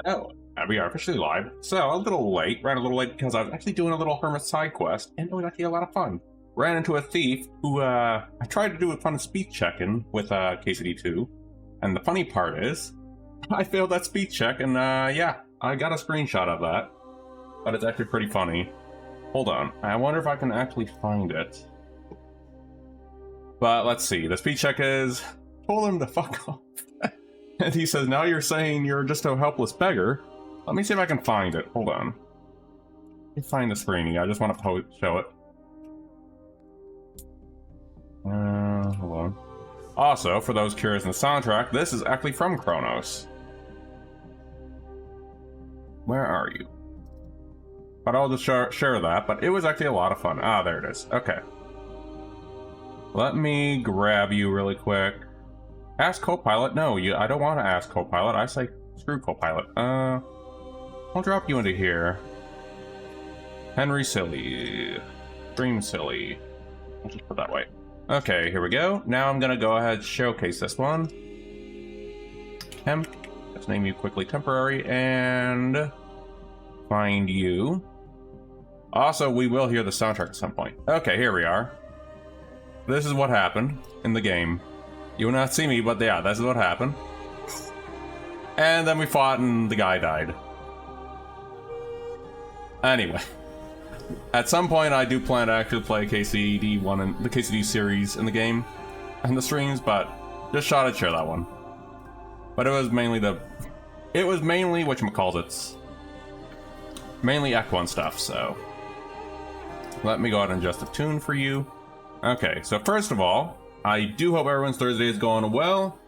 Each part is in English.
Oh, we are officially live. So, a little late. Ran a little late because I was actually doing a little hermit side quest, and it was actually a lot of fun. Ran into a thief who, I tried to do a fun speed check-in with, KCD2. And the funny part is, I failed that speed check, and, yeah, I got a screenshot of that. But it's actually pretty funny. Hold on, I wonder if I can actually find it. But, let's see, the speed check is, told him to fuck off. And he says, now you're saying you're just a helpless beggar. Let me see if I can find it. Hold on. Let me find the screening. I just want to show it. Hold on. Also, for those curious in the soundtrack, this is actually from Cronos. Where are you? But I'll just share that, but it was actually a lot of fun. Ah, there it is. Okay. Let me grab you really quick. Ask Copilot? No, I don't want to ask Copilot. I say screw Copilot. I'll drop you into here. Henry Silly. Dream Silly. I'll just put that way. Okay, here we go. Now I'm gonna go ahead and showcase this one. Temp. Let's name you quickly temporary and find you. Also, we will hear the soundtrack at some point. Okay, here we are. This is what happened in the game. You will not see me, but yeah, this is what happened. And then we fought and the guy died. Anyway. At some point I do plan to actually play KCD 1 and the KCD series in the game and the streams, but just shot at share that one. But it was mainly whatchamacallits. Mainly Act 1 stuff, so. Let me go ahead and adjust the tune for you. Okay, so first of all, I do hope everyone's Thursday is going well.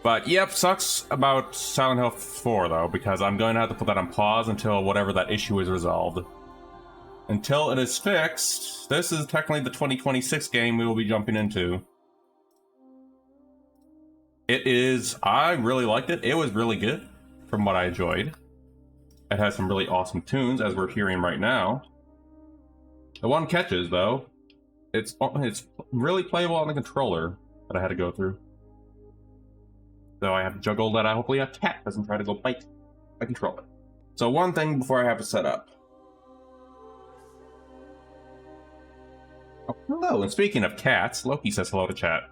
But yep, sucks about Silent Hill 4 though, because I'm going to have to put that on pause until whatever that issue is resolved. Until it is fixed, this is technically the 2026 game we will be jumping into. I really liked it. It was really good from what I enjoyed. It has some really awesome tunes, as we're hearing right now. The one catch is, though, it's really playable on the controller that I had to go through. So I have to juggle that. Hopefully a cat doesn't try to go bite my controller. So one thing before I have to set up. Oh, hello, and speaking of cats, Loki says hello to chat.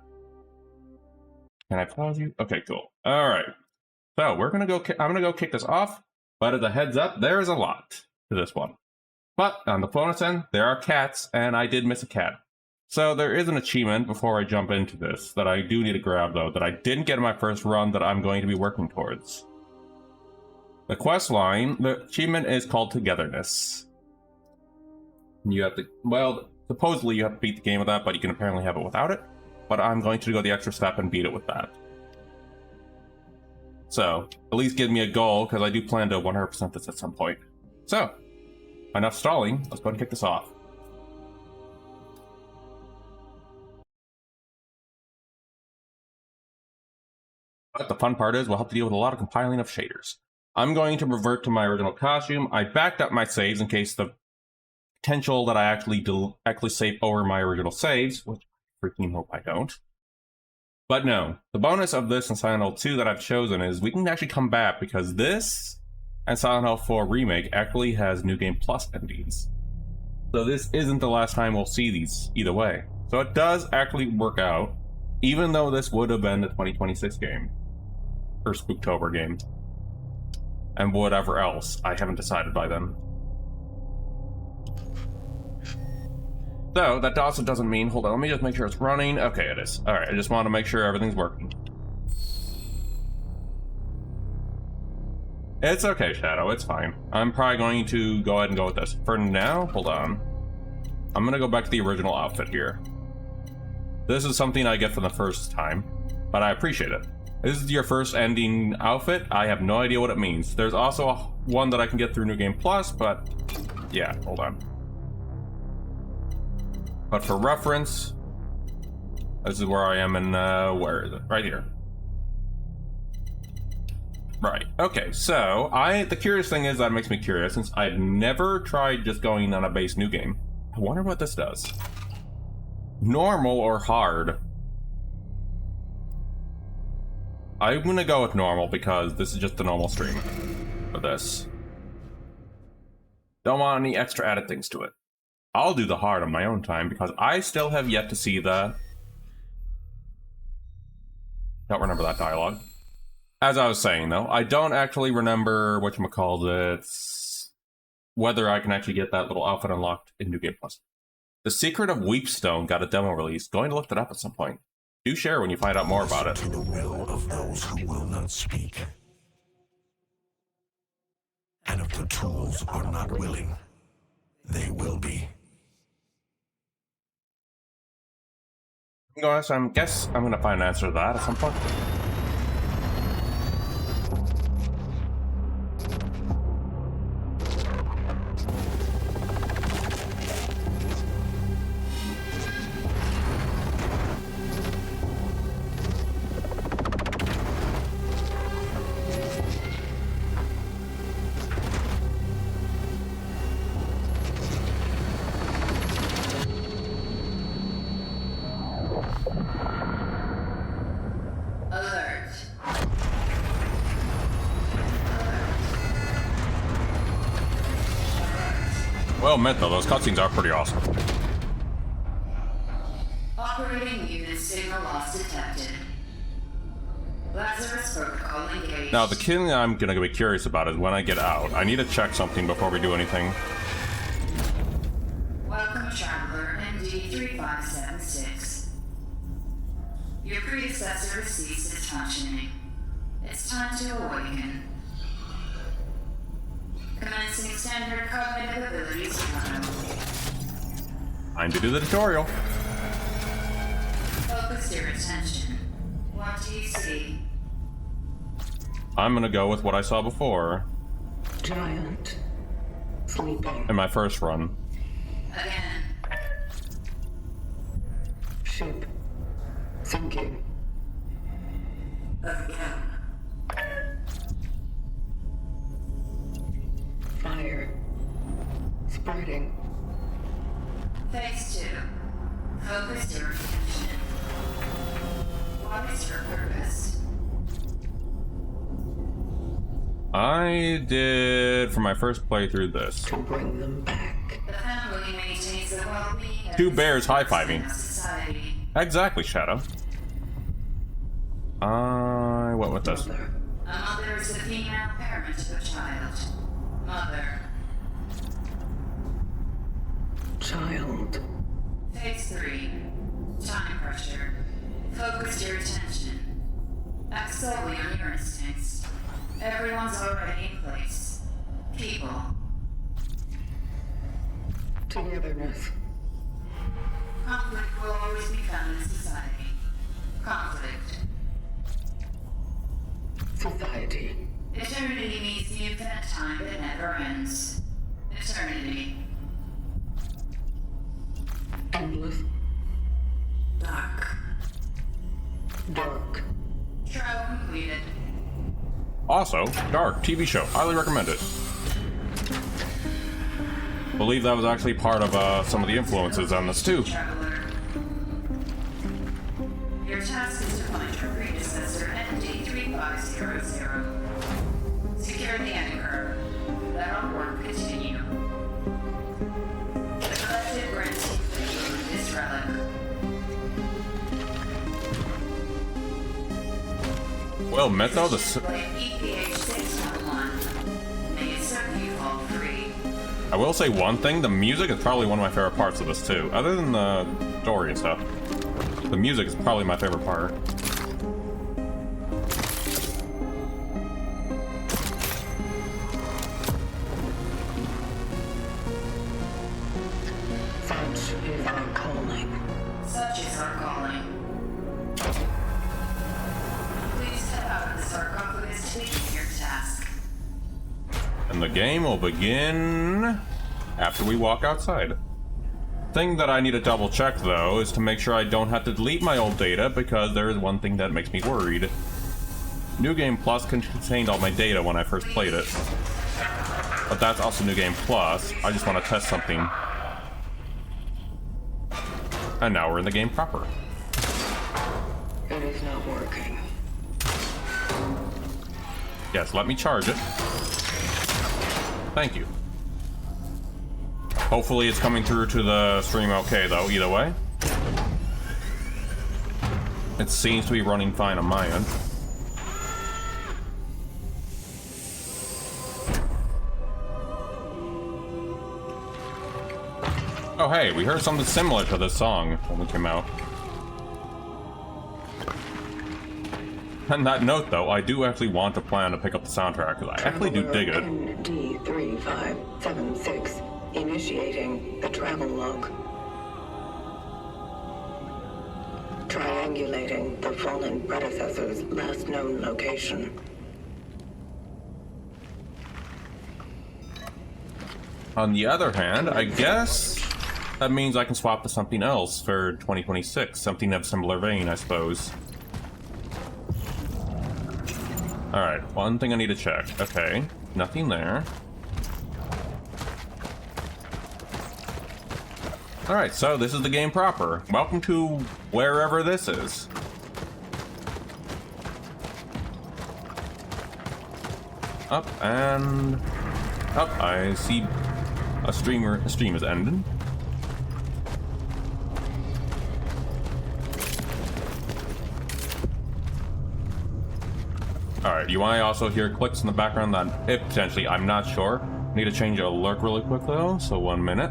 Can I pause you? Okay, cool. Alright. So I'm gonna go kick this off, but as a heads up, there is a lot to this one. But on the bonus end, there are cats, and I did miss a cat. So there is an achievement before I jump into this that I do need to grab, though, that I didn't get in my first run that I'm going to be working towards. The quest line, the achievement is called Togetherness. You have to, well, supposedly you have to beat the game with that, but you can apparently have it without it. But I'm going to go the extra step and beat it with that. So, at least give me a goal, because I do plan to 100% this at some point. So, enough stalling, let's go ahead and kick this off. But the fun part is we'll have to deal with a lot of compiling of shaders. I'm going to revert to my original costume. I backed up my saves in case the potential that I actually save over my original saves, which I freaking hope I don't. But no, the bonus of this in Silent Hill 2 that I've chosen is we can actually come back because this and Silent Hill 4 Remake actually has New Game Plus endings. So this isn't the last time we'll see these either way. So it does actually work out, even though this would have been the 2026 game. or Spooktober game. And whatever else, I haven't decided by then. So, that also doesn't mean, hold on, let me just make sure it's running. Okay, it is. Alright, I just want to make sure everything's working. It's okay, Shadow, it's fine. I'm probably going to go ahead and go with this. For now, hold on. I'm gonna go back to the original outfit here. This is something I get for the first time, but I appreciate it. This is your first ending outfit. I have no idea what it means. There's also one that I can get through New Game Plus, but yeah, hold on. But for reference, this is where I am in, where is it? Right here. Right, okay, so the curious thing is that makes me curious since I've never tried just going on a base new game. I wonder what this does. Normal or hard? I'm gonna go with normal because this is just the normal stream for this. Don't want any extra added things to it. I'll do the hard on my own time because I still have yet to see the... Don't remember that dialogue. As I was saying though, I don't actually remember whatchamacallit, whether I can actually get that little outfit unlocked in New Game Plus. The Secret of Weepstone got a demo release. Going to look that up at some point. Do share when you find out more about it. To the will of those who will not speak. And if the tools are not willing, they will be. Guys, I guess I'm gonna find an answer to that at some point. Well met though, those cutscenes are pretty awesome. Operating unit signal loss detected. Lazarus protocol engaged. Now the thing I'm gonna be curious about is when I get out, I need to check something before we do anything. Welcome traveler MD3576. Your predecessor has ceased its functioning. It's time to awaken. Commencing standard cognitive abilities trial. Time to do the tutorial. Focus your attention. What do you see? I'm gonna go with what I saw before. Giant. Sleeping. In my first run. Again. Ship. Sinking. Again. Fire. Spreading. Phase 2. Focus your attention. What is your purpose? I did, for my first playthrough, this. To bring them back. The family maintains the well-being of Two bears high-fiving. society. Exactly, Shadow. I went with this. Mother. A mother is the female parent of a child. Mother. Child. Phase 3. Time pressure. Focus your attention. Act solely on your instincts. Everyone's already in place. People. Togetherness. Conflict will always be found in society. Conflict. Society. Eternity means the infinite time that never ends. Eternity. Endless. Dark. Dark. Trial completed. Also, Dark, TV show. Highly recommend it. Believe that was actually part of some of the influences on this too. Traveler. Your task is to find your predecessor MD3500. Secure the anchor. Let our work continue. The collective grants you this relic. Well, Meto, the... I will say one thing, the music is probably one of my favorite parts of this too. Other than the story and stuff. The music is probably my favorite part. Such is our calling. Such is our calling. Please step out of the sarcophagus to begin your task. And the game will begin after we walk outside. Thing that I need to double check though is to make sure I don't have to delete my old data, because there is one thing that makes me worried. New Game Plus contained all my data when I first played it. But that's also New Game Plus. I just want to test something. And now we're in the game proper. It is not working. Yes, let me charge it. Thank you. Hopefully it's coming through to the stream okay though, either way. It seems to be running fine on my end. Oh hey, we heard something similar to this song when we came out. On that note though, I do actually want to plan to pick up the soundtrack, because I actually do dig it. ND3576 initiating the travel log. Triangulating the fallen predecessor's last known location. On the other hand, I guess that means I can swap to something else for 2026, something of similar vein, I suppose. Alright, one thing I need to check. Okay, nothing there. Alright, so this is the game proper. Welcome to wherever this is. Up and up. I see a stream is ending. Alright, you might also hear clicks in the background that, if potentially, I'm not sure. Need to change a lurk really quick though, so 1 minute.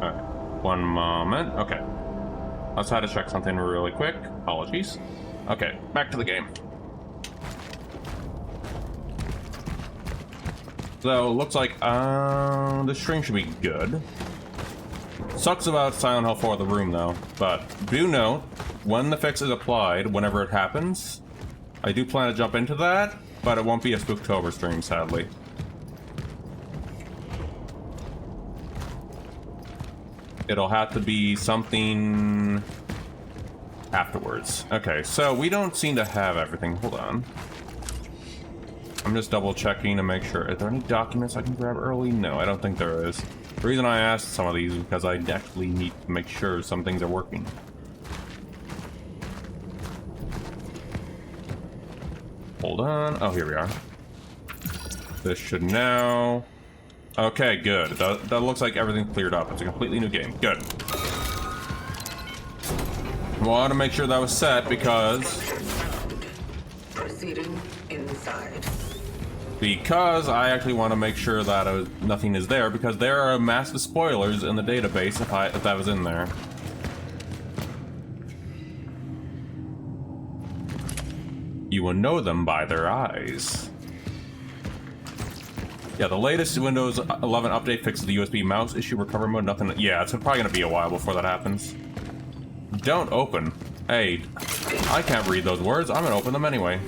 Alright, 1 moment. Okay. Let's try to check something really quick. Apologies. Okay, back to the game. So, looks like, the stream should be good. Sucks about Silent Hill 4 The Room, though. But, do note, when the fix is applied, whenever it happens, I do plan to jump into that, but it won't be a Spooktober stream, sadly. It'll have to be something afterwards. Okay, so we don't seem to have everything. Hold on. I'm just double checking to make sure. Are there any documents I can grab early? No, I don't think there is. The reason I asked some of these is because I actually need to make sure some things are working. Hold on. Oh, here we are. This should now... Okay, good. That looks like everything's cleared up. It's a completely new game. Good. I want to make sure that was set because... Proceeding inside. Because I actually want to make sure that nothing is there, because there are massive spoilers in the database if that was in there. You will know them by their eyes. Yeah, the latest Windows 11 update fixes the USB mouse issue recovery mode. Nothing. Yeah, it's probably gonna be a while before that happens. Don't open. Hey, I can't read those words. I'm gonna open them anyway.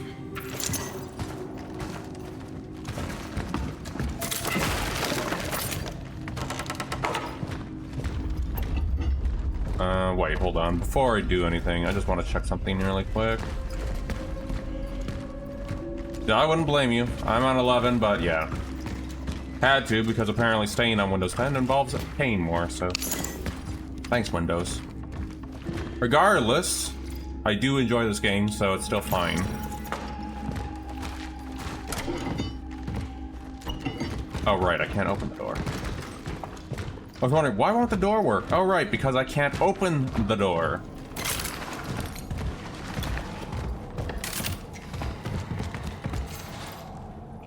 Wait, hold on. Before I do anything, I just want to check something really quick. I wouldn't blame you. I'm on 11, but yeah. Had to, because apparently staying on Windows 10 involves paying more, so... Thanks, Windows. Regardless, I do enjoy this game, so it's still fine. Oh, right, I can't open the door. I was wondering, why won't the door work? Oh, right, because I can't open the door.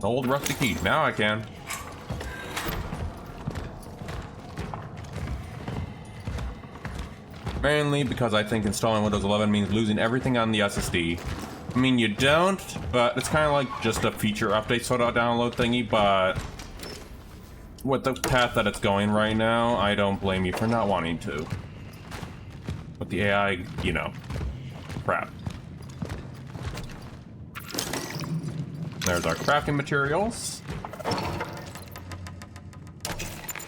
Old rusty key. Now I can. Mainly because I think installing Windows 11 means losing everything on the SSD. I mean, you don't, but it's kind of like just a feature update sort of download thingy, but with the path that it's going right now, I don't blame you for not wanting to. But the AI, you know, crap. There's our crafting materials.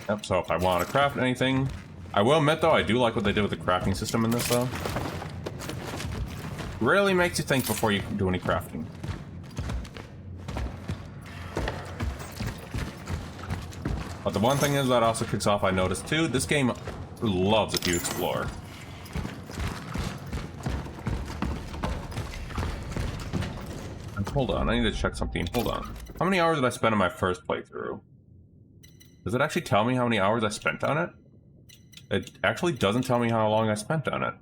Yep, so if I want to craft anything... I will admit, though, I do like what they did with the crafting system in this, though. Really makes you think before you do any crafting. But the one thing is that also kicks off, I noticed, too, this game loves if you explore. Hold on, I need to check something. Hold on. How many hours did I spend on my first playthrough? Does it actually tell me how many hours I spent on it? It actually doesn't tell me how long I spent on it.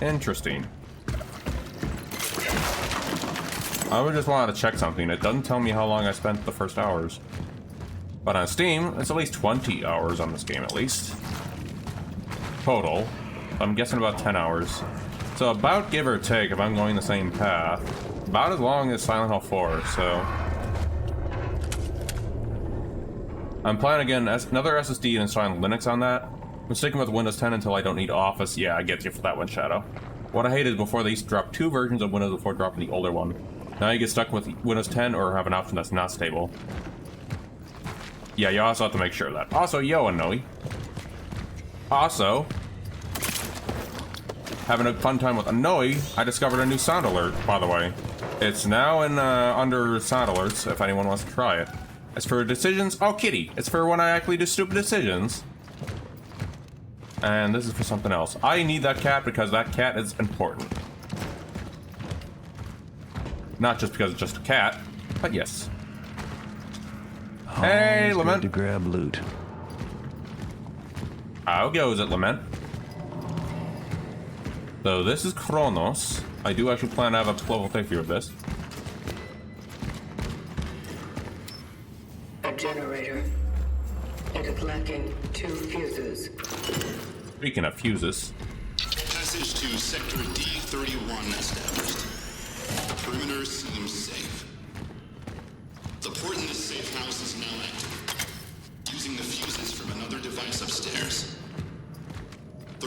Interesting. I would just wanted to check something. It doesn't tell me how long I spent the first hours. But on Steam, it's at least 20 hours on this game, at least. Total. I'm guessing about 10 hours. So about, give or take, if I'm going the same path, about as long as Silent Hill 4, so... I'm planning again another SSD and installing Linux on that. I'm sticking with Windows 10 until I don't need Office. Yeah, I get you for that one, Shadow. What I hate is before they used to drop 2 versions of Windows before dropping the older one. Now you get stuck with Windows 10 or have an option that's not stable. Yeah, you also have to make sure of that. Also, yo, Anoe. Also, having a fun time with Anoe, I discovered a new sound alert, by the way. It's now in under sound alerts, if anyone wants to try it. As for decisions, oh, kitty. It's for when I actually do stupid decisions. And this is for something else. I need that cat because that cat is important. Not just because it's just a cat, but yes. Hey, Always Lament. good to grab loot. How goes it, Lament? So this is Cronos. I do actually plan to have a level playthrough of this. A generator. It is lacking 2 fuses. Speaking of fuses. Passage to Sector D31 established. The perimeter seems safe. The port in this safe house is now active, using the fuses from another device upstairs.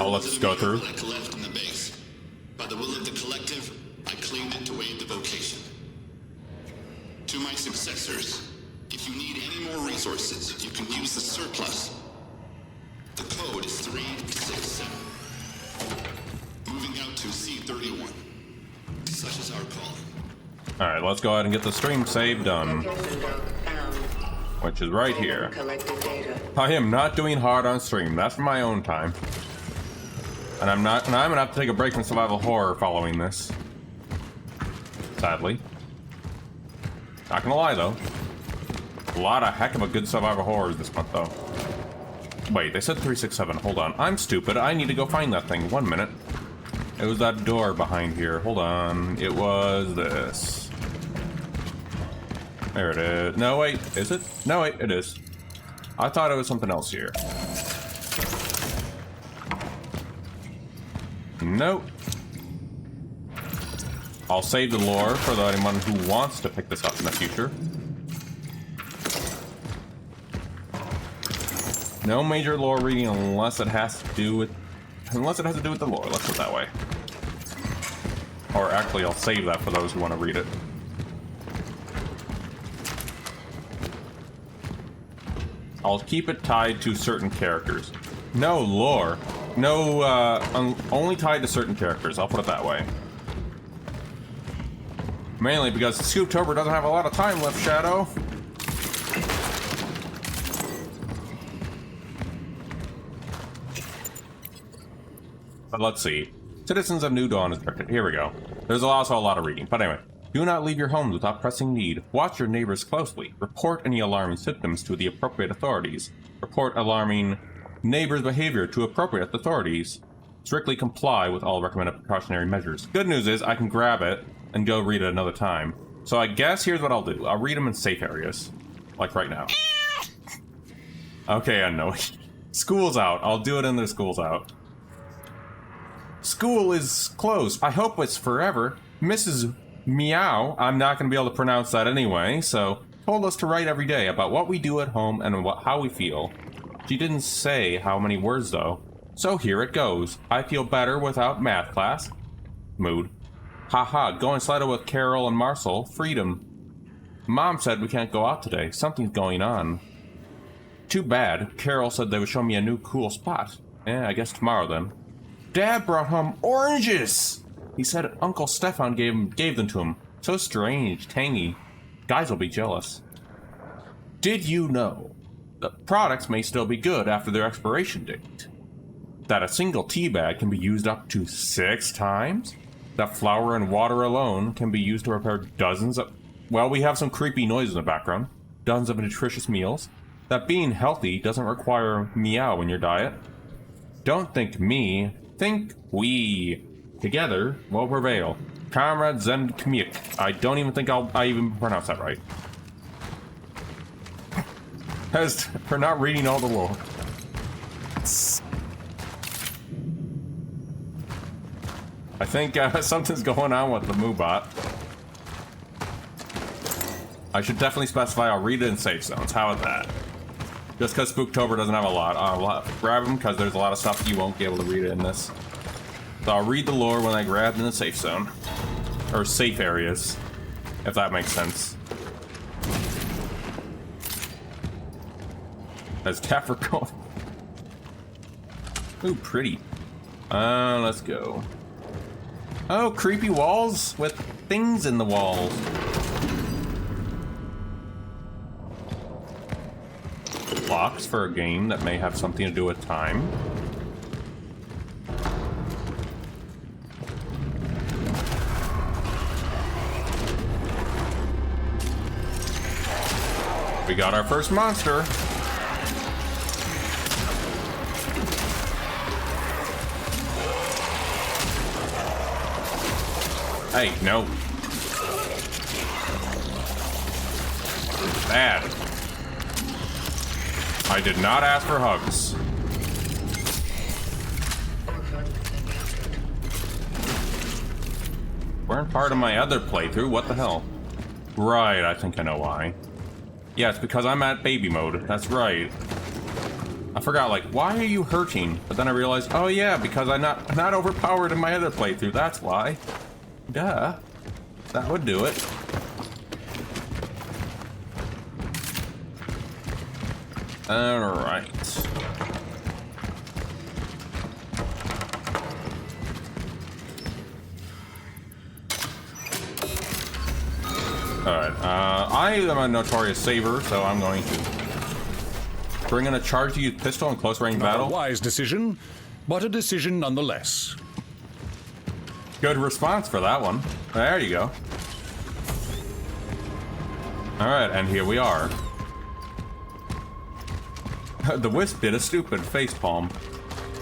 Oh, let's go through. Left in the base. By the will of the collective, I claimed it to aid the vocation. To my successors, if you need any more resources, you can use the surplus. The code is 367. Moving out to C31. Such is our calling. Alright, let's go ahead and get the stream save done. Location dock found. Which is right here. Collected data. I am not doing hard on stream. That's for my own time. And I'm gonna have to take a break from survival horror following this. Sadly. Not gonna lie though. A lot of heck of a good survival horrors this month though. Wait, they said 367. Hold on. I'm stupid. I need to go find that thing. 1 minute. It was that door behind here. Hold on. It was this. There it is. No, wait. Is it? No, wait. It is. I thought it was something else here. Nope. I'll save the lore for anyone who wants to pick this up in the future. No major lore reading unless it has to do with the lore. Let's put it that way. Or actually, I'll save that for those who want to read it. I'll keep it tied to certain characters. No lore. No, only tied to certain characters. I'll put it that way. Mainly because Scooptober doesn't have a lot of time left, Shadow. But let's see. Citizens of New Dawn is directed. Here we go. There's also a lot of reading. But anyway, Do not leave your homes without pressing need. Watch your neighbors closely. Report any alarming symptoms to the appropriate authorities. Report alarming neighbors' behavior to appropriate authorities. Strictly comply with all recommended precautionary measures. Good news is I can grab it and go read it another time. So I guess here's what I'll do. I'll read them in safe areas. Like right now. Okay, I know. School's out. I'll do it in the school's out. School is closed. I hope it's forever. Mrs. Meow, I'm not going to be able to pronounce that anyway, so told us to write every day about what we do at home and how we feel. She didn't say how many words though. So here it goes. I feel better without math class. Mood. Haha, going sliding with Carol and Marcel. Freedom. Mom said we can't go out today. Something's going on. Too bad. Carol said they would show me a new cool spot. I guess tomorrow then. Dad brought home oranges! He said Uncle Stefan gave them to him. So strange, tangy. Guys will be jealous. Did you know that products may still be good after their expiration date? That a single tea bag can be used up to 6 times? That flour and water alone can be used to prepare dozens of... Well, we have some creepy noises in the background. Dozens of nutritious meals. That being healthy doesn't require meow in your diet. Don't think me, think we. Together, will prevail. Comrades and Kmiuk. I don't even think I even pronounce that right. As for not reading all the lore. I think something's going on with the Moobot. I should definitely specify I'll read it in safe zones. How is that? Just because Spooktober doesn't have a lot. Grab them because there's a lot of stuff you won't be able to read it in this. So I'll read the lore when I grab in the safe zone. Or safe areas, if that makes sense. As Capricorn. Ooh, pretty. Let's go. Oh, creepy walls with things in the walls. Blocks for a game that may have something to do with time. We got our first monster. Hey, no. Bad. I did not ask for hugs. Weren't part of my other playthrough, what the hell? Right, I think I know why. Yeah, it's because I'm at baby mode, that's right. I forgot, like, why are you hurting? But then I realized, oh yeah, because I'm not overpowered in my other playthrough, that's why. Duh. That would do it. Alright. Alright, I am a notorious saver, so I'm going to bring in a charge-to-use pistol in close-range battle. Not a wise decision, but a decision nonetheless. Good response for that one. There you go. Alright, and here we are. The Wisp did a stupid facepalm.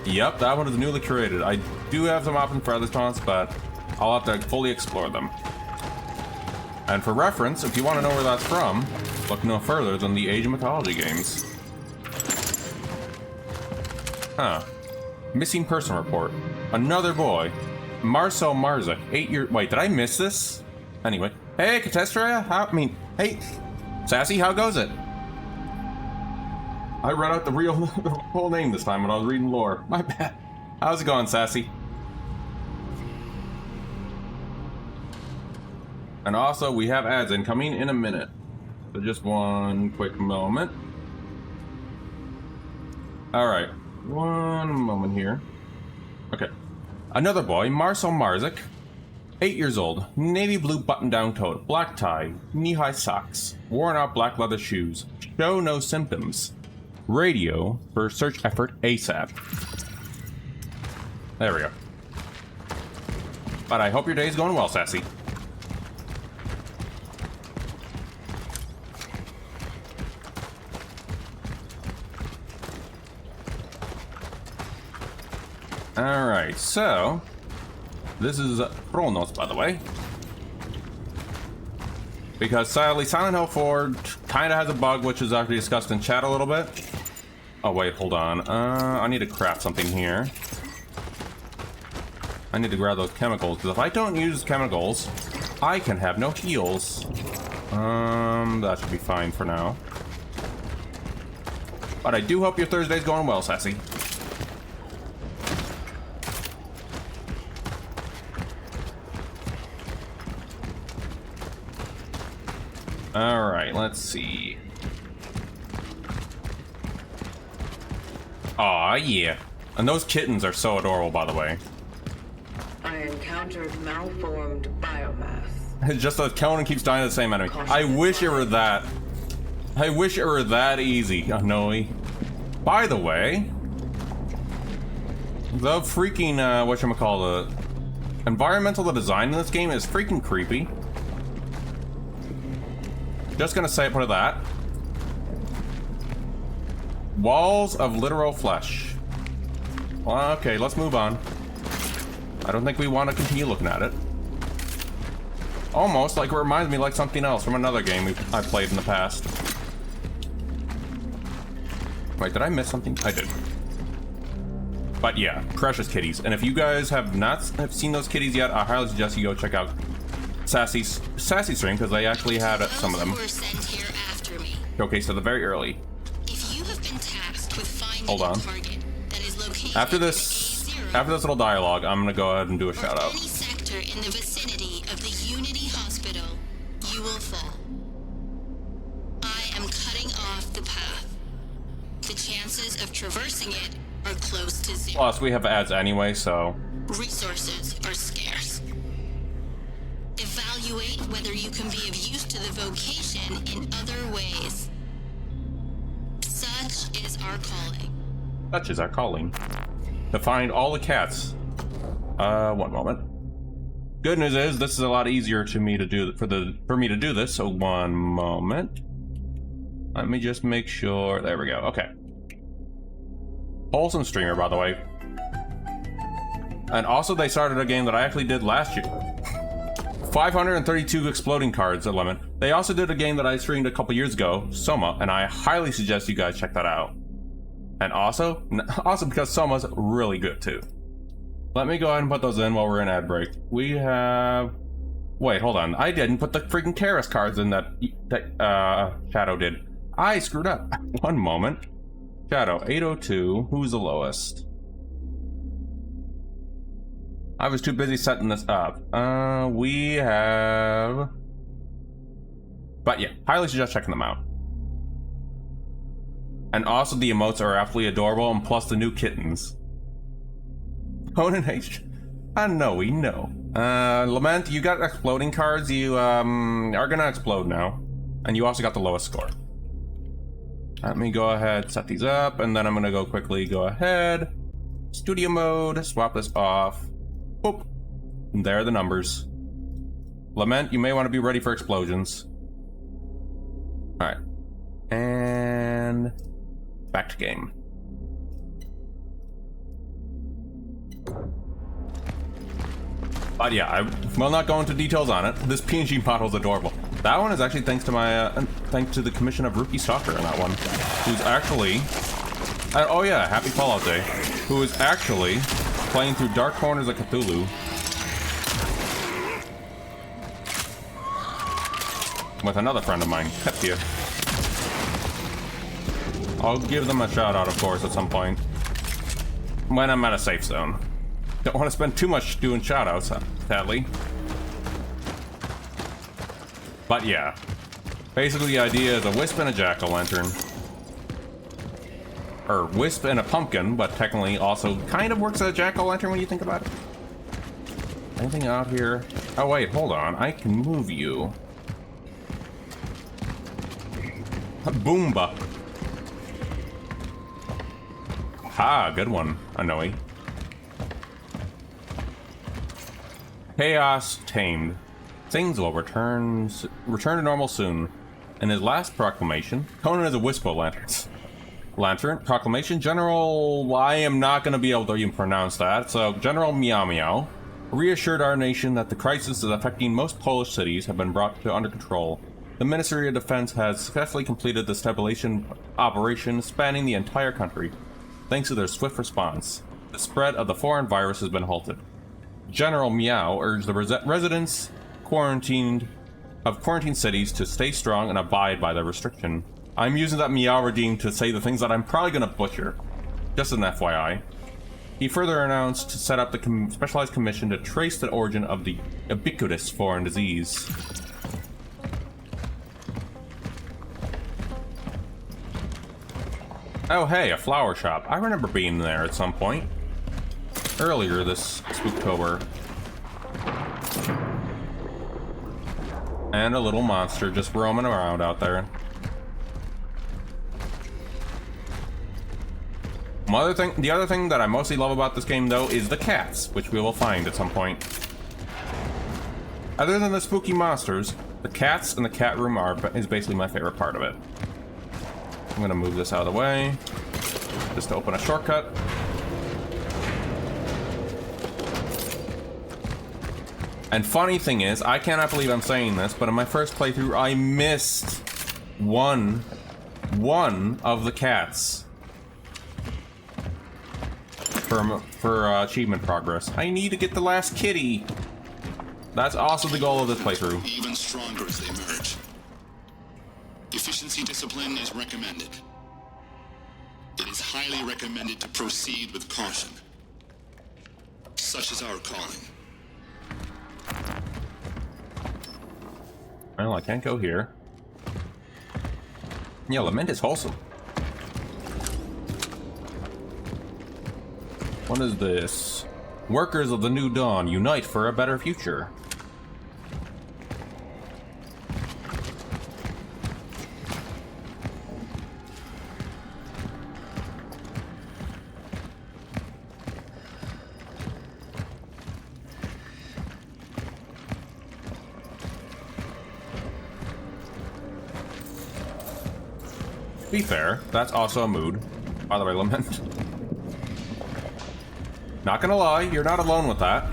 Yep, that one is newly created. I do have some options for other taunts, but I'll have to fully explore them. And for reference, if you want to know where that's from, look no further than the Age of Mythology games. Huh. Missing person report. Another boy. Marcel Marzik, 8 years... Wait, did I miss this? Anyway. Hey, Catastria? Hey, Sassy, how goes it? I read out the whole name this time when I was reading lore. My bad. How's it going, Sassy? And also, we have ads incoming in a minute. So just one quick moment. Alright. One moment here. Okay. Another boy, Marcel Marzik, 8 years old, navy blue button-down coat, black tie, knee-high socks, worn out black leather shoes, show no symptoms. Radio for search effort ASAP. There we go. But I hope your day is going well, Sassy. Alright, so this is Cronos, by the way. Because sadly, Silent Hill 4 kind of has a bug, which is actually discussed in chat a little bit. Oh wait, hold on. I need to craft something here. I need to grab those chemicals, because if I don't use chemicals, I can have no heals. That should be fine for now. But I do hope your Thursday's going well, Sassy. Alright, let's see. Aw, yeah. And those kittens are so adorable, by the way. I encountered malformed biomass. It's just that Conan keeps dying to the same enemy. I wish it were that. I wish it were that easy, Noe. By the way, the freaking, whatchamacallit, environmental design in this game is freaking creepy. Just gonna say, put it that. Walls of literal flesh. Well, okay, let's move on. I don't think we want to continue looking at it. Almost like it reminds me like something else from another game I played in the past. Wait, did I miss something? I did. But yeah, precious kitties. And if you guys have not seen those kitties yet, I highly suggest you go check out Sassy's stream, because they actually had some of them showcased at the very early. If you have been tasked with finding Hold on. a target that is located After this little dialogue, I'm gonna go ahead and do a shout out. any sector in the vicinity of the Unity Hospital, you will fall. I am cutting off the path. The chances of traversing it are close to zero. Plus, we have ads anyway, so... Resources are scarce. Evaluate whether you can be of use to the vocation in other ways. Such is our calling. Such is our calling. To find all the cats. One moment. Good news is, this is a lot easier for me to do this, so one moment. Let me just make sure. There we go. Okay. Wholesome streamer, by the way. And also, they started a game that I actually did last year. 532 exploding cards at Lemon. They also did a game that I streamed a couple years ago, Soma, and I highly suggest you guys check that out. And also because Soma's really good too. Let me go ahead and put those in while we're in ad break. We have... Wait, hold on. I didn't put the freaking Terrace cards in that Shadow did. I screwed up. One moment. Shadow, 802. Who's the lowest? I was too busy setting this up. We have... But yeah, highly suggest checking them out. And also the emotes are absolutely adorable, and plus the new kittens. Conan H. I know, we know. Lament, you got exploding cards. You are gonna explode now. And you also got the lowest score. Let me go ahead, set these up, and then I'm gonna go quickly go ahead. Studio mode, swap this off. Boop. And there are the numbers. Lament, you may want to be ready for explosions. Alright. And... back to game. But yeah, I will not go into details on it. This PNG model is adorable. That one is actually thanks to my, thanks to the commission of Rookie Stalker on that one. Who's actually... oh yeah, happy Fallout Day. Who is actually playing through Dark Corners of Cthulhu. With another friend of mine, Pepia. I'll give them a shout out, of course, at some point. When I'm at a safe zone. Don't want to spend too much doing shout outs, sadly. But yeah. Basically, the idea is a wisp and a jack-o'-lantern. Or wisp and a pumpkin, but technically also kind of works as a jack-o'-lantern when you think about it. Anything out here? Oh wait, hold on. I can move you. Boomba. Ha, good one, Anoe. Chaos tamed. Things will return to normal soon. In his last proclamation, Conan is a wisp of lanterns. Lantern, proclamation, General... I am not going to be able to even pronounce that. So, General Meow Meow reassured our nation that the crisis affecting most Polish cities have been brought under control. The Ministry of Defense has successfully completed the stabilization operation spanning the entire country. Thanks to their swift response, the spread of the foreign virus has been halted. General Meow urged the residents quarantined cities to stay strong and abide by the restriction. I'm using that Meow redeem to say the things that I'm probably going to butcher. Just an FYI. He further announced to set up the specialized commission to trace the origin of the ubiquitous foreign disease. Oh hey, a flower shop. I remember being there at some point. Earlier this Spooktober. And a little monster just roaming around out there. The other thing that I mostly love about this game, though, is the cats, which we will find at some point. Other than the spooky monsters, the cats in the cat room is basically my favorite part of it. I'm gonna move this out of the way, just to open a shortcut. And funny thing is, I cannot believe I'm saying this, but in my first playthrough, I missed one of the cats. For achievement progress. I need to get the last kitty. That's also the goal of this playthrough. Even stronger as they emerge. Efficiency discipline is recommended. It is highly recommended to proceed with caution. Such is our calling. Well, I can't go here. Yeah, lament is wholesome. What is this? Workers of the New Dawn, unite for a better future. To be fair, that's also a mood. By the way, lament. Not gonna lie, you're not alone with that.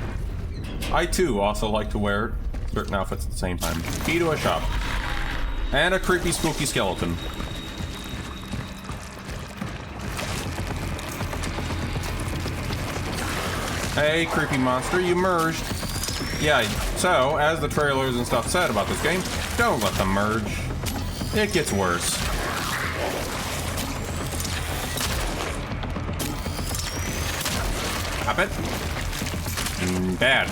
I too also like to wear certain outfits at the same time. Key to a shop. And a creepy spooky skeleton. Hey, creepy monster, you merged. Yeah, so, as the trailers and stuff said about this game, don't let them merge. It gets worse. Stop it. Bad.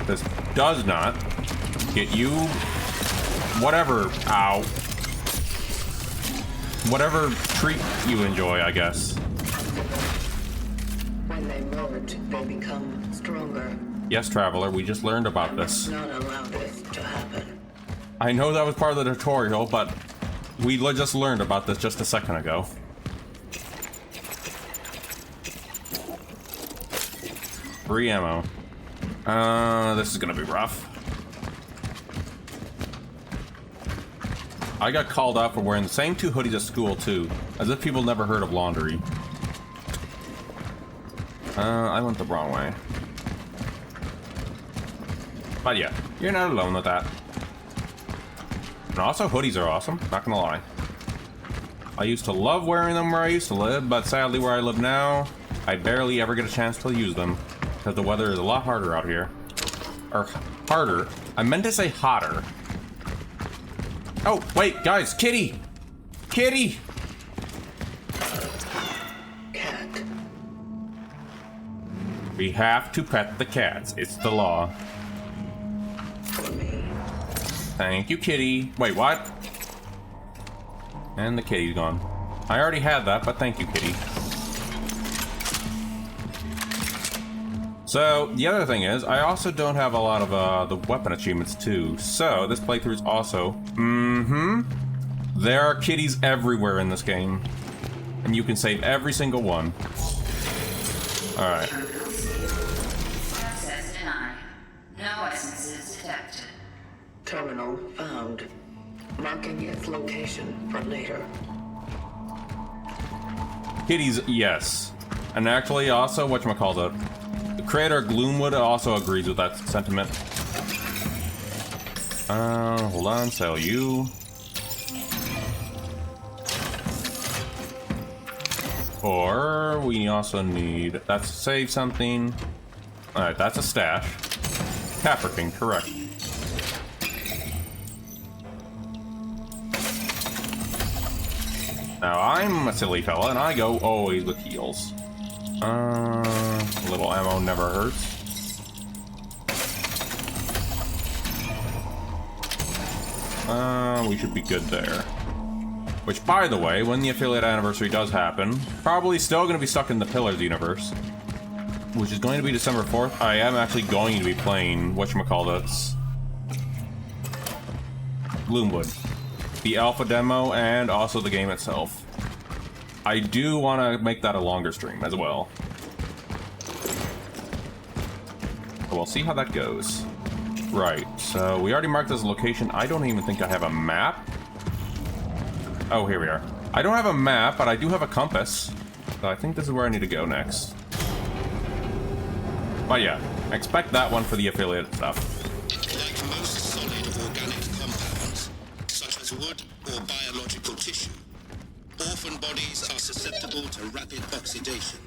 This does not get you whatever, ow. Whatever treat you enjoy, I guess. When they merge, they become stronger. Yes, Traveler, we just learned about this. Not allow this to happen. I know that was part of the tutorial, but we just learned about this just a second ago. Free ammo. This is gonna be rough. I got called out for wearing the same two hoodies at school, too. As if people never heard of laundry. I went the wrong way. But yeah, you're not alone with that. And also, hoodies are awesome, not gonna lie. I used to love wearing them where I used to live, but sadly where I live now, I barely ever get a chance to use them. Because the weather is a lot harder out here. Or harder. I meant to say hotter. Oh, wait, guys, kitty! Kitty! Cat. We have to pet the cats. It's the law. For me. Thank you, kitty. Wait, what? And the kitty's gone. I already had that, but thank you, kitty. So, the other thing is, I also don't have a lot of the weapon achievements too. So, this playthrough is also... There are kitties everywhere in this game. And you can save every single one. Alright. Access denied. No essences detected. Terminal found. Marking its location for later. Kitties, yes. And actually, also, whatchamacallit, the creator Gloomwood also agrees with that sentiment. Hold on, sell you. Or we also need, that's to save something. Alright, that's a stash. Capricorn, correct. Now I'm a silly fella and I go always with heals. A little ammo never hurts. We should be good there. Which, by the way, when the affiliate anniversary does happen, probably still going to be stuck in the Pillars universe, which is going to be December 4th. I am actually going to be playing whatchamacallit, Gloomwood, the alpha demo, and also the game itself. I do want to make that a longer stream as well. So we'll see how that goes. Right, so we already marked this location. I don't even think I have a map. Oh, here we are. I don't have a map, but I do have a compass. So I think this is where I need to go next. But yeah, expect that one for the affiliate stuff. Like most solid organic compounds, such as wood or biological tissue, orphan bodies are susceptible to rapid oxidation.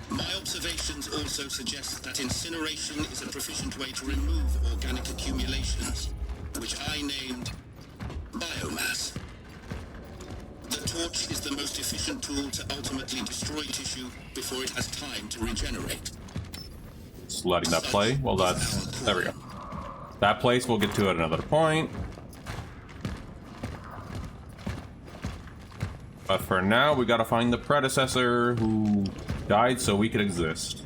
My observations also suggest that incineration is a proficient way to remove organic accumulations, which I named biomass. The torch is the most efficient tool to ultimately destroy tissue before it has time to regenerate. Just letting that play. Well, that's... there we go. That place we'll get to at another point. But for now, we gotta find the predecessor who died so we could exist.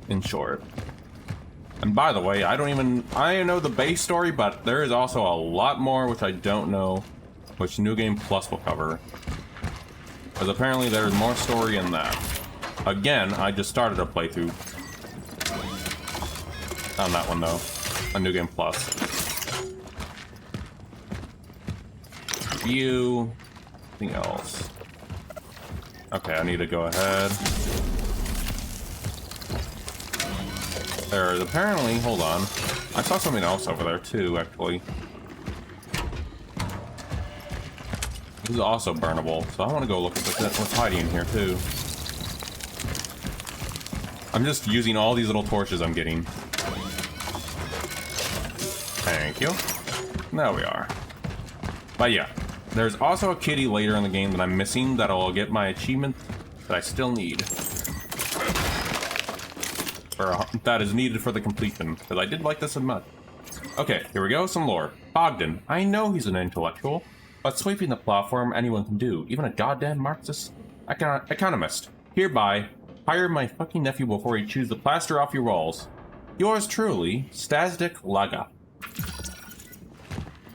In short. And by the way, I know the base story, but there is also a lot more which I don't know, which New Game Plus will cover. Because apparently there's more story in that. Again, I just started a playthrough. On that one though. On New Game Plus. View. Anything else? Okay, I need to go ahead. There's apparently, hold on. I saw something else over there too, actually. This is also burnable, so I want to go look at what's hiding in here too. I'm just using all these little torches I'm getting. Thank you. There we are. But yeah, there's also a kitty later in the game that I'm missing that'll get my achievement that I still need. Or that is needed for the completion, because I did like this a much. Okay, here we go, some lore. Bogdan. I know he's an intellectual, but sweeping the platform anyone can do, even a goddamn Marxist economist. Hereby, hire my fucking nephew before he chews the plaster off your walls. Yours truly, Stasdik Laga.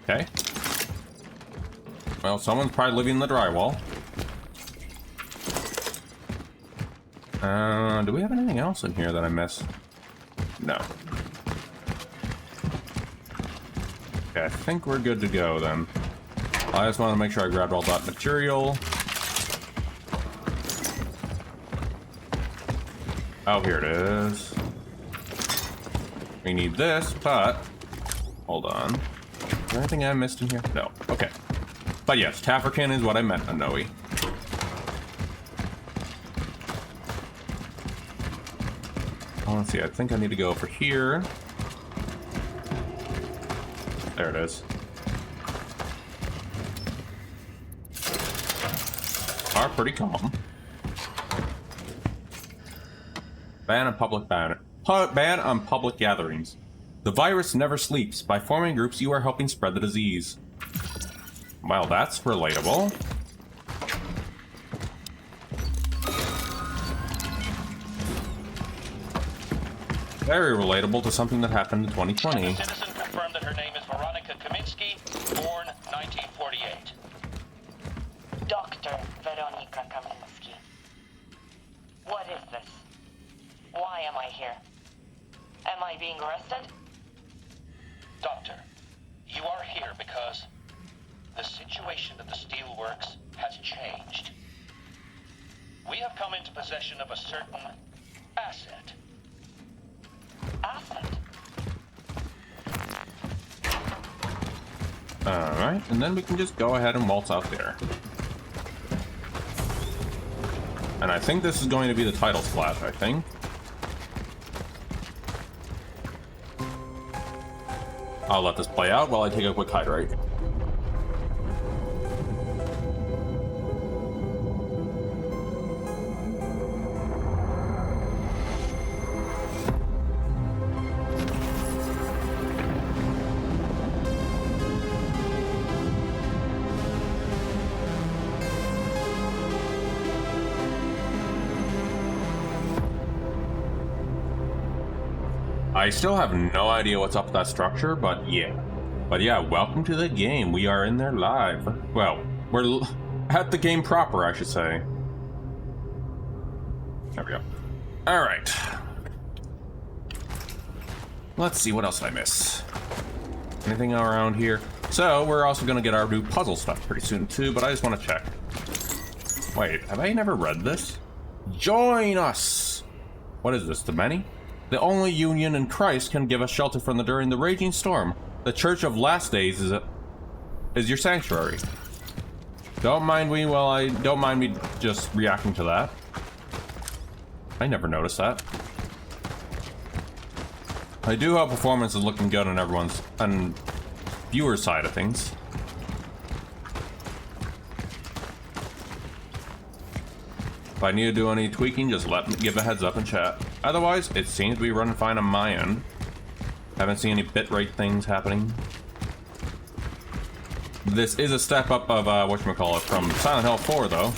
Okay. Well, someone's probably living in the drywall. Do we have anything else in here that I missed? No. Okay, I think we're good to go then. I just want to make sure I grabbed all that material. Oh, here it is. We need this, but... hold on. Is there anything I missed in here? No. Okay. But yes, Tafferkin is what I meant, Anoe. Let's see, I think I need to go over here. There it is. Are pretty calm. Ban on public ban on public gatherings. The virus never sleeps. By forming groups, you are helping spread the disease. Well, that's relatable. Very relatable to something that happened in 2020. Citizen confirmed that her name is Veronica Kaminsky, born 1948. Dr. Veronica Kaminsky. What is this? Why am I here? Am I being arrested? Doctor, you are here because the situation at the steelworks has changed. we have come into possession of a certain asset. Asset? Alright, and then we can just go ahead and waltz out there. And I think this is going to be the title splash, I think. I'll let this play out while I take a quick hydrate. I still have no idea what's up with that structure, but yeah. But yeah, welcome to the game. We are in there live. Well, we're at the game proper, I should say. There we go. Alright. Let's see, what else did I miss? Anything around here? So, we're also going to get our new puzzle stuff pretty soon too, but I just want to check. Wait, have I never read this? Join us! What is this, the many? The only union in Christ can give us shelter from during the raging storm. The Church of Last Days is your sanctuary. Don't mind me just reacting to that. I never noticed that. I do hope performance is looking good on everyone's and viewer side of things. If I need to do any tweaking, just give a heads up in chat. Otherwise, it seems to be running fine on my end. Haven't seen any bitrate things happening. This is a step up of whatchamacallit from Silent Hill 4 though.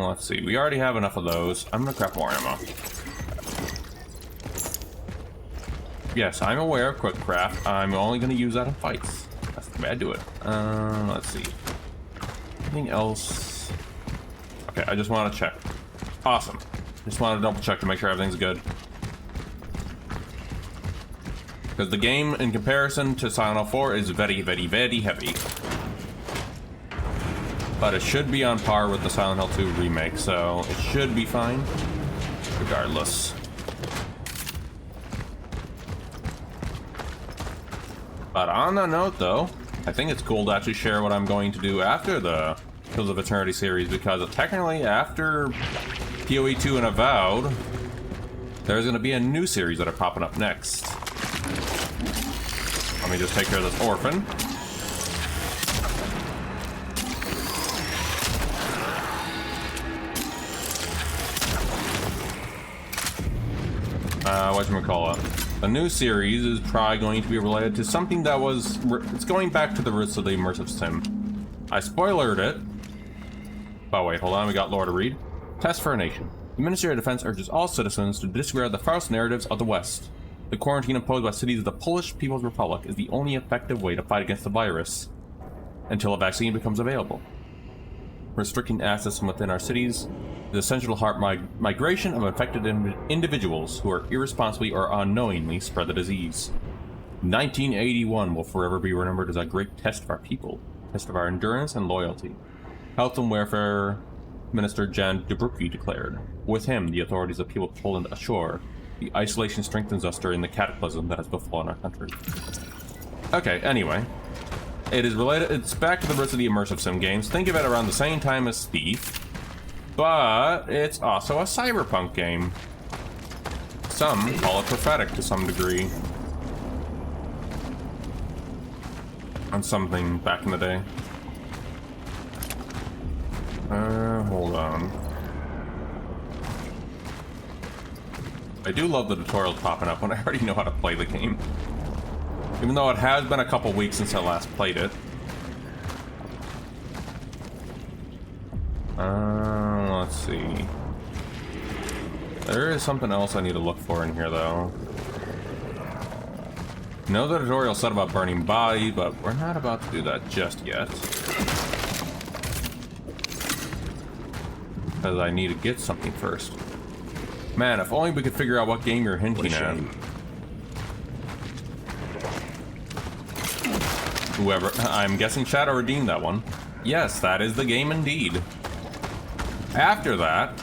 Let's see. We already have enough of those. I'm gonna craft more ammo. Yes, I'm aware of quick craft. I'm only gonna use that in fights. That's the way I do it. Let's see. Anything else? Okay, I just want to check. Awesome. Just want to double check to make sure everything's good. Because the game, in comparison to Silent Hill 4, is very, very, very heavy. But it should be on par with the Silent Hill 2 remake, so it should be fine. Regardless. But on that note, though, I think it's cool to actually share what I'm going to do after the Pillars of Eternity series, because technically, after PoE 2 and Avowed, there's going to be a new series that are popping up next. Let me just take care of this orphan. Whatchamacallit. The new series is probably going to be related to something that was... It's going back to the roots of the immersive sim. I spoilered it. Oh wait, hold on, we got lore to read. Test for a nation. The Ministry of Defense urges all citizens to disregard the false narratives of the West. The quarantine imposed by cities of the Polish People's Republic is the only effective way to fight against the virus until a vaccine becomes available. Restricting access from within our cities is essential to halt migration of infected individuals who are irresponsibly or unknowingly spread the disease. 1981 will forever be remembered as a great test of our people, test of our endurance and loyalty. Health and Welfare Minister Jan Dubrucki declared. With him, the authorities of people Poland ashore. The isolation strengthens us during the cataclysm that has befallen our country. Okay, anyway. It is related, it's back to the roots of the immersive sim games. Think of it around the same time as Thief. But it's also a cyberpunk game. Some call it prophetic to some degree. On something back in the day. Hold on. I do love the tutorials popping up when I already know how to play the game. Even though it has been a couple weeks since I last played it. Let's see. There is something else I need to look for in here, though. I know the tutorial said about burning bodies, but we're not about to do that just yet. Because I need to get something first. Man, if only we could figure out what game you're hinting at. Whoever, I'm guessing Shadow redeemed that one. Yes, that is the game indeed. After that,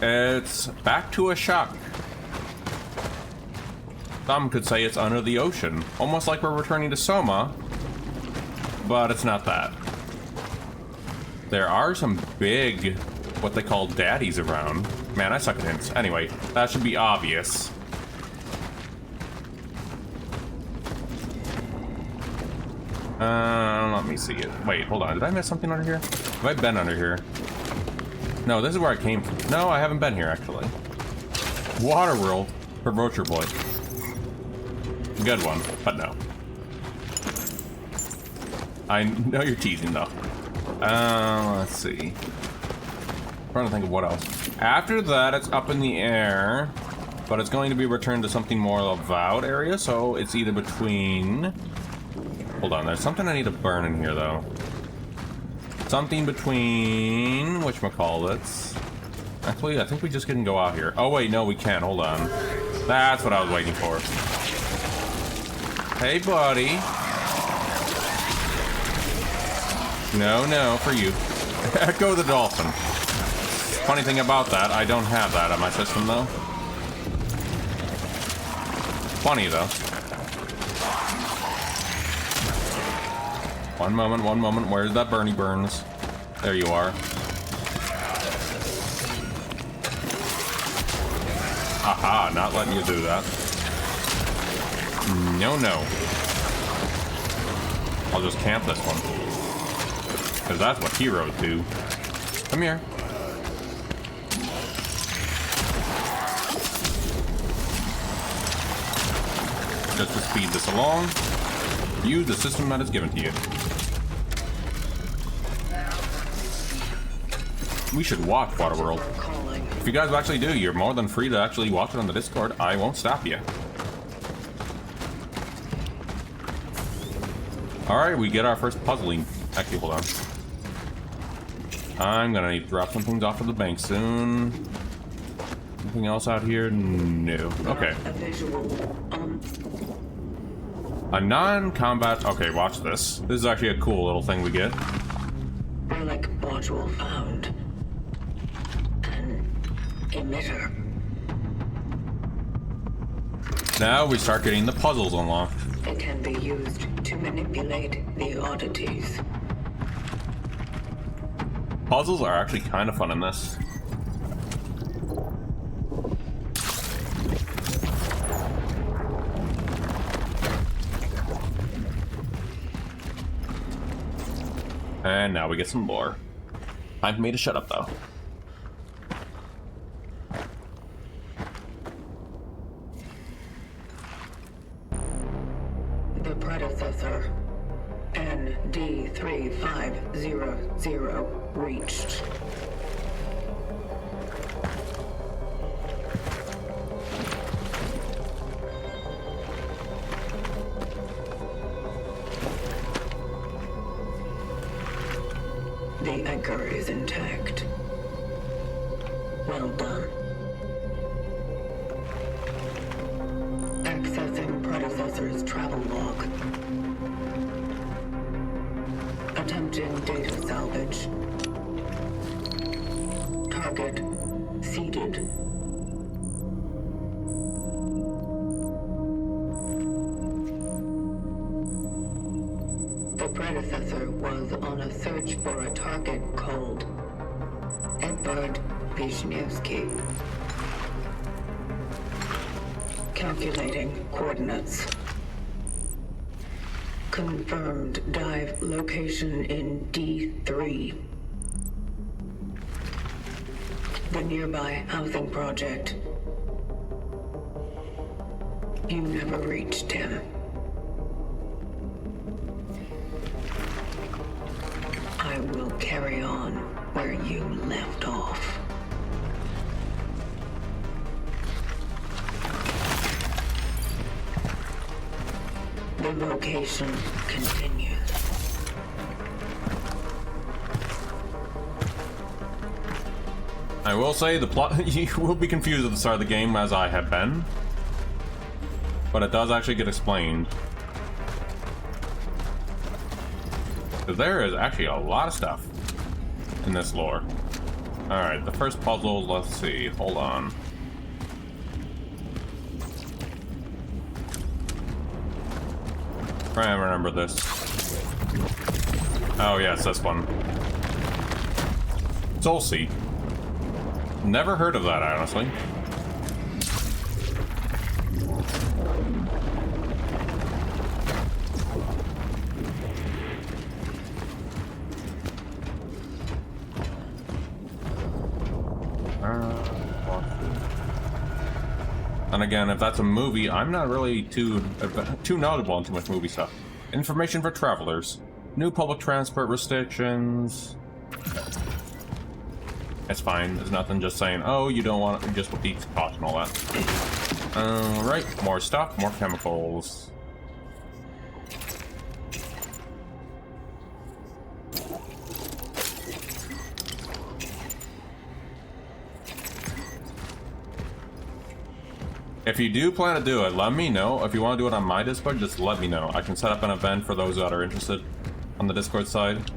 it's back to a shock. Some could say it's under the ocean, almost like we're returning to Soma, but it's not that. There are some big, what they call daddies around. Man, I suck at hints. Anyway, that should be obvious. Let me see it. Wait, hold on. Did I miss something under here? Have I been under here? No, this is where I came from. No, I haven't been here, actually. Waterworld for Vulture Boy. Good one, but no. I know you're teasing, though. Let's see. I'm trying to think of what else. After that, it's up in the air, but it's going to be returned to something more avowed area, so it's either between... Hold on, there's something I need to burn in here, though. Something between... whatchamacallits. Actually, I think we just can go out here. Oh, wait, no, we can't. Hold on. That's what I was waiting for. Hey, buddy. No, for you. Echo the dolphin. Funny thing about that, I don't have that on my system, though. Funny, though. One moment. Where's that Bernie Burns? There you are. Aha, not letting you do that. No. I'll just camp this one. Because that's what heroes do. Come here. Just to speed this along, use the system that is given to you. We should watch Waterworld. If you guys actually do, you're more than free to actually watch it on the Discord. I won't stop you. Alright, we get our first puzzling. Actually, hold on. I'm gonna need to drop some things off of the bank soon. Anything else out here? No. Okay. A non-combat... Okay, watch this. This is actually a cool little thing we get. Relic module found. An emitter. Now we start getting the puzzles unlocked. It can be used to manipulate the oddities. Puzzles are actually kind of fun in this. And now we get some more. Time for me to shut up, though. The predecessor, ND3500, reached. The anchor is intact. Well done. Accessing predecessor's travel log. Attempting data salvage. Target seeded. The predecessor was on a search for a target called Edvard Wisniewski. Calculating coordinates. Confirmed dive location in D3. The nearby housing project. You never reached him. I will carry on where you left off. The location continues. I will say the plot, you will be confused at the start of the game, as I have been. But it does actually get explained. Because there is actually a lot of stuff in this lore. Alright, the first puzzle, let's see. Hold on. Try and remember this. Oh, yes, this one. Soul Seek. Never heard of that, honestly. And again, if that's a movie, I'm not really too knowledgeable on too much movie stuff. Information for travelers. New public transport restrictions. It's fine. There's nothing just saying, oh, you don't want it, just with the caution, all that. Alright, more stuff, more chemicals. If you do plan to do it, let me know. If you want to do it on my Discord, just let me know. I can set up an event for those that are interested on the Discord side.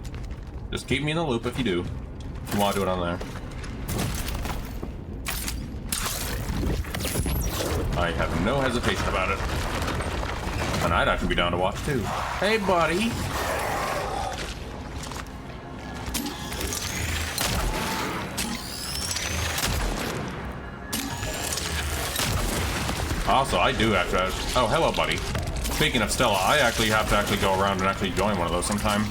Just keep me in the loop if you do. If you want to do it on there. I have no hesitation about it. And I'd actually be down to watch too. Hey, buddy! Also, I do have to... Oh, hello, buddy. Speaking of Stella, I actually have to go around and actually join one of those sometime.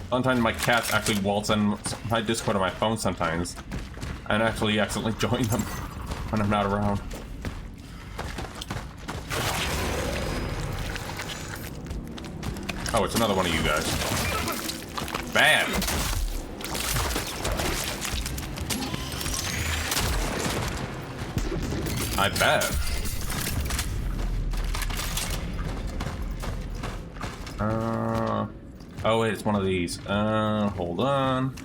Sometimes my cats actually waltz in my Discord on my phone sometimes. And actually accidentally join them when I'm not around. Oh, it's another one of you guys. Bad! I bet. Oh wait, it's one of these. Hold on.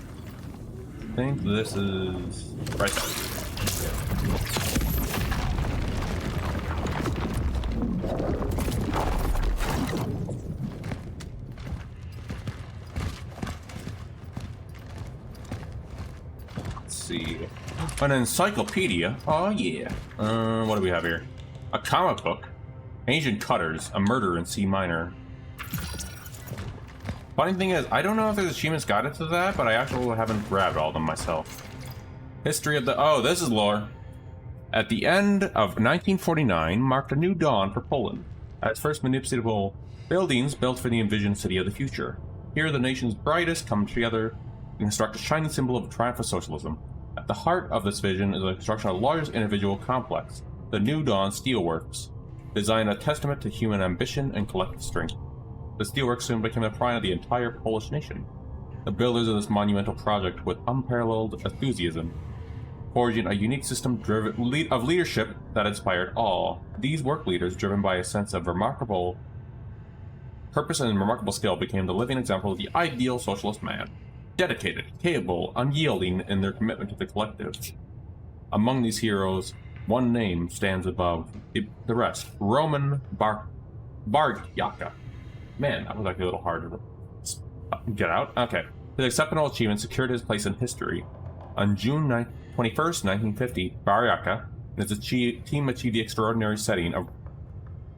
I think this is right there. Let's see. An encyclopedia. Oh yeah. What do we have here? A comic book. Ancient Cutters. A Murder in C minor. Funny thing is, I don't know if there's achievements guided to that, but I actually haven't grabbed all of them myself. History of the... Oh, this is lore. At the end of 1949 marked a new dawn for Poland. As first municipal buildings built for the envisioned city of the future. Here the nation's brightest come together to construct a shining symbol of the triumph of socialism. At the heart of this vision is the construction of the largest individual complex, the New Dawn Steelworks, designed a testament to human ambition and collective strength. The steelworks soon became the pride of the entire Polish nation. The builders of this monumental project with unparalleled enthusiasm, forging a unique system of leadership that inspired all. These work leaders, driven by a sense of remarkable purpose and remarkable skill, became the living example of the ideal socialist man. Dedicated, capable, unyielding in their commitment to the collective. Among these heroes, one name stands above the rest. Roman Bargyaka. Man, that was actually a little hard to get out. Okay. His exceptional achievement secured his place in history. On June 21st, 1950, Bargyaka and his team achieved the extraordinary setting of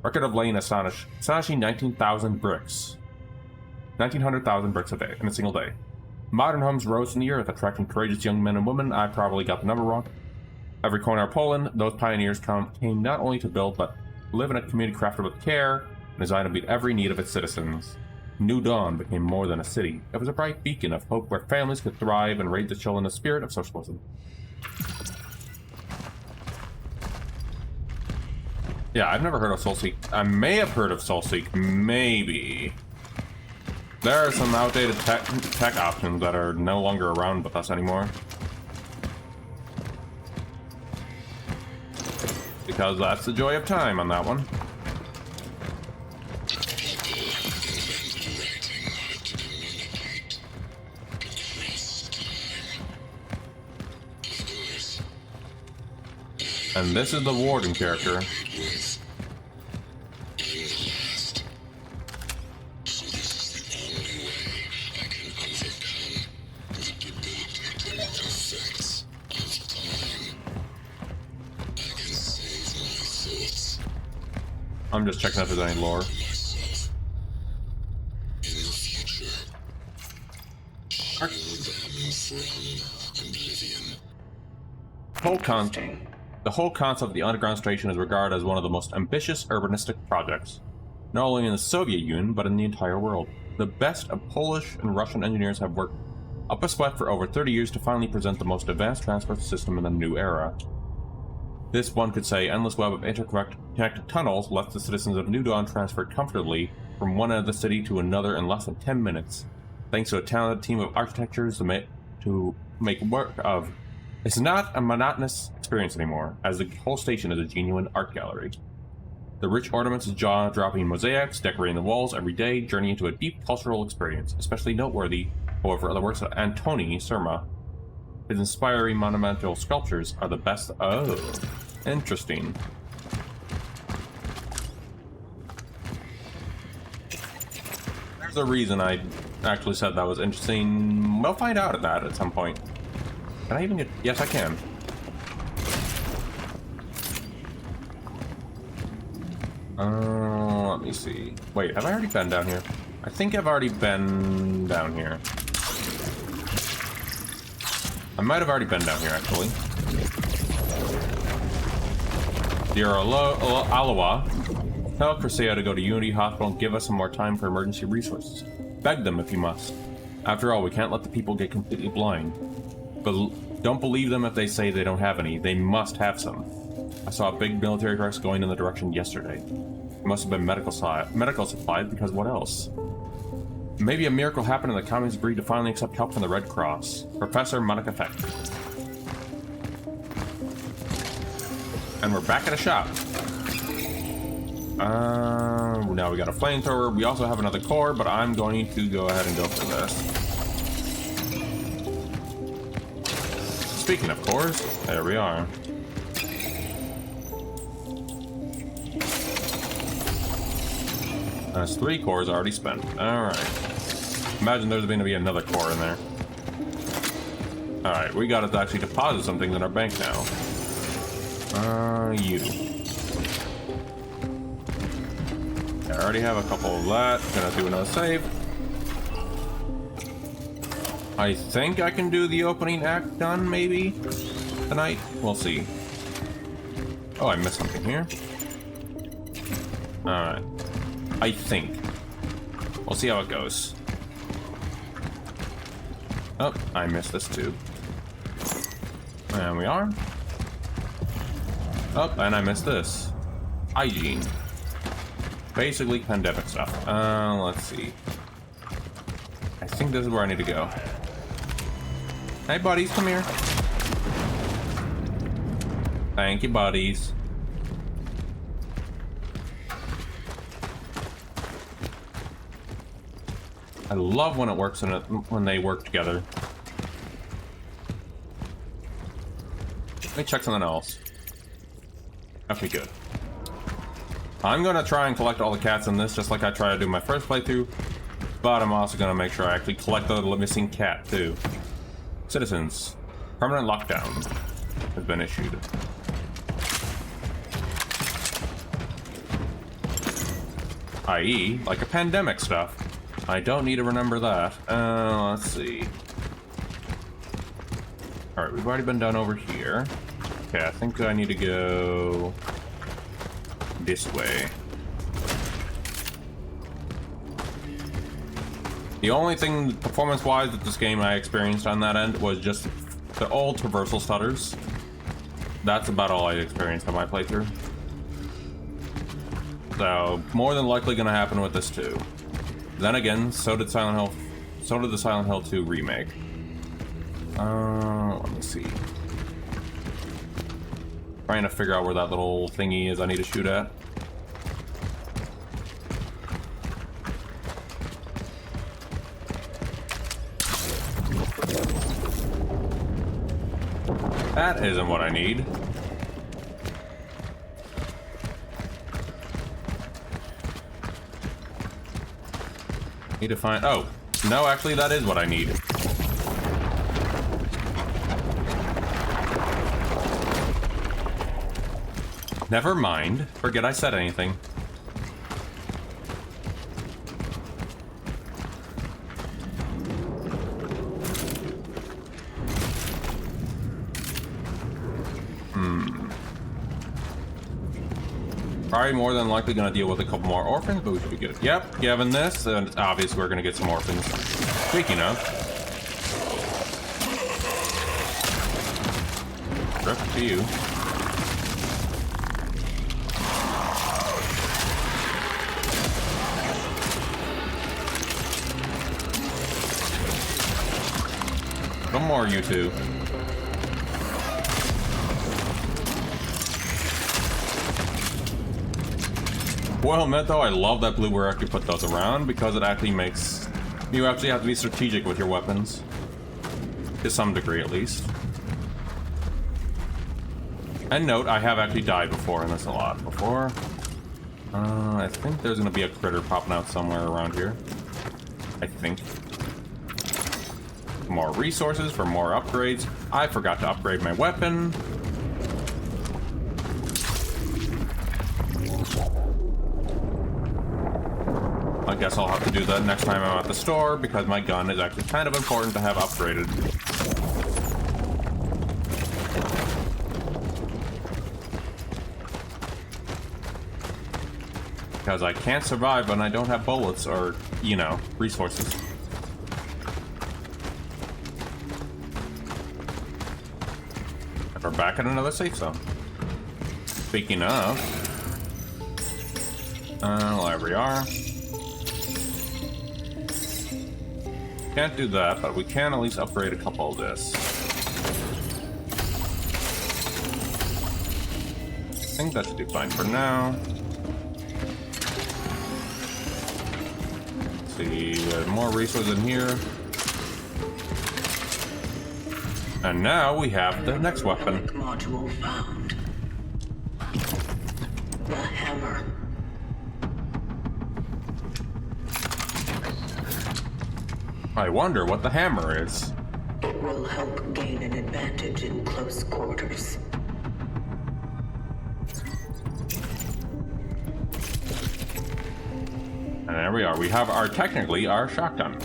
record of laying astonishing 19,000 bricks. 1900,000 bricks a day, in a single day. Modern homes rose from the earth, attracting courageous young men and women. I probably got the number wrong. Every corner of Poland, those pioneers came not only to build, but live in a community crafted with care and designed to meet every need of its citizens. New Dawn became more than a city. It was a bright beacon of hope where families could thrive and raise the children in the spirit of socialism. Yeah, I've never heard of Soulseek. I may have heard of Soulseek, maybe. There are some outdated tech options that are no longer around with us anymore. Because that's the joy of time on that one. And this is the Warden character. I'm just checking if there's any lore. Myself. In the future. Shield them from oblivion. The whole concept of the underground station is regarded as one of the most ambitious urbanistic projects, not only in the Soviet Union, but in the entire world. The best of Polish and Russian engineers have worked up a sweat for over 30 years to finally present the most advanced transport system in the new era. This, one could say, endless web of interconnected tunnels lets the citizens of New Dawn transfer comfortably from one end of the city to another in less than 10 minutes, thanks to a talented team of architects to make work of. It's not a monotonous experience anymore, as the whole station is a genuine art gallery. The rich ornaments and jaw-dropping mosaics decorating the walls every day journey into a deep cultural experience. Especially noteworthy, however, are the works of Antoni Surma. His inspiring monumental sculptures are the best. Oh, interesting. There's a reason I actually said that was interesting. We'll find out that at some point. Can I even get... Yes, I can. Let me see. Wait, have I already been down here? I think I've already been down here. I might have already been down here, actually. Dear Aloha, tell Cresea to go to Unity Hospital and give us some more time for emergency resources. Beg them if you must. After all, we can't let the people get completely blind. But don't believe them if they say they don't have any. They must have some. I saw a big military trucks going in the direction yesterday. It must have been medical supplies, because what else? Maybe a miracle happened and the communists agreed to finally accept help from the Red Cross. Professor Monica Feck. And we're back at a shop. Now we got a flamethrower. We also have another core, but I'm going to go ahead and go for this. Speaking of cores, there we are. That's 3 cores already spent. Alright. Imagine there's going to be another core in there. Alright, we got to actually deposit some things in our bank now. You. I already have a couple of that. Gonna do another save. I think I can do the opening act done, maybe? Tonight? We'll see. Oh, I missed something here. Alright. I think. We'll see how it goes. Oh, I missed this too. And we are. Oh, and I missed this. Hygiene. Basically pandemic stuff. Let's see. I think this is where I need to go. Hey, buddies, come here. Thank you, buddies. I love when it works when they work together. Let me check something else. Okay, good. I'm gonna try and collect all the cats in this, just like I tried to do my first playthrough. But I'm also gonna make sure I actually collect the missing cat too. Citizens, permanent lockdown has been issued. I.e., like a pandemic stuff. I don't need to remember that. Let's see. Alright, we've already been done over here. Okay, I think I need to go this way. The only thing performance-wise that this game I experienced on that end was just the old traversal stutters. That's about all I experienced on my playthrough. So, more than likely gonna happen with this too. Then again, so did the Silent Hill 2 remake. Let me see. Trying to figure out where that little thingy is I need to shoot at. That isn't what I need. Need to find... Oh, no, actually, that is what I need. Never mind. Forget I said anything. Probably more than likely gonna deal with a couple more orphans, but we should be good. Yep, given this, and it's obvious we're gonna get some orphans. Speaking of. Rip to you. One more, you two. Well, Mento, I love that blue where actually put those around because it actually makes you actually have to be strategic with your weapons. To some degree, at least. And note, I have actually died before in this a lot before. I think there's gonna be a critter popping out somewhere around here. I think. More resources for more upgrades. I forgot to upgrade my weapon. I guess I'll have to do that next time I'm at the store because my gun is actually kind of important to have upgraded. Because I can't survive when I don't have bullets or, you know, resources. We're back at another safe zone. Speaking of, there we are. Can't do that, but we can at least upgrade a couple of this. I think that should be fine for now. Let's see, we have more resources in here. And now we have the next weapon. Module found. The hammer. I wonder what the hammer is. It will help gain an advantage in close quarters. And there we are. We have our, technically, our shotgun.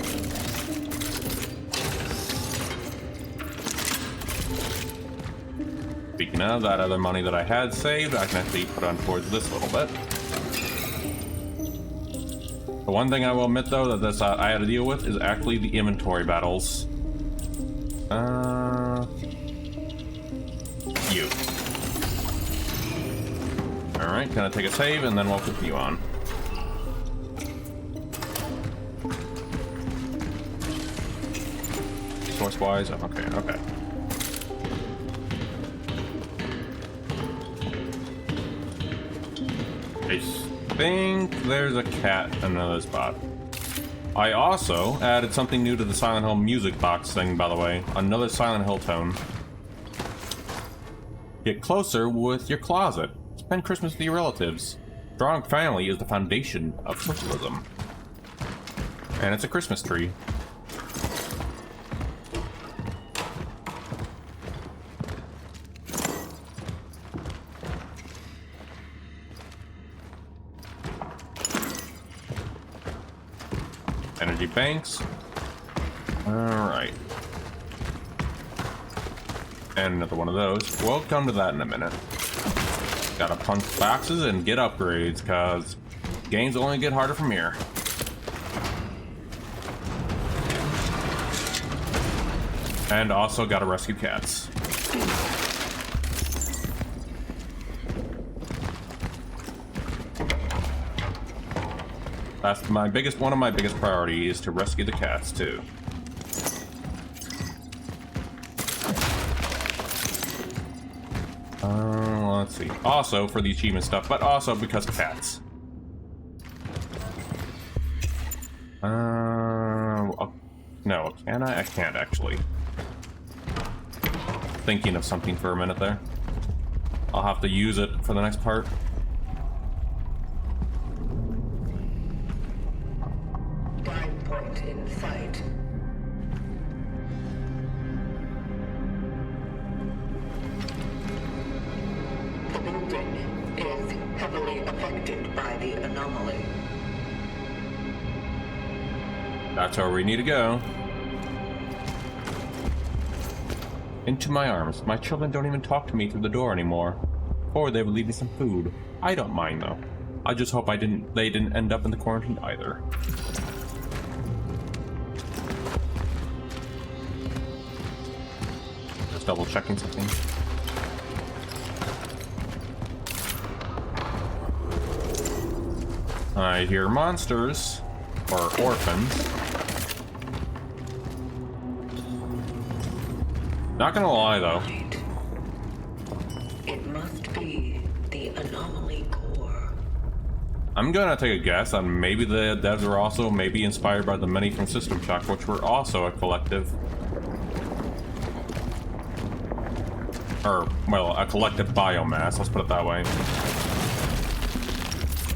Speaking of, that other money that I had saved, I can actually put on towards this little bit. The one thing I will admit, though, that this I had to deal with is actually the inventory battles. You. Alright, gonna take a save, and then we'll continue on. Resource-wise, okay. I think there's a cat in another spot. I also added something new to the Silent Hill music box thing, by the way. Another Silent Hill tone. Get closer with your closet. Spend Christmas with your relatives. Strong family is the foundation of socialism. And it's a Christmas tree. Energy banks. Alright. And another one of those. We'll come to that in a minute. Gotta punch boxes and get upgrades, because games only get harder from here. And also gotta rescue cats. That's one of my biggest priorities, is to rescue the cats too. Let's see. Also for the achievement stuff, but also because cats. No, can I? I can't actually. Thinking of something for a minute there. I'll have to use it for the next part. In fight. The building is heavily affected by the anomaly. That's where we need to go. Into my arms. My children don't even talk to me through the door anymore. or they would leave me some food. I don't mind though. I just hope they didn't end up in the quarantine either. Just double checking something. I hear monsters or orphans. Not gonna lie though. It must be the anomaly core. I'm gonna take a guess on maybe the devs were also maybe inspired by the many from System Shock, which were also a collective. Or, well, a collective biomass, let's put it that way.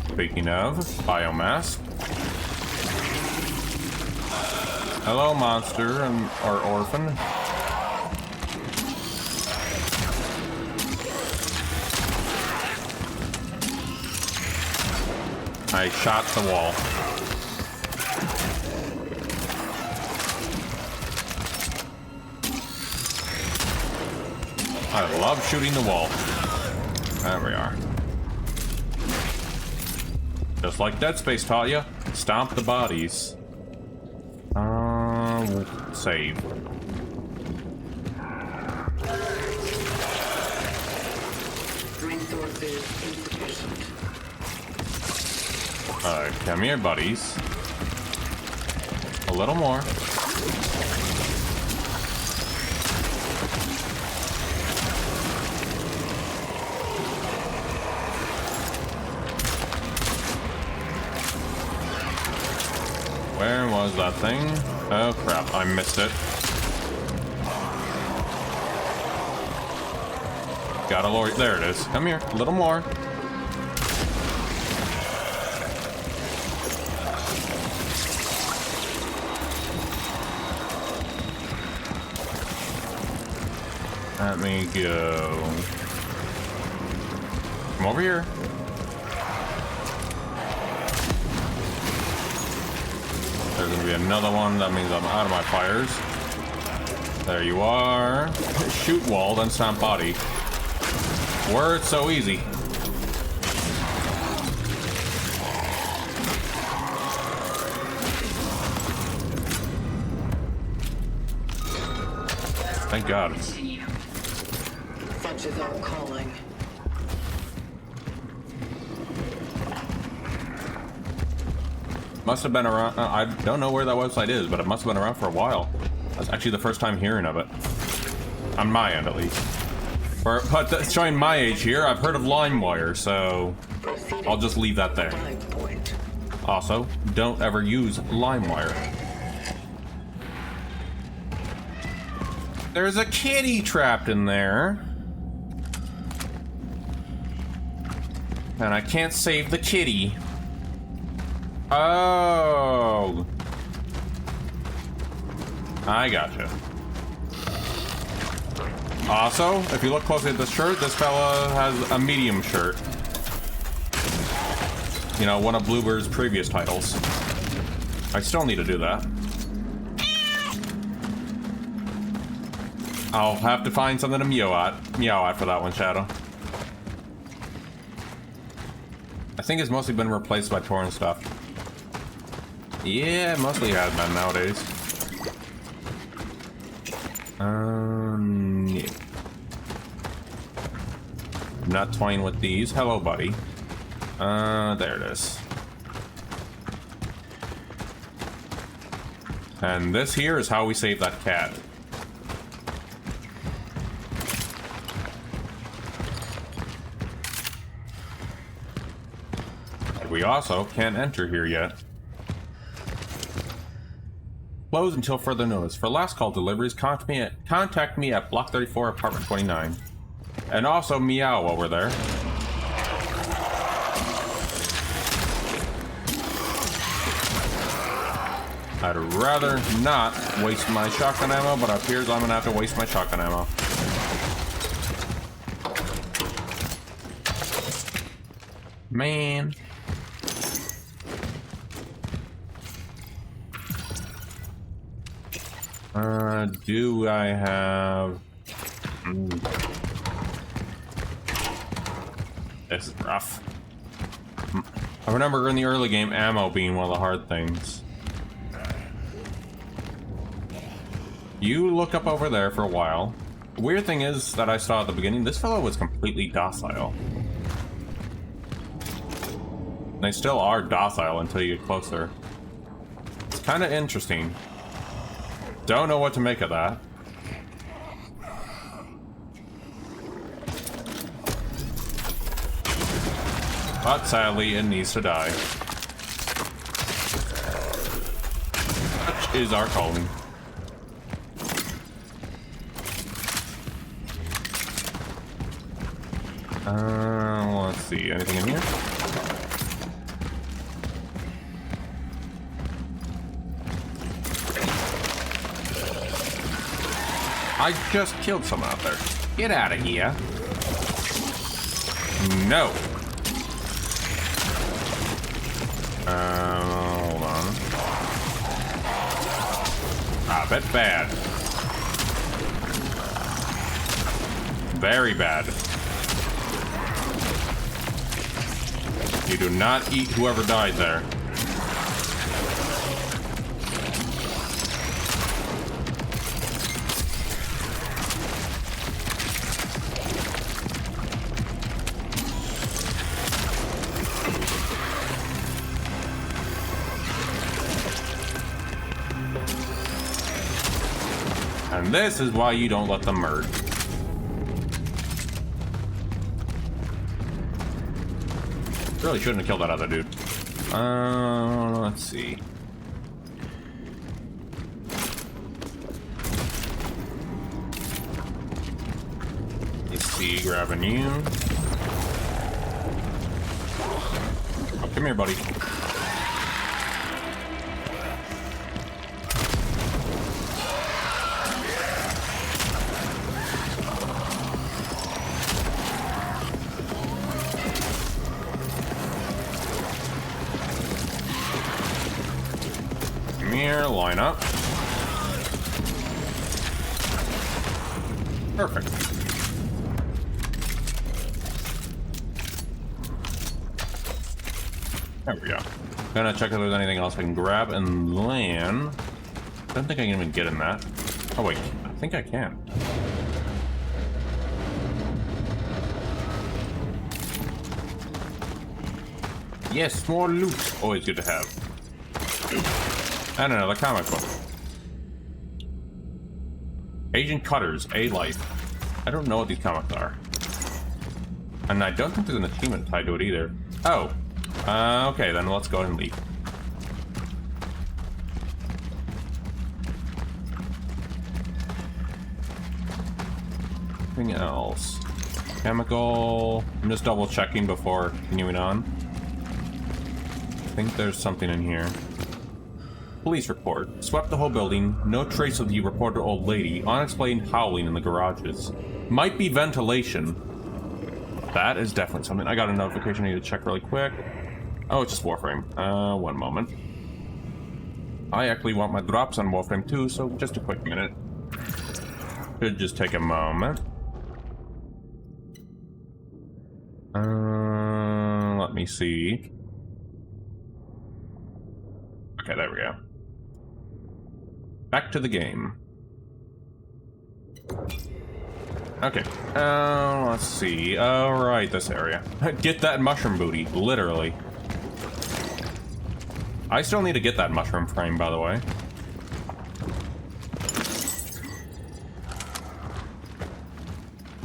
Speaking of biomass. Hello, monster or orphan. I shot the wall. I love shooting the wall. There we are. Just like Dead Space taught you, stomp the bodies. Save. Resources insufficient. Come here, buddies. A little more. Where was that thing? Oh crap, I missed it. Gotta lower. There it is. Come here, a little more. Let me go. Come over here. There's gonna be another one. That means I'm out of my fires. There you are. Shoot wall, then stomp body. Word so easy. Thank God. Such is our calling. Must have been around. I don't know where that website is, but it must have been around for a while. That's actually the first time hearing of it. On my end, at least. But showing my age here, I've heard of LimeWire, so I'll just leave that there. Also, don't ever use LimeWire. There's a kitty trapped in there. And I can't save the kitty. Oh. I gotcha. Also, if you look closely at this shirt, this fella has a medium shirt. You know, one of Bluebird's previous titles. I still need to do that. I'll have to find something to meow at for that one, Shadow. I think it's mostly been replaced by torrent stuff. Yeah, mostly has been nowadays. Yeah. Not toying with these. Hello, buddy. There it is. And this here is how we save that cat. We also can't enter here yet. Closed until further notice. For last call deliveries, contact me at Block 34, Apartment 29. And also meow while we're there. I'd rather not waste my shotgun ammo, but it appears I'm gonna have to waste my shotgun ammo. Man. Do I have... This is rough. I remember in the early game, ammo being one of the hard things. You look up over there for a while. The weird thing is that I saw at the beginning, this fellow was completely docile. They still are docile until you get closer. It's kind of interesting. Don't know what to make of that. But sadly, it needs to die. Such is our calling. Let's see, anything in here? I just killed someone out there. Get out of here. No. Hold on. Ah, that's bad. Very bad. You do not eat whoever died there. And this is why you don't let them merge. Really shouldn't have killed that other dude. Let's see. Let's see, grabbing you. Oh, come here, buddy. Line up. Perfect. There we go. Gonna check if there's anything else I can grab and land. Don't think I can even get in that. Oh wait, I think I can. Yes, more loot. Always good to have. And another comic book. Agent Cutter's A Life. I don't know what these comics are. And I don't think there's an achievement tied to it either. Oh. Okay, then let's go ahead and leave. Anything else? Chemical. I'm just double checking before continuing on. I think there's something in here. Police report. Swept the whole building. No trace of the reported old lady. Unexplained howling in the garages. Might be ventilation. That is definitely something. I got a notification I need to check really quick. Oh, it's just Warframe. One moment. I actually want my drops on Warframe too, so just a quick minute. Should just take a moment. Let me see. Okay, there we go. Back to the game. Okay. Let's see. Alright, this area. Get that mushroom booty, literally. I still need to get that mushroom frame, by the way.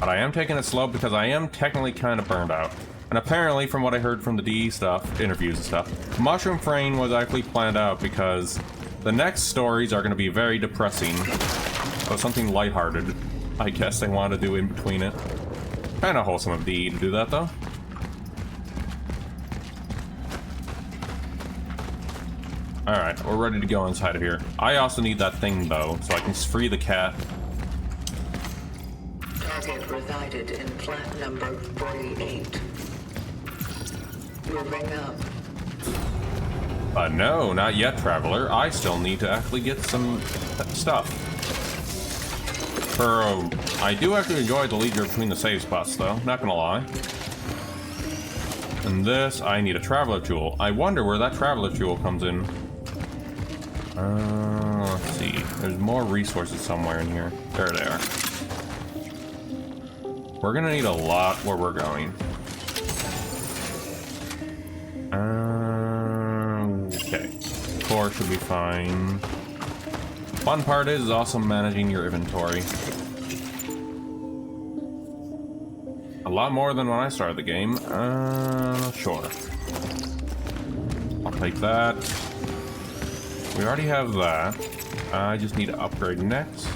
But I am taking it slow because I am technically kind of burned out. And apparently, from what I heard from the DE stuff, interviews and stuff, Mushroom Frame was actually planned out because the next stories are going to be very depressing. So something lighthearted, I guess they want to do in between it. Kind of wholesome of DE to do that, though. Alright, we're ready to go inside of here. I also need that thing, though, so I can free the cat. Target resided in flat number 48. Moving up. No, not yet, Traveler. I still need to actually get some stuff. I do actually enjoy the leader between the save spots, though. Not gonna lie. And this, I need a traveler tool. I wonder where that traveler tool comes in. Let's see. There's more resources somewhere in here. There they are. We're gonna need a lot where we're going. Okay. Core should be fine. Fun part is also managing your inventory. A lot more than when I started the game. Sure. I'll take that. We already have that. I just need to upgrade next.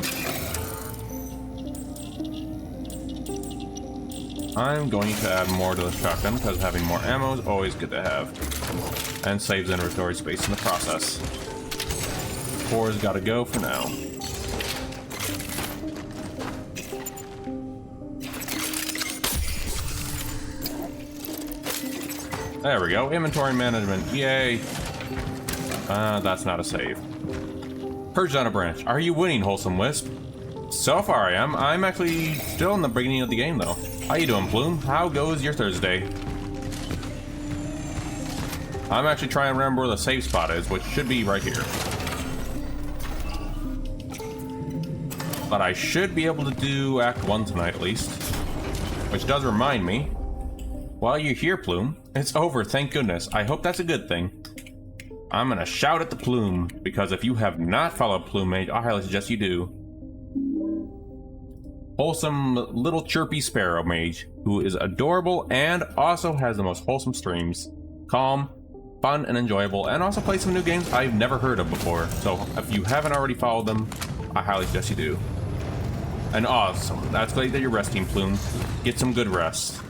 I'm going to add more to the shotgun because having more ammo is always good to have. And saves inventory space in the process. Core's gotta go for now. There we go. Inventory management. Yay. That's not a save. Purge down a branch. Are you winning, Wholesome Wisp? So far I am. I'm actually still in the beginning of the game though. How you doing, Plume? How goes your Thursday? I'm actually trying to remember where the save spot is, which should be right here. But I should be able to do Act 1 tonight at least. Which does remind me, while you're here, Plume, it's over, thank goodness. I hope that's a good thing. I'm gonna shout at the Plume, because if you have not followed Plume Mage, I highly suggest you do. Wholesome little chirpy sparrow mage, who is adorable and also has the most wholesome streams. Calm, fun, and enjoyable, and also play some new games I've never heard of before. So if you haven't already followed them, I highly suggest you do. And awesome, that's great that you're resting, Plume. Get some good rest.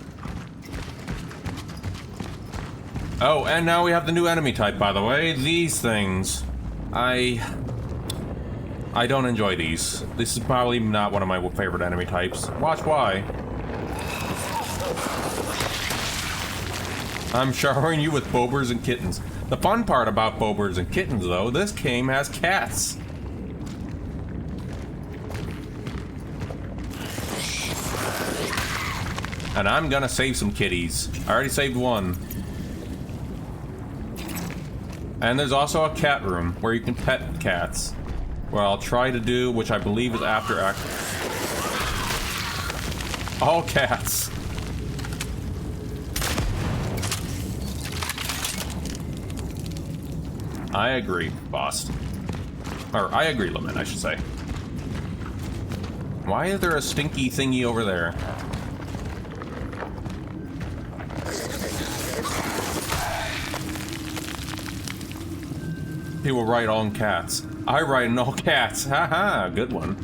Oh, and now we have the new enemy type, by the way. These things. I don't enjoy these. This is probably not one of my favorite enemy types. Watch why. I'm showering you with Bobers and kittens. The fun part about Bobers and kittens, though, this game has cats. And I'm gonna save some kitties. I already saved one. And there's also a cat room where you can pet cats. Well, I'll try to do, which I believe is after act. All cats. I agree, boss. Or, I agree, Lament, I should say. Why is there a stinky thingy over there? People write on cats. I write in all cats. Haha, good one.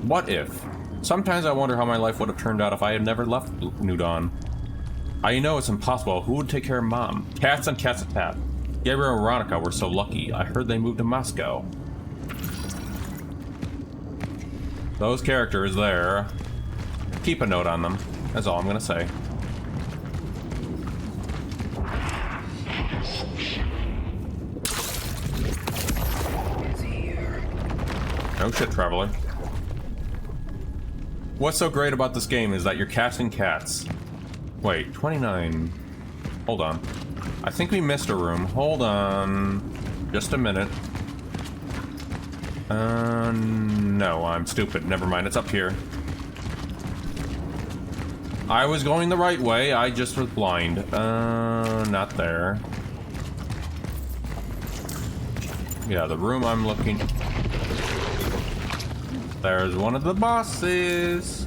What if? Sometimes I wonder how my life would have turned out if I had never left New Dawn. I know it's impossible. Who would take care of Mom? Cats and cats attack. Gabriel and Veronica were so lucky. I heard they moved to Moscow. Those characters there. Keep a note on them. That's all I'm gonna say. Oh shit, Traveler. What's so great about this game is that you're casting cats. Wait, 29. Hold on. I think we missed a room. Hold on. Just a minute. No, I'm stupid. Never mind, it's up here. I was going the right way, I just was blind. Not there. Yeah, the room I'm looking... There's one of the bosses.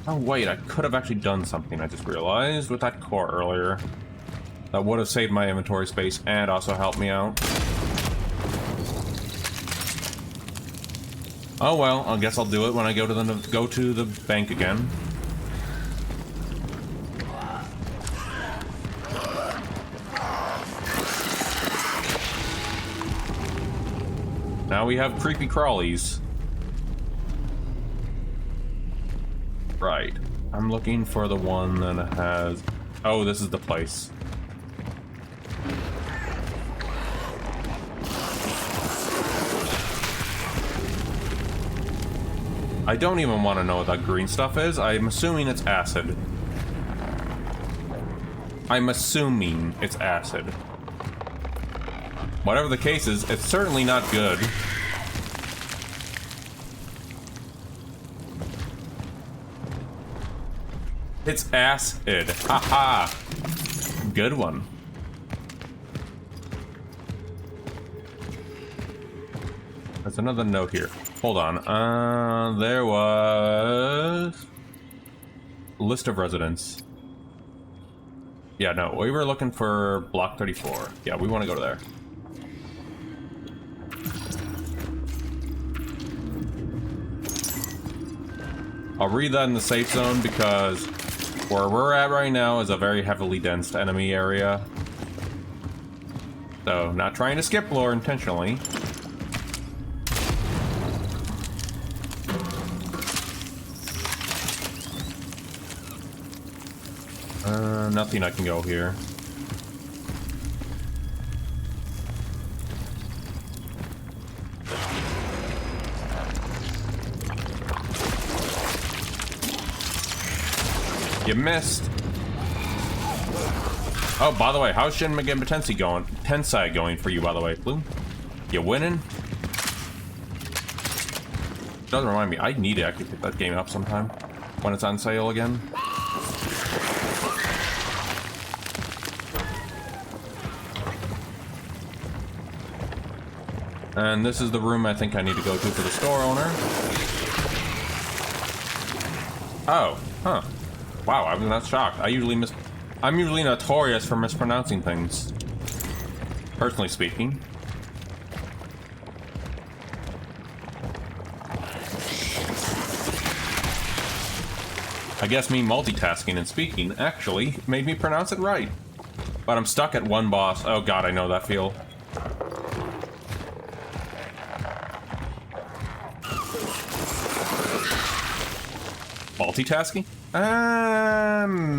Oh wait, I could have actually done something I just realized with that core earlier. That would have saved my inventory space and also helped me out. Oh well, I guess I'll do it when I go to the bank again. Now we have creepy crawlies. Right. I'm looking for the one that has... Oh, this is the place. I don't even want to know what that green stuff is. I'm assuming it's acid. I'm assuming it's acid. Whatever the case is, it's certainly not good. It's acid. Haha. Good one. There's another note here. Hold on. There was... list of residents. Yeah, no, we were looking for block 34. Yeah, we want to go to there. I'll read that in the safe zone because where we're at right now is a very heavily dense enemy area. So, not trying to skip lore intentionally. Nothing I can go here. You missed. Oh, by the way, how's Shin Megami Tensei going for you, by the way, Bloom? You winning? Doesn't remind me, I need to actually pick that game up sometime when it's on sale again. And this is the room I think I need to go to for the store owner. Oh, huh. Wow, I was not shocked. I'm usually notorious for mispronouncing things. Personally speaking. I guess me multitasking and speaking actually made me pronounce it right. But I'm stuck at one boss. Oh god, I know that feel. Multitasking?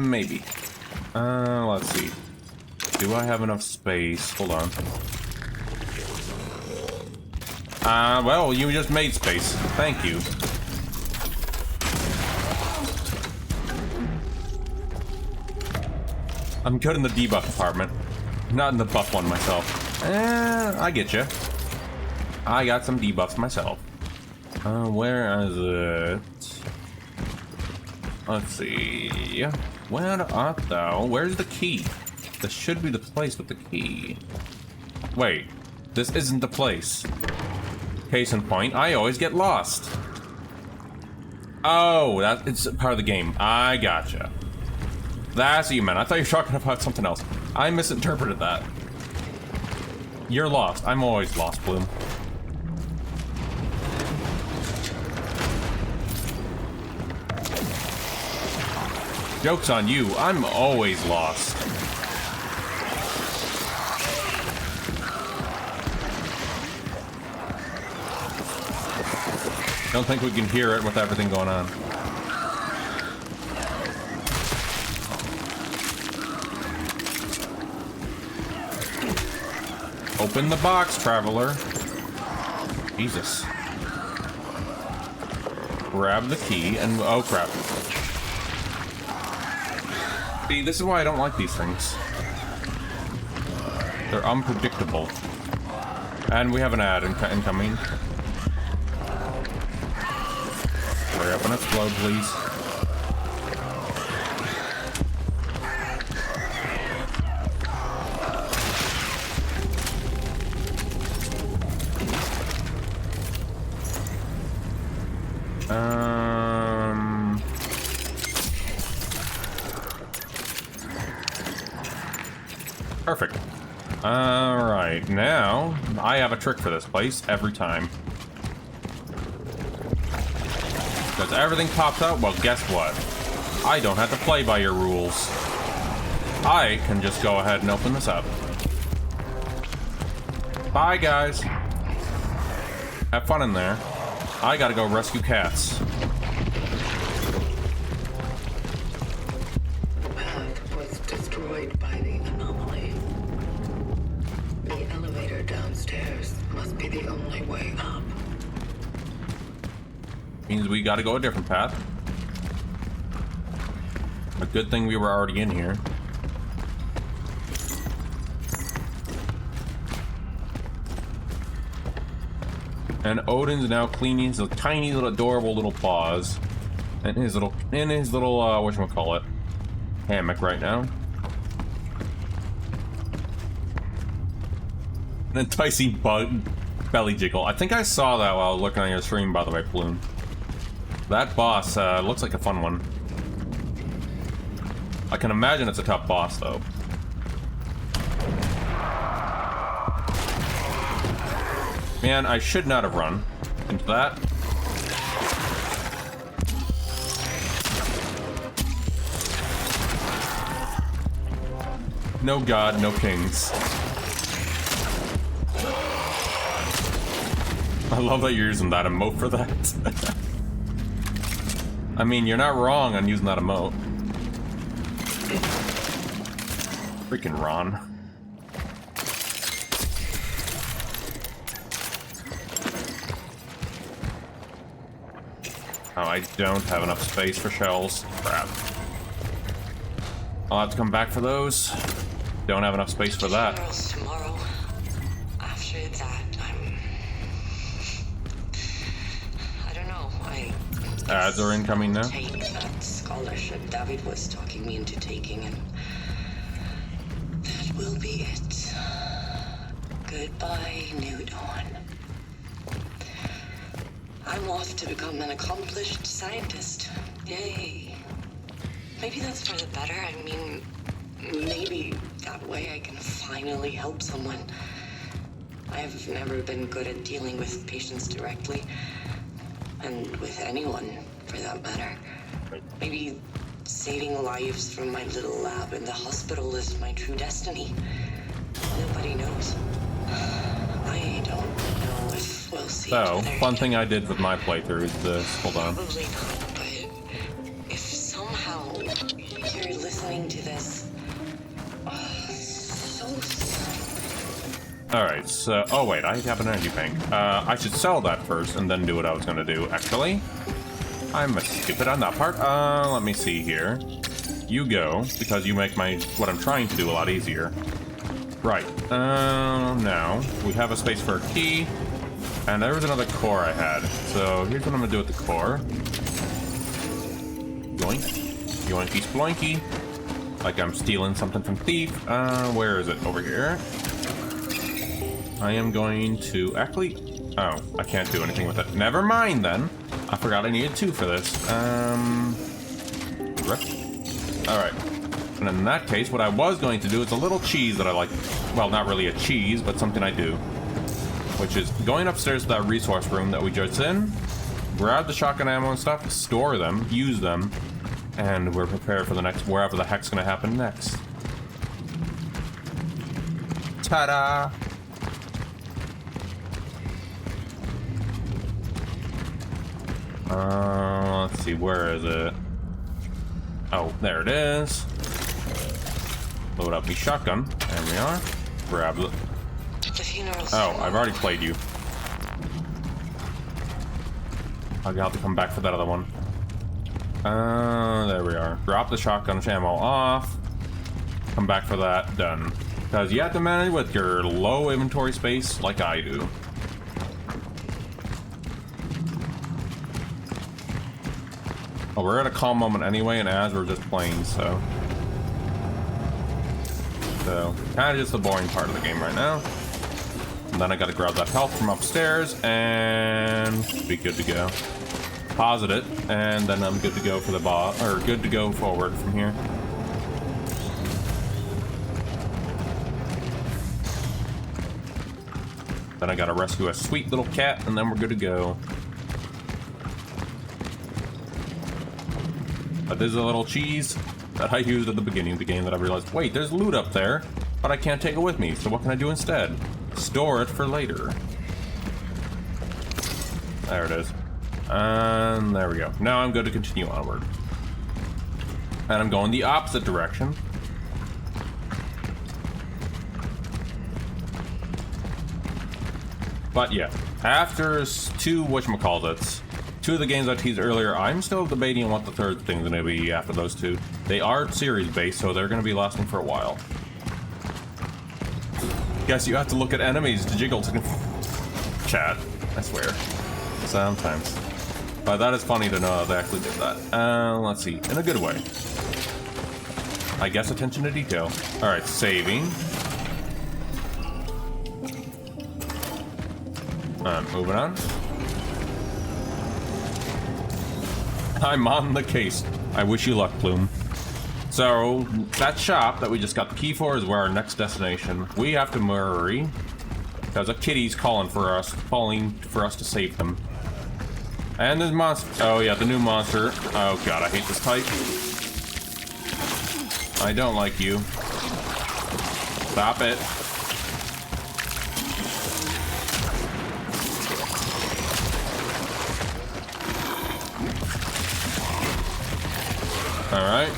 Maybe. Let's see. Do I have enough space? Hold on. Well, you just made space. Thank you. I'm good in the debuff department. Not in the buff one myself. I get you. I got some debuffs myself. Where is it? Let's see. Where art thou? Where's the key? This should be the place with the key. Wait, this isn't the place. Case in point, I always get lost. Oh, it's part of the game. I gotcha. That's what you meant. I thought you were talking about something else. I misinterpreted that. You're lost. I'm always lost, Bloom. Joke's on you. I'm always lost. Don't think we can hear it with everything going on. Open the box, traveler. Jesus. Grab the key and... oh, crap. See, this is why I don't like these things. They're unpredictable. And we have an ad incoming. Hurry up and explode, please. Perfect. Alright, now I have a trick for this place every time. Because everything pops out, well, guess what? I don't have to play by your rules. I can just go ahead and open this up. Bye, guys. Have fun in there. I gotta go rescue cats. The path was destroyed by the anomaly. The elevator downstairs must be the only way up. Means we gotta go a different path. A good thing we were already in here. And Odin's now cleaning his tiny little adorable little paws and his little whatchamacallit, hammock right now. An enticing bug belly jiggle. I think I saw that while I was looking on your stream, by the way, Bloom. That boss looks like a fun one. I can imagine it's a tough boss, though. Man, I should not have run into that. No god, no kings. I love that you're using that emote for that. I mean, you're not wrong on using that emote. Freaking Ron. Oh, I don't have enough space for shells. Crap. I'll have to come back for those. Don't have enough space for that. Tomorrow. After that, I don't know. Ads are incoming now. Take that scholarship David was talking me into taking, and that will be it. Goodbye, New Dawn. I'm off to become an accomplished scientist. Yay. Maybe that's for the better. I mean, maybe that way I can finally help someone. I've never been good at dealing with patients directly, and with anyone, for that matter. Maybe saving lives from my little lab in the hospital is my true destiny. Nobody knows. I don't know if we'll see. So, fun thing I did with my playthrough is this. Hold on. Probably not, but if somehow you're listening to this, so sorry. Alright, so... Oh, wait, I have an energy bank. I should sell that first and then do what I was gonna do, actually. I'm stupid on that part. Let me see here. You go, because you make what I'm trying to do a lot easier. Right, now, we have a space for a key, and there was another core I had. So, here's what I'm gonna do with the core. Yoink. Yoinky sploinky. Like I'm stealing something from Thief. Where is it? Over here. I am going to... Actually... Oh, I can't do anything with it. Never mind, then. I forgot I needed 2 for this. Alright. And in that case, what I was going to do is a little cheese that I like. Well, not really a cheese, but something I do. Which is going upstairs to that resource room that we just in, grab the shotgun ammo and stuff, store them, use them, and we're prepared for the next, wherever the heck's gonna happen next. Ta-da! Let's see, where is it? Oh, there it is. Load up the shotgun. There we are. Grab it. Oh, I've already played you. I'll have to come back for that other one. There we are. Drop the shotgun ammo off. Come back for that. Done. Because you have to manage with your low inventory space like I do. Well, we're at a calm moment anyway, and as we're just playing, so kind of just the boring part of the game right now. And then I gotta grab that health from upstairs and be good to go. Posit it, and then I'm good to go for the boss, or good to go forward from here. Then I gotta rescue a sweet little cat, and then we're good to go. But this is a little cheese that I used at the beginning of the game that I realized, wait, there's loot up there, but I can't take it with me, so what can I do instead? Store it for later. There it is. And there we go. Now I'm good to continue onward. And I'm going the opposite direction. But yeah, after 2 whatchamacallits, two of the games I teased earlier, I'm still debating on what the third thing's going to be after those two. They are series-based, so they're going to be lasting for a while. Guess you have to look at enemies to jiggle to chat. I swear. Sometimes. But that is funny to know they actually did that. Let's see. In a good way. I guess attention to detail. Alright, saving. Moving on. I'm on the case. I wish you luck, Plume. So, that shop that we just got the key for is where our next destination. We have to hurry. Because a kitty's calling for us to save them. And there's monster. Oh yeah, the new monster. Oh god, I hate this type. I don't like you. Stop it. Alright.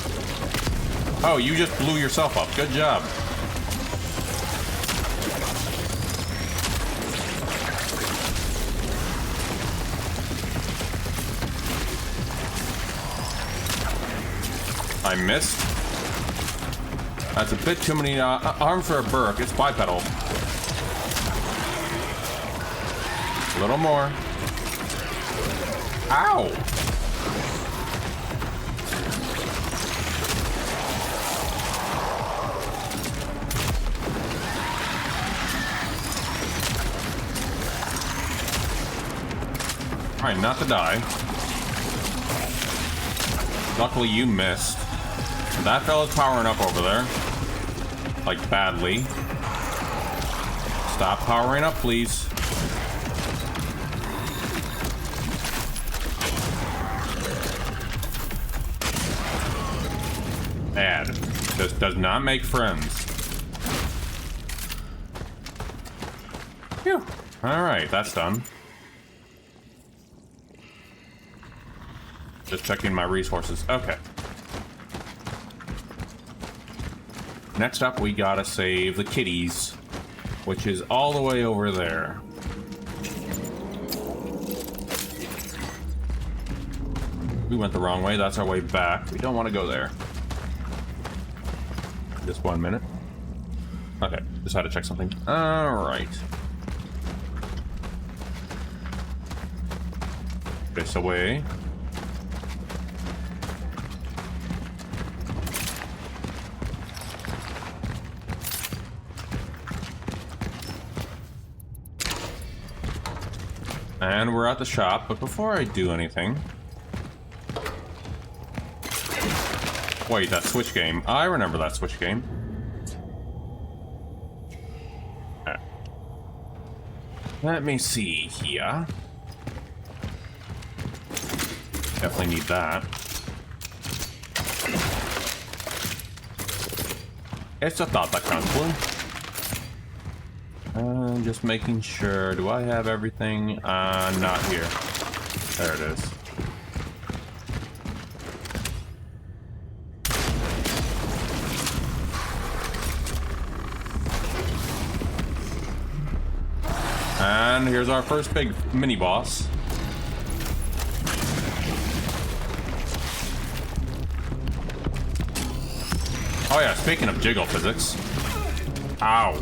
Oh, you just blew yourself up. Good job. I missed. That's a bit too many arms for a Burke. It's bipedal. A little more. Ow! Trying not to die. Luckily you missed. That fella's powering up over there. Like, badly. Stop powering up, please. Bad. This does not make friends. Phew. Alright, that's done. Just checking my resources. Okay. Next up, we gotta save the kitties, which is all the way over there. We went the wrong way. That's our way back. We don't want to go there. Just 1 minute. Okay, just had to check something. Alright. This away. And we're at the shop, but before I do anything... Wait, that Switch game. I remember that Switch game. Okay. Let me see here. Definitely need that. It's a thought that counts, Blue. Just making sure. Do I have everything? Not here. There it is. And here's our first big mini boss. Oh yeah, speaking of jiggle physics. Ow.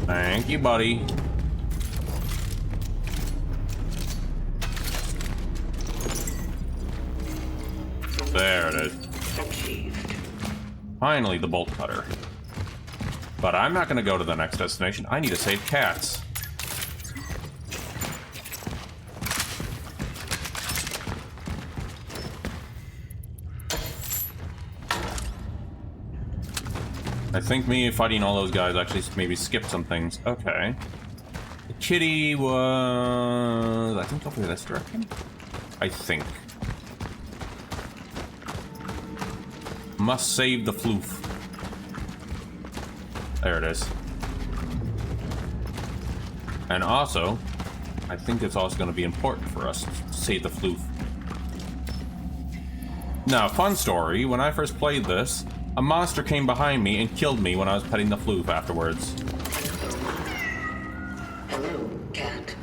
Thank you, buddy. There it is. Finally, the bolt cutter. But I'm not going to go to the next destination. I need to save cats. I think me fighting all those guys actually maybe skipped some things. Okay. The kitty was... I think over this direction? I think. Must save the floof. There it is. And also, I think it's also going to be important for us to save the floof. Now, fun story, when I first played this, a monster came behind me and killed me when I was petting the floof afterwards. Hello, cat.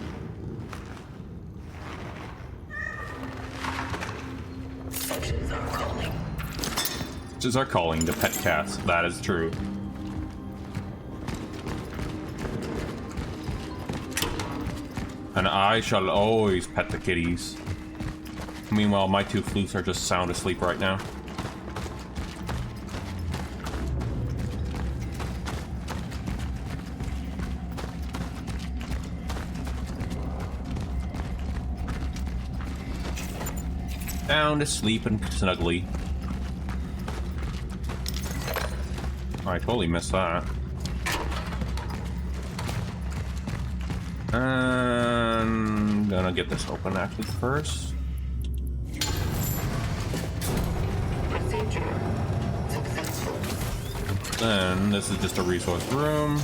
Such is our calling. Such is our calling to pet cats. That is true. And I shall always pet the kitties. Meanwhile, my two floofs are just sound asleep right now. Sound asleep and snuggly. I totally missed that. I'm gonna get this open actually first. Procedure successful. Then this is just a resource room.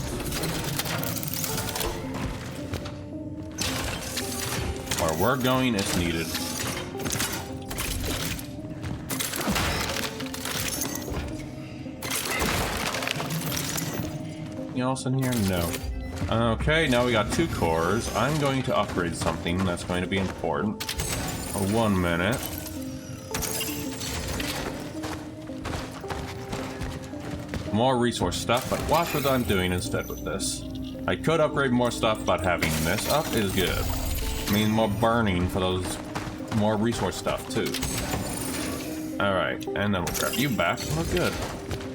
Where we're going is needed. Anything else in here? No. Okay, now we got 2 cores. I'm going to upgrade something that's going to be important. 1 minute. More resource stuff, but watch what I'm doing instead with this. I could upgrade more stuff, but having this up is good. I mean, more burning for those more resource stuff, too. Alright, and then we'll grab you back. Oh, good.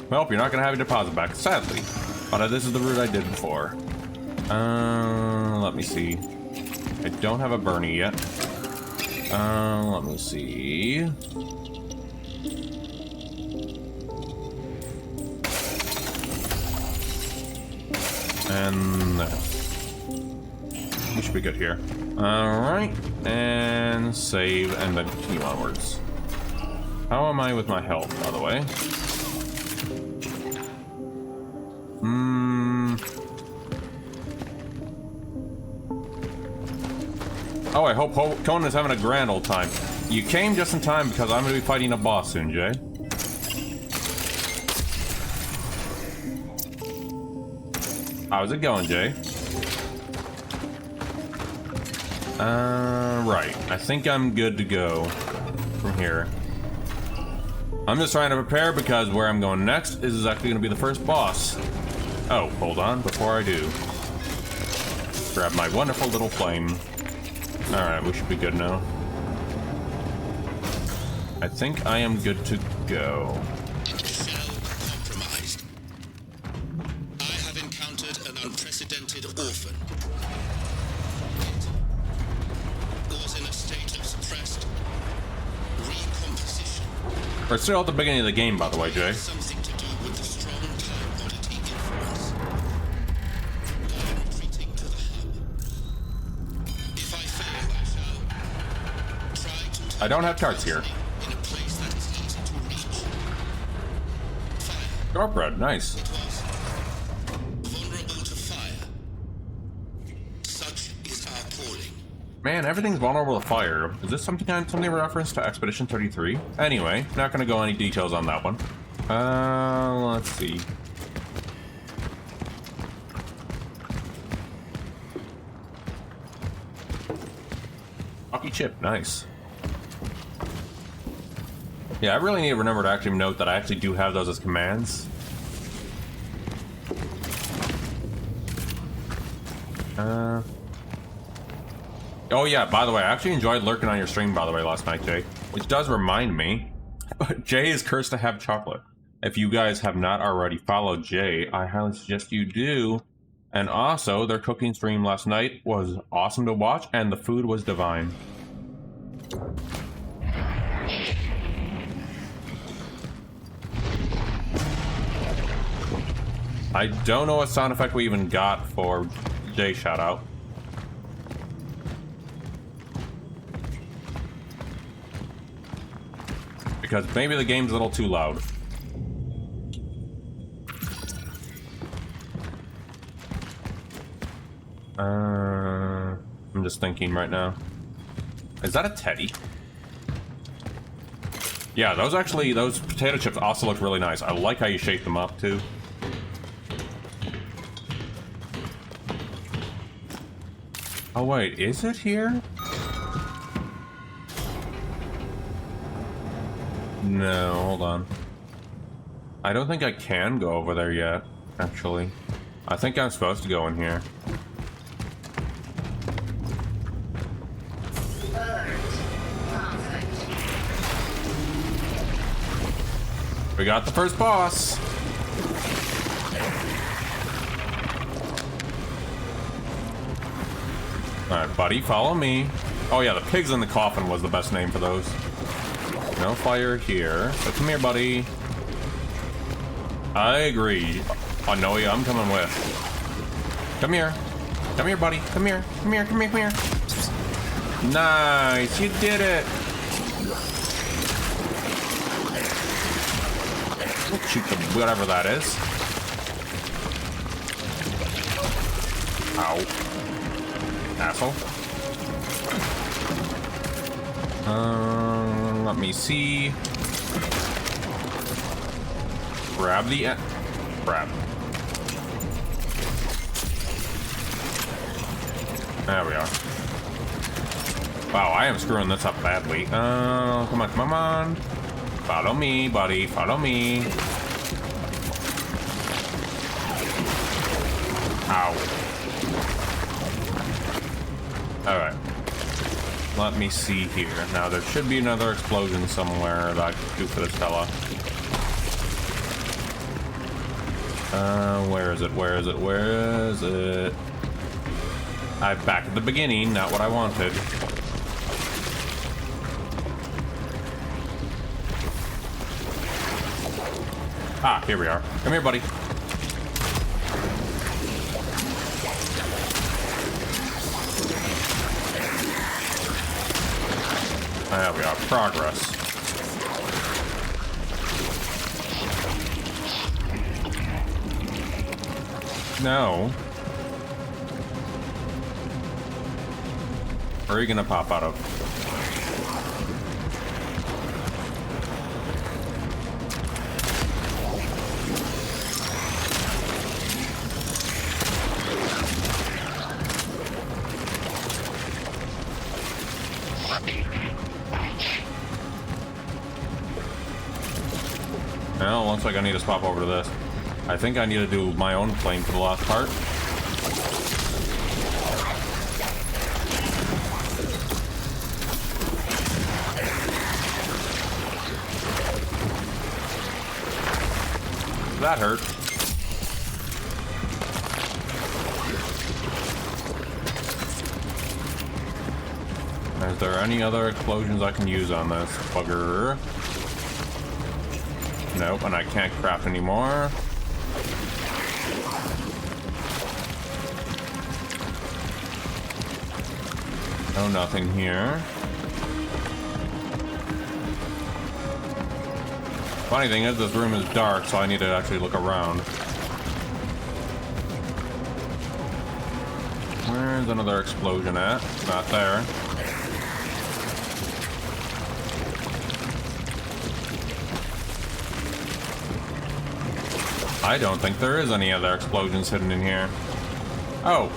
Well, you're not going to have your deposit back, sadly. But this is the route I did before. Let me see. I don't have a Bernie yet. Let me see. And we should be good here. Alright, and save, and then continue onwards. How am I with my health, by the way? Oh, I hope Conan's having a grand old time. You came just in time because I'm going to be fighting a boss soon, Jay. How's it going, Jay? Right. I think I'm good to go from here. I'm just trying to prepare because where I'm going next is actually going to be the first boss. Oh, hold on. Before I do, grab my wonderful little flame. Alright, we should be good now. I think I am good to go. Shell compromised. I have encountered an unprecedented orphan. It was in a state of suppressed recomposition. We're still at the beginning of the game, by the way, Jay. Something to do with the strong time oddity influence. I am retreating to the hub. If I fail, I shall try to I don't have charts here. in a place that is easy to reach. Fire. Shortbread, nice. It was vulnerable to fire. Such is our calling. Man, everything's vulnerable to fire. Is this something in reference to Expedition 33? Anyway, not gonna go any details on that one. Let's see. Hockey chip, nice. Yeah, I really need to remember to actually note that I actually do have those as commands. Oh yeah, by the way, I actually enjoyed lurking on your stream, by the way, last night, Jay. Which does remind me, Jay is cursed to have chocolate. If you guys have not already followed Jay, I highly suggest you do. And also, their cooking stream last night was awesome to watch, and the food was divine. I don't know what sound effect we even got for Jay shoutout. Because maybe the game's a little too loud. just thinking right now. Is that a teddy? Yeah, those potato chips also look really nice. I like how you shape them up, too. Oh, wait, is it here? No, hold on. I don't think I can go over there yet, actually. I think I'm supposed to go in here. We got the first boss! Alright, buddy, follow me. Oh yeah, the pigs in the coffin was the best name for those. No fire here. So come here, buddy. I agree. Oh, no, yeah, I'm coming with. Come here. Come here, buddy. Come here. Come here, come here, come here. Nice, you did it. We'll shoot them, whatever that is. Ow. Asshole. Let me see. Grab the grab. There we are. Wow, I am screwing this up badly. Come on, come on. Follow me, buddy. Follow me. Ow. Alright. Let me see here. Now, there should be another explosion somewhere that I could do for this fella. Where is it? Where is it? Where is it? I'm back at the beginning, not what I wanted. Ah, here we are. Come here, buddy. There we are. Progress. No. Where are you gonna pop out of? Well, looks like I need to swap over to this. I think I need to do my own plane for the last part. That hurt. Is there any other explosions I can use on this bugger? Nope, and I can't craft anymore. Oh, nothing here. Funny thing is, this room is dark, so I need to actually look around. Where's another explosion at? Not there. I don't think there is any other explosions hidden in here. Oh.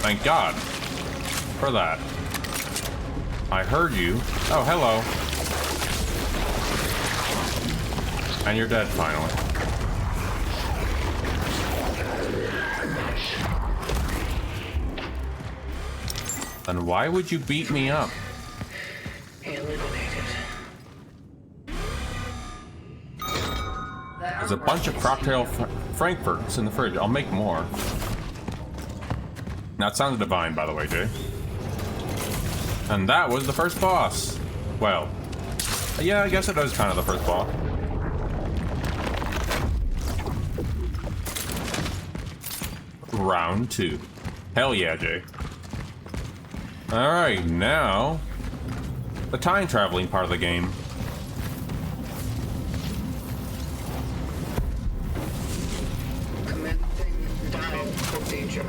Thank God for that. I heard you. Oh, hello. And you're dead, finally. Then why would you beat me up? There's a bunch of cocktail frankfurts in the fridge. I'll make more. That sounds divine, by the way, Jay. And that was the first boss. Well, yeah, I guess it is kind of the first boss. Round 2. Hell yeah, Jay. Alright, now the time traveling part of the game. Commencing dial procedure.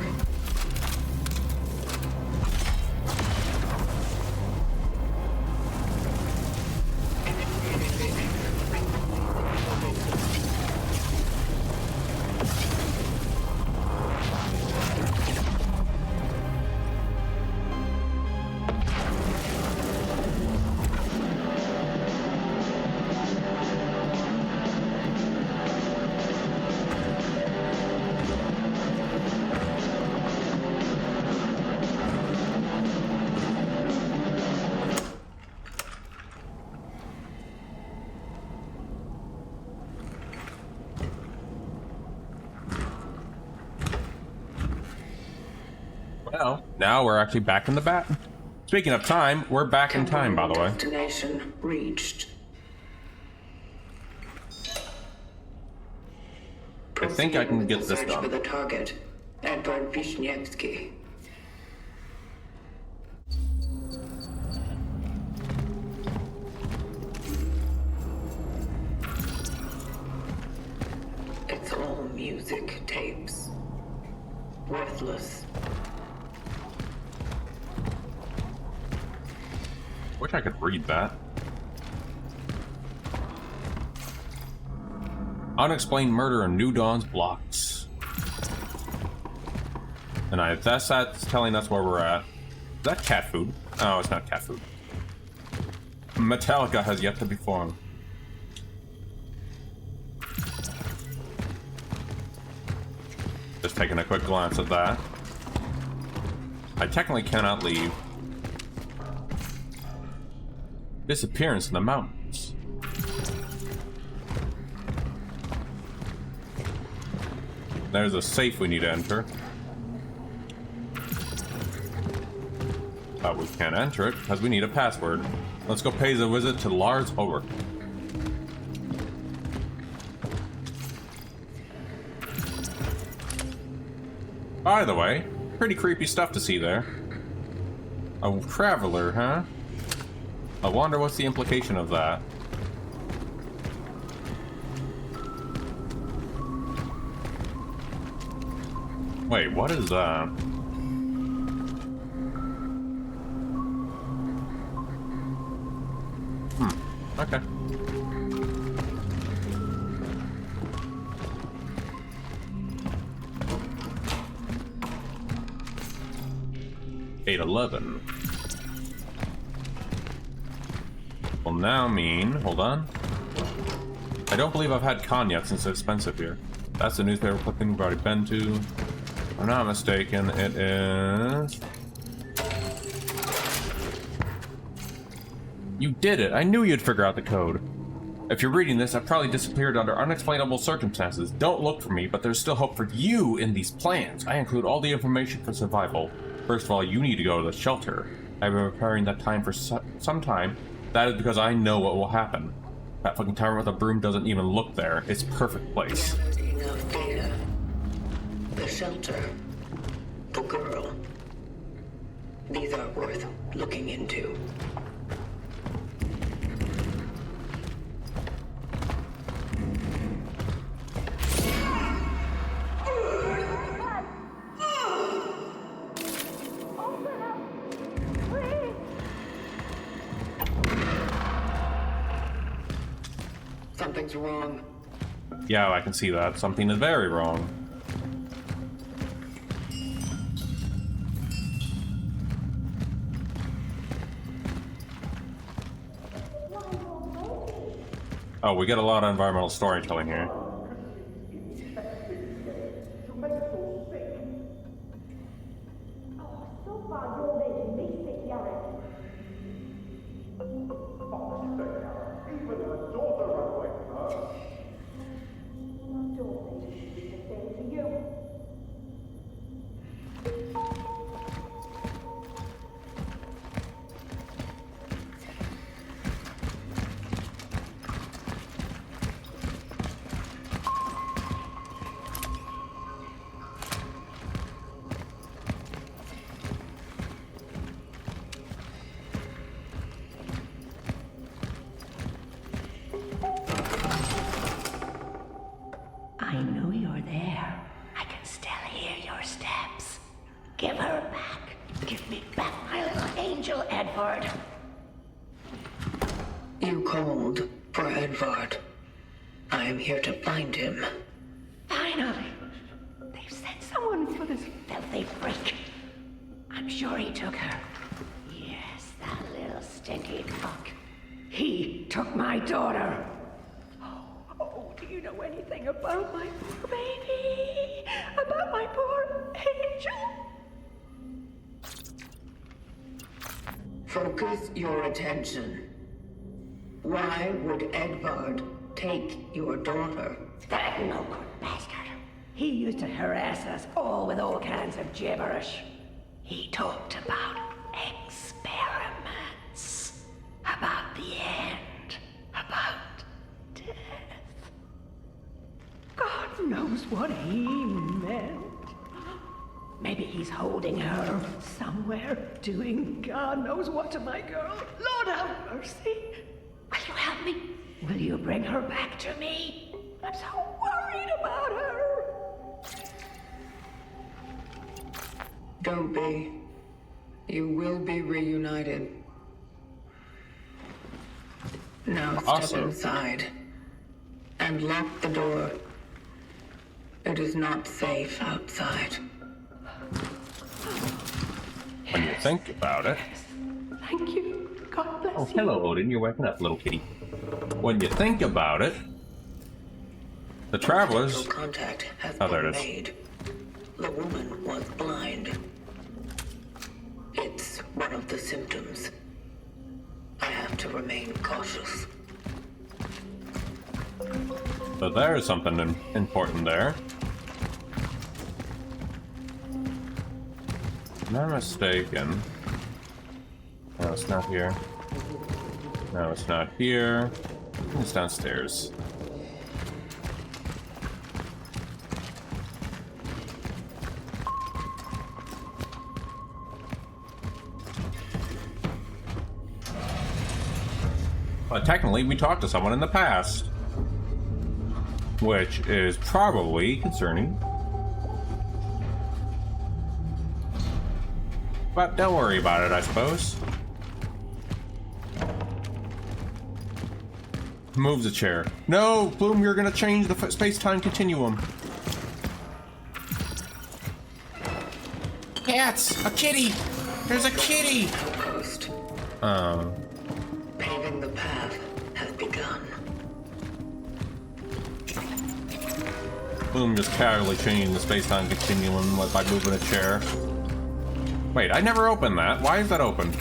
Now we're actually back in the bat. Speaking of time, we're back in time, by the way. Destination reached. I think I can get this Search done. for the target, Edward Vishnievsky. It's all music tapes. Worthless. Wish I could read that. Unexplained murder in New Dawn's blocks. And that's telling us where we're at. Is that cat food? Oh, it's not cat food. Metallica has yet to be formed. Just taking a quick glance at that. I technically cannot leave. Disappearance in the mountains. There's a safe we need to enter. But we can't enter it because we need a password. Let's go pay the visit to Lars Ulrich. By the way, pretty creepy stuff to see there. A traveler, huh? I wonder what's the implication of that. Wait, what is that? Okay. $8.11. Will now mean, hold on. I don't believe I've had cognac since it's expensive here. That's the newspaper clipping we've already been to. If I'm not mistaken, it is... You did it! I knew you'd figure out the code. If you're reading this, I've probably disappeared under unexplainable circumstances. Don't look for me, but there's still hope for you in these plans. I include all the information for survival. First of all, you need to go to the shelter. I've been preparing that time for some time. That is because I know what will happen. That fucking tower with a broom doesn't even look there. It's a perfect place. Enough data. The shelter. The girl. These are worth looking into. Something's wrong. Yeah, I can see that. Something is very wrong. Oh, we get a lot of environmental storytelling here. I know you're there. I can still hear your steps. Give her back. Give me back my little angel, Edward. You called for Edvard. I am here to find him. Finally. They've sent someone for this filthy freak. I'm sure he took her. Yes, that little stinky fuck. He took my daughter. Oh, do you know anything about my poor baby? About my poor angel? Focus your attention. Why would Edvard take your daughter? That no good bastard. He used to harass us all with all kinds of gibberish. He talked about experiments, about the end, about death. God knows what he meant. Maybe he's holding her somewhere, doing God knows what to my girl. Lord have mercy. Will you help me? Will you bring her back to me? I'm so worried about her. Don't be. You will be reunited. Now step Awesome. inside and lock the door. It is not safe outside. When you think about it. Thank you. God bless Oh, you. hello, Odin. You're waking up, little kitty. When you think about it, the travelers. Sexual contact has Oh, there been it is. made. The woman was blind. It's one of the symptoms. I have to remain cautious. So there's something important there. If I'm not mistaken. No, it's not here. No, it's not here. It's downstairs. But technically, we talked to someone in the past. Which is probably concerning. But don't worry about it, I suppose. Move the chair. No, Bloom, you're gonna change the space-time continuum. Cats! A kitty! There's a kitty! Outpost. Oh. Paving the path has begun. Bloom just casually changing the space-time continuum by moving a chair. Wait, I never opened that. Why is that open?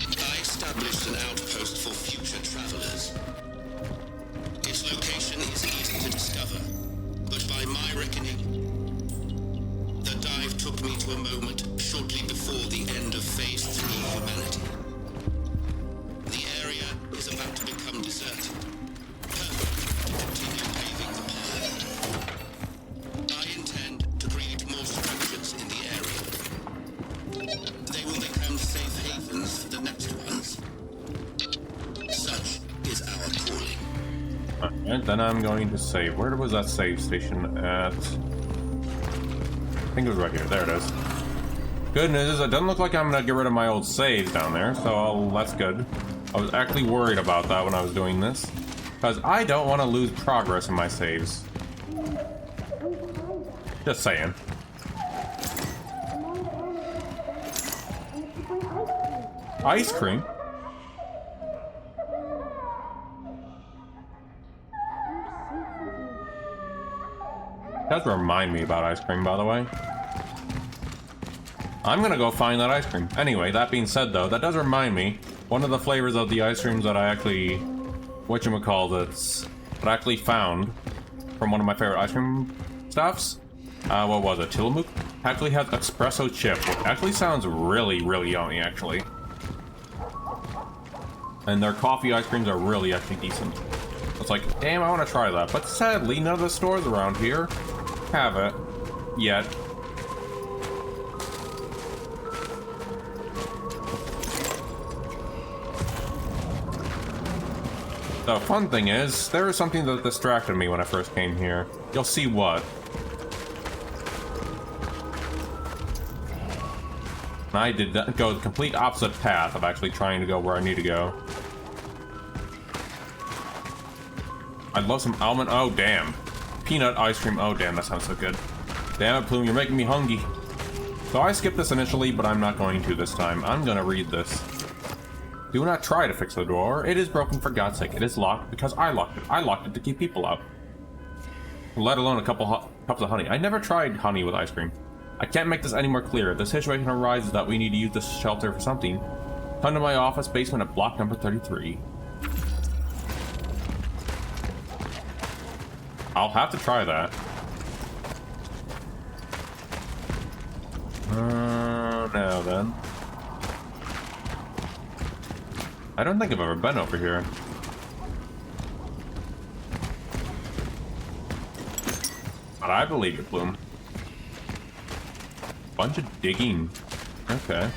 I established an outpost for future travelers. Its location is easy to discover, but by my reckoning, the dive took me to a moment shortly before the end of Phase 3 humanity. The area is about to become deserted. Perfect to continue paving the path. I intend to create more structures in the area. They will become safe havens for the next ones. Such is our calling. Alright, then I'm going to save. Where was that save station at? I think it was right here. There it is. Good news is it doesn't look like I'm gonna get rid of my old saves down there, so that's good. I was actually worried about that when I was doing this, because I don't want to lose progress in my saves. Just saying. Ice cream? Does remind me about ice cream, by the way. I'm gonna go find that ice cream. Anyway, that being said though, that does remind me, one of the flavors of the ice creams that I actually, whatchamacallits, that I actually found from one of my favorite ice cream stuffs, what was it, Tillamook? Actually has espresso chip, which actually sounds really, really yummy, actually. And their coffee ice creams are really actually decent. It's like, damn, I want to try that. But sadly, none of the stores around here have it yet. The fun thing is, there was something that distracted me when I first came here. You'll see what. And I did go the complete opposite path of actually trying to go where I need to go. I'd love some almond. Oh, damn. Peanut ice cream. Oh, damn, that sounds so good. Damn it, Plume, you're making me hungry. So I skipped this initially, but I'm not going to this time. I'm gonna read this. Do not try to fix the door. It is broken, for God's sake. It is locked because I locked it. I locked it to keep people out. Let alone a couple cups of honey. I never tried honey with ice cream. I can't make this any more clear. The situation arises that we need to use this shelter for something. Come to my office basement at block number 33. I'll have to try that. now then. I don't think I've ever been over here. But I believe it, Bloom. Bunch of digging. Okay.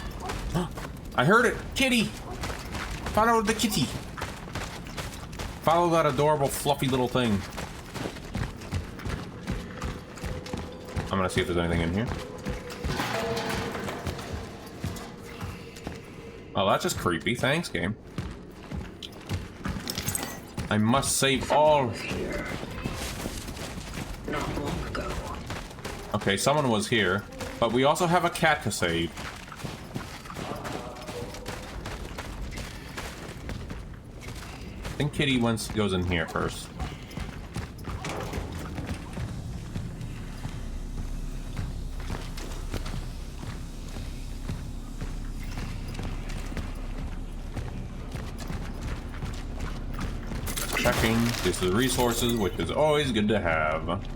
I heard it! Kitty! Follow the kitty! Follow that adorable, fluffy little thing. I'm gonna see if there's anything in here. Oh, that's just creepy. Thanks, game. I must save all. Here. Not long ago. Okay, someone was here, but we also have a cat to save. I think Kitty goes in here first. Checking. This is resources, which is always good to have.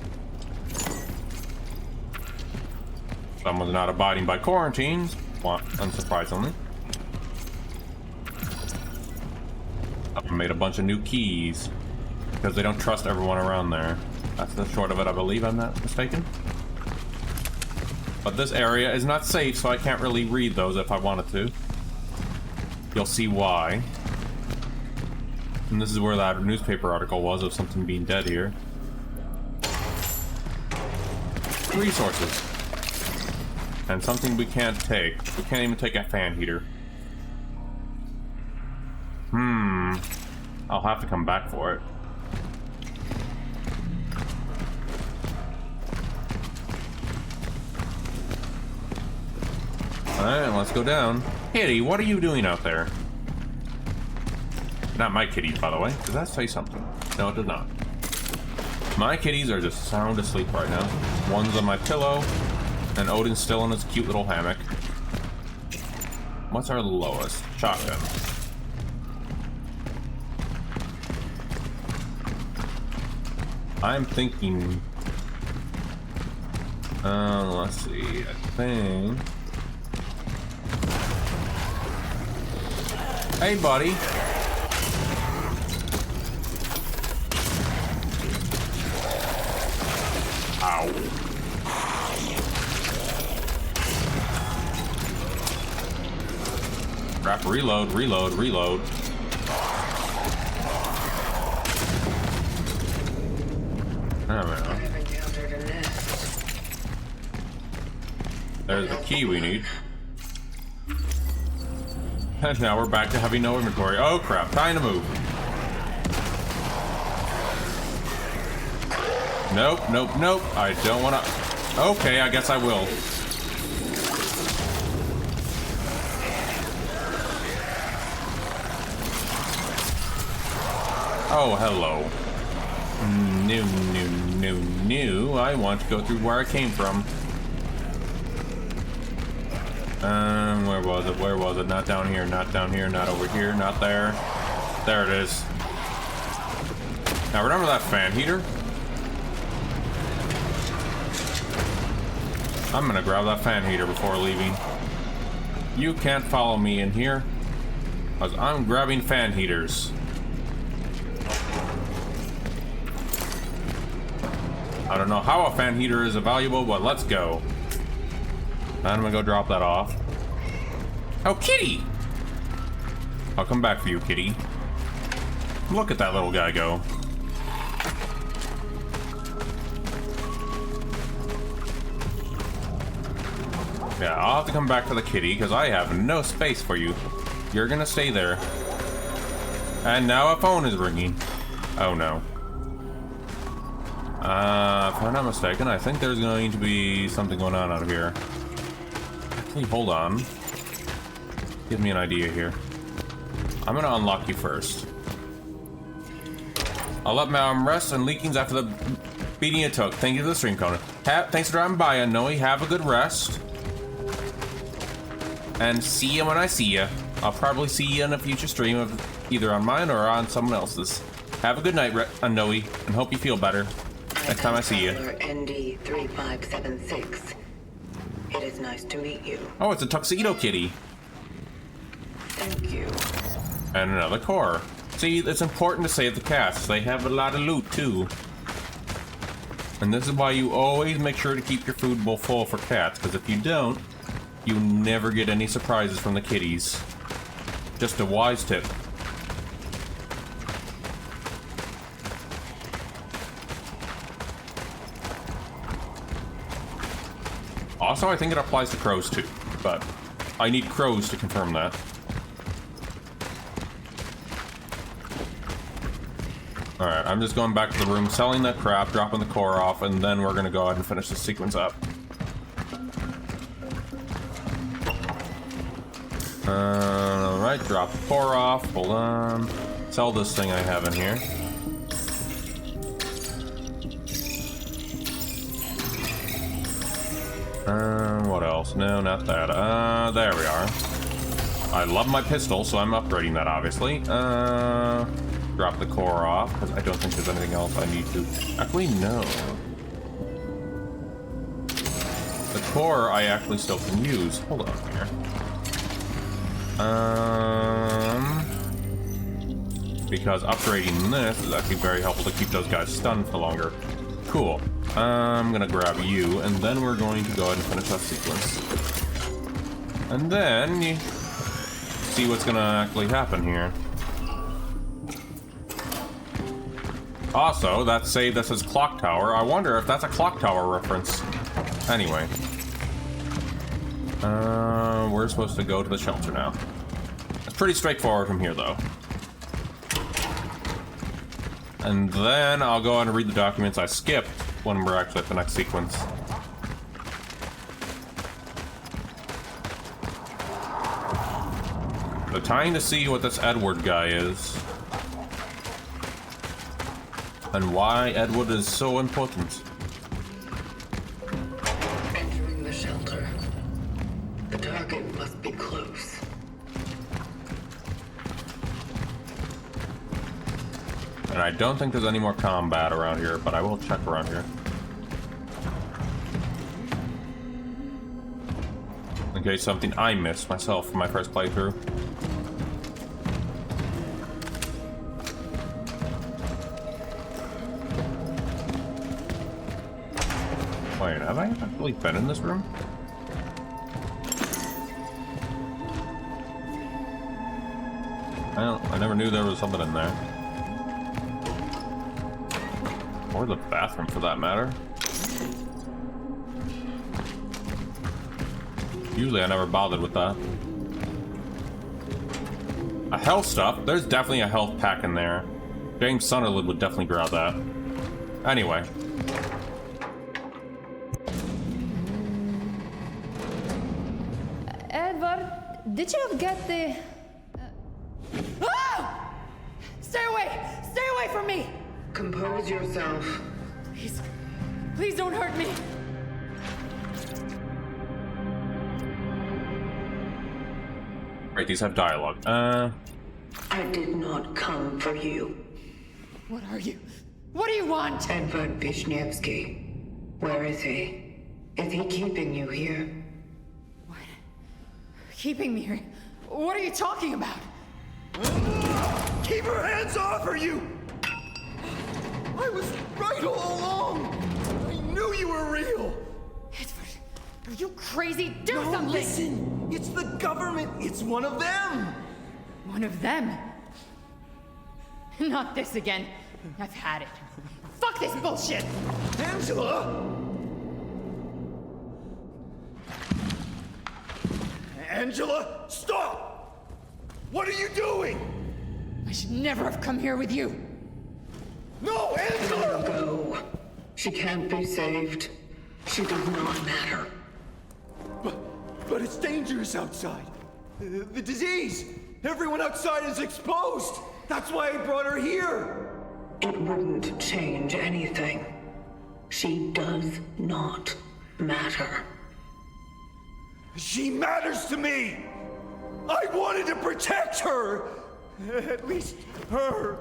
Someone's not abiding by quarantines, unsurprisingly. I made a bunch of new keys because they don't trust everyone around there. That's the short of it, I believe. I'm not mistaken. But this area is not safe, so I can't really read those if I wanted to. You'll see why. And this is where that newspaper article was of something being dead here. Resources. And something we can't take. We can't even take a fan heater. I'll have to come back for it. Alright, let's go down. Kitty, what are you doing out there? Not my kitties, by the way. Does that say something? No, it does not. My kitties are just sound asleep right now. One's on my pillow, and Odin's still in his cute little hammock. What's our lowest? Shotgun. I'm thinking... let's see. I think... Hey, buddy. Ow. Crap, reload, reload, reload. I don't know. There's the key we need. And now we're back to having no inventory. Oh crap, time to move. Nope, nope, nope. I don't wanna... Okay, I guess I will. Oh, hello. No. I want to go through where I came from. Where was it? Where was it? Not down here, not down here, not over here, not there. There it is. Now remember that fan heater? I'm gonna grab that fan heater before leaving. You can't follow me in here, because I'm grabbing fan heaters. I don't know how a fan heater is valuable, but let's go. I'm gonna go drop that off. Oh, kitty! I'll come back for you, kitty. Look at that little guy go. Yeah, I'll have to come back for the kitty, because I have no space for you. You're gonna stay there. And now a phone is ringing. Oh no. If I'm not mistaken, I think there's going to be something going on out here. Actually, hold on. Give me an idea here. I'm gonna unlock you first. I'll let my arm rest and leakings after the beating it took. Thank you to the stream, Conan. Thanks for driving by, Unknowy. Have a good rest. And see you when I see you. I'll probably see you in a future stream of either on mine or on someone else's. Have a good night, Unknowy, and hope you feel better next time I see you. ND3576. It is nice to meet you. Oh, it's a tuxedo kitty. Thank you. And another core. See, it's important to save the cats. They have a lot of loot, too. And this is why you always make sure to keep your food bowl full for cats, because if you don't, you never get any surprises from the kitties. Just a wise tip. Also, I think it applies to crows too, but I need crows to confirm that. Alright, I'm just going back to the room, selling that crap, dropping the core off, and then we're gonna go ahead and finish this sequence up. Alright, drop the core off, hold on. Sell this thing I have in here. What else? No, not that. There we are. I love my pistol, so I'm upgrading that, obviously. Drop the core off, because I don't think there's anything else I need to... Actually, no. The core I actually still can use. Hold on here. Because upgrading this is actually very helpful to keep those guys stunned for longer. Cool. I'm gonna grab you, and then we're going to go ahead and finish that sequence. And then you see what's gonna actually happen here. Also, that saved us as clock tower. I wonder if that's a clock tower reference. Anyway. We're supposed to go to the shelter now. It's pretty straightforward from here, though. And then I'll go on and read the documents I skipped when we're actually at the next sequence. So time to see what this Edward guy is. And why Edward is so important. Entering the shelter. The target must be close. And I don't think there's any more combat around here, but I will check around here. In case something I missed myself from my first playthrough. Wait, have I actually been in this room? Well, I never knew there was something in there. Or the bathroom, for that matter. Usually I never bothered with that. A health stuff? There's definitely a health pack in there. James Sunderland would definitely grab that. Anyway. Edward, did you get the... Ah! Stay away! Stay away from me! Compose yourself. Please, please don't hurt me. Right, these have dialogue. I did not come for you. What are you? What do you want? Edward Vishnevsky. Where is he? Is he keeping you here? What? Keeping me here? What are you talking about? Keep her hands off her, you! I was right all along! I knew you were real! Edward, are you crazy? Do something! Listen! It's the government! It's one of them! One of them? Not this again. I've had it. Fuck this bullshit! Angela! Angela, stop! What are you doing? I should never have come here with you. No, Angela! Go. She can't be saved. She does not matter. But it's dangerous outside. The disease. Everyone outside is exposed. That's why I brought her here. It wouldn't change anything. She does not matter. She matters to me. I wanted to protect her. At least her.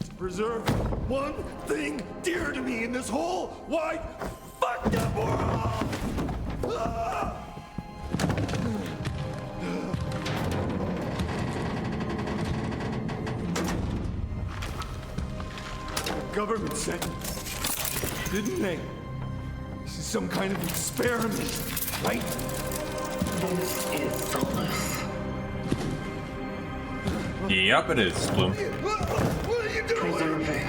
To preserve one thing dear to me in this whole wide fucked up world. Ah! government said, didn't they? This is some kind of experiment, right? This is Solus. Yep, it is, Bloom. What are you doing? Preserving.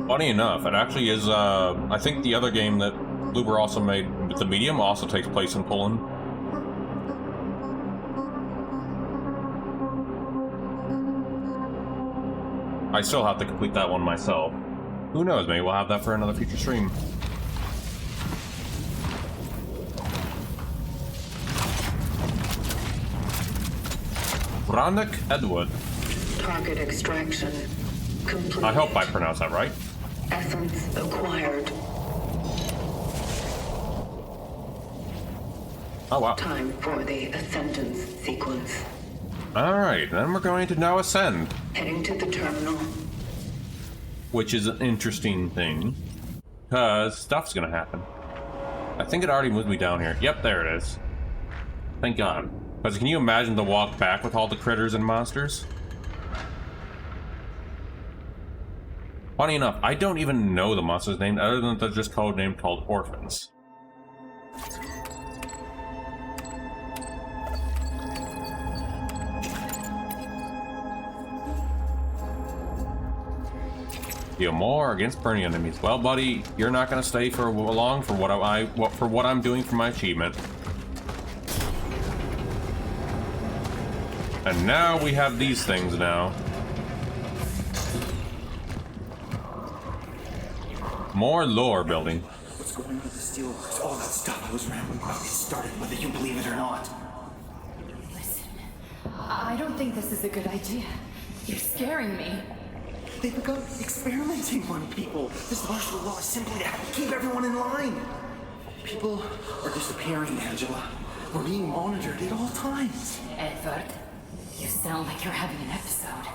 Funny enough, it actually is, I think the other game that Bloober also made with the Medium also takes place in Poland. I still have to complete that one myself. Who knows, maybe we'll have that for another future stream. Vranek Edward. Target extraction complete. I hope I pronounced that right. Essence acquired. Oh wow. Time for the ascendance sequence. Alright, then we're going to now ascend. Heading to the terminal. Which is an interesting thing. Because stuff's gonna happen. I think it already moved me down here. Yep, there it is. Thank God. Because can you imagine the walk back with all the critters and monsters? Funny enough, I don't even know the monster's name other than they're just codenamed called orphans. Deal more against burning enemies. Well, buddy, you're not gonna stay for long for what I'm doing for my achievement. And now we have these things now. More lore building. What's going on with the steel? All that stuff I was rambling about it started, whether you believe it or not. Listen, I don't think this is a good idea. You're scaring me. They begun experimenting on people. This martial law is simply to keep everyone in line. People are disappearing, Angela. We're being monitored at all times. Edward, you sound like you're having an episode.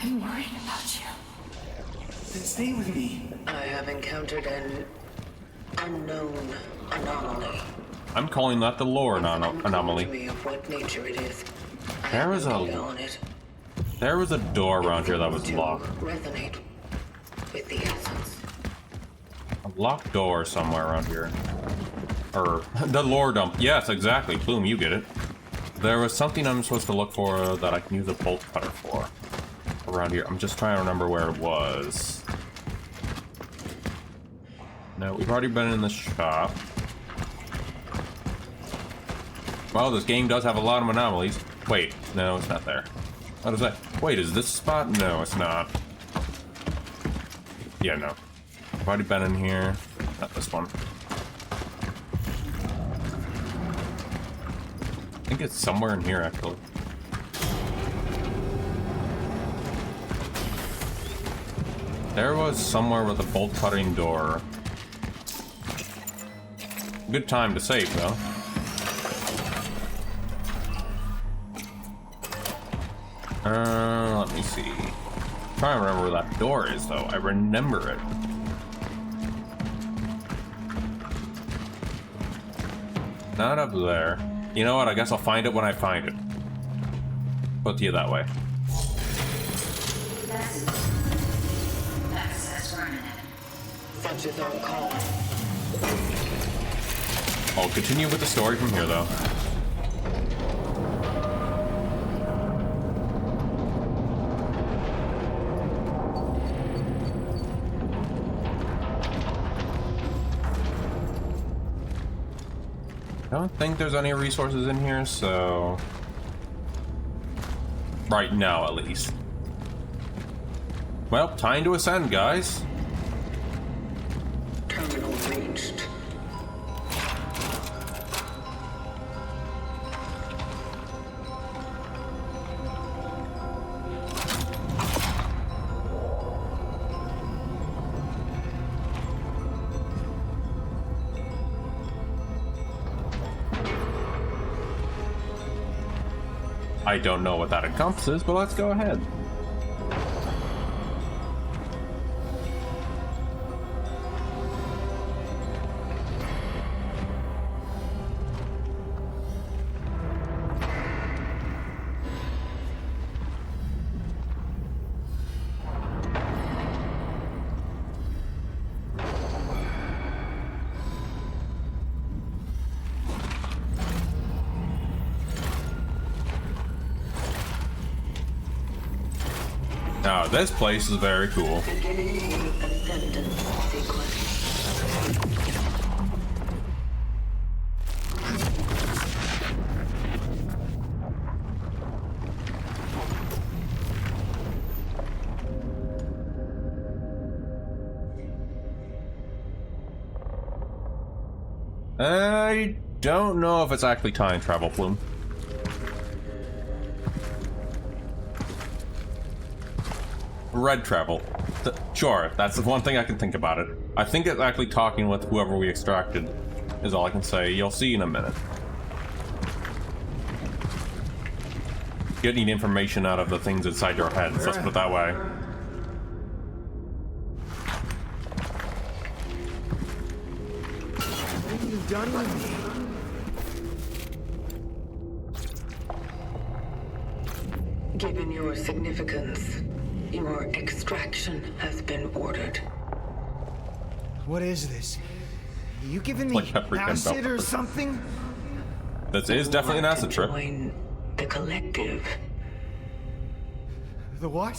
I'm worried about you. Then stay with me. I have encountered an unknown anomaly. I'm calling that the lore anomaly. Me of what nature it is. There was a door around here that was locked. Resonate with the essence. A locked door somewhere around here. Or the lore dump. Yes, exactly. Bloom, you get it. There was something I'm supposed to look for that I can use a bolt cutter for. Around here. I'm just trying to remember where it was. No, we've already been in the shop. Well, this game does have a lot of anomalies. Wait, no, it's not there. What is that? Wait, is this spot? No, it's not. Yeah, no. I've already been in here. Not this one. I think it's somewhere in here, actually. There was somewhere with a bolt cutting door. Good time to save, though. Let me see. I'm trying to remember where that door is, though. I remember it. Not up there. You know what? I guess I'll find it when I find it. Put to you that way. Such is our call. I'll continue with the story from here, though. I don't think there's any resources in here, so... Right now, at least. Well, time to ascend, guys. Terminal reached. I don't know what that encompasses, but let's go ahead. Now, this place is very cool. I don't know if it's actually time travel, Plume. Red travel. Sure, that's the one thing I can think about it. I think it's actually talking with whoever we extracted, is all I can say. You'll see in a minute. Getting information out of the things inside your head, so let's put it that way. What have you done with me? Given your significance, your extraction has been ordered. What is this? You giving me Like paprika and bell acid or pepper. something? This is definitely an acid trip. Join the collective. The what?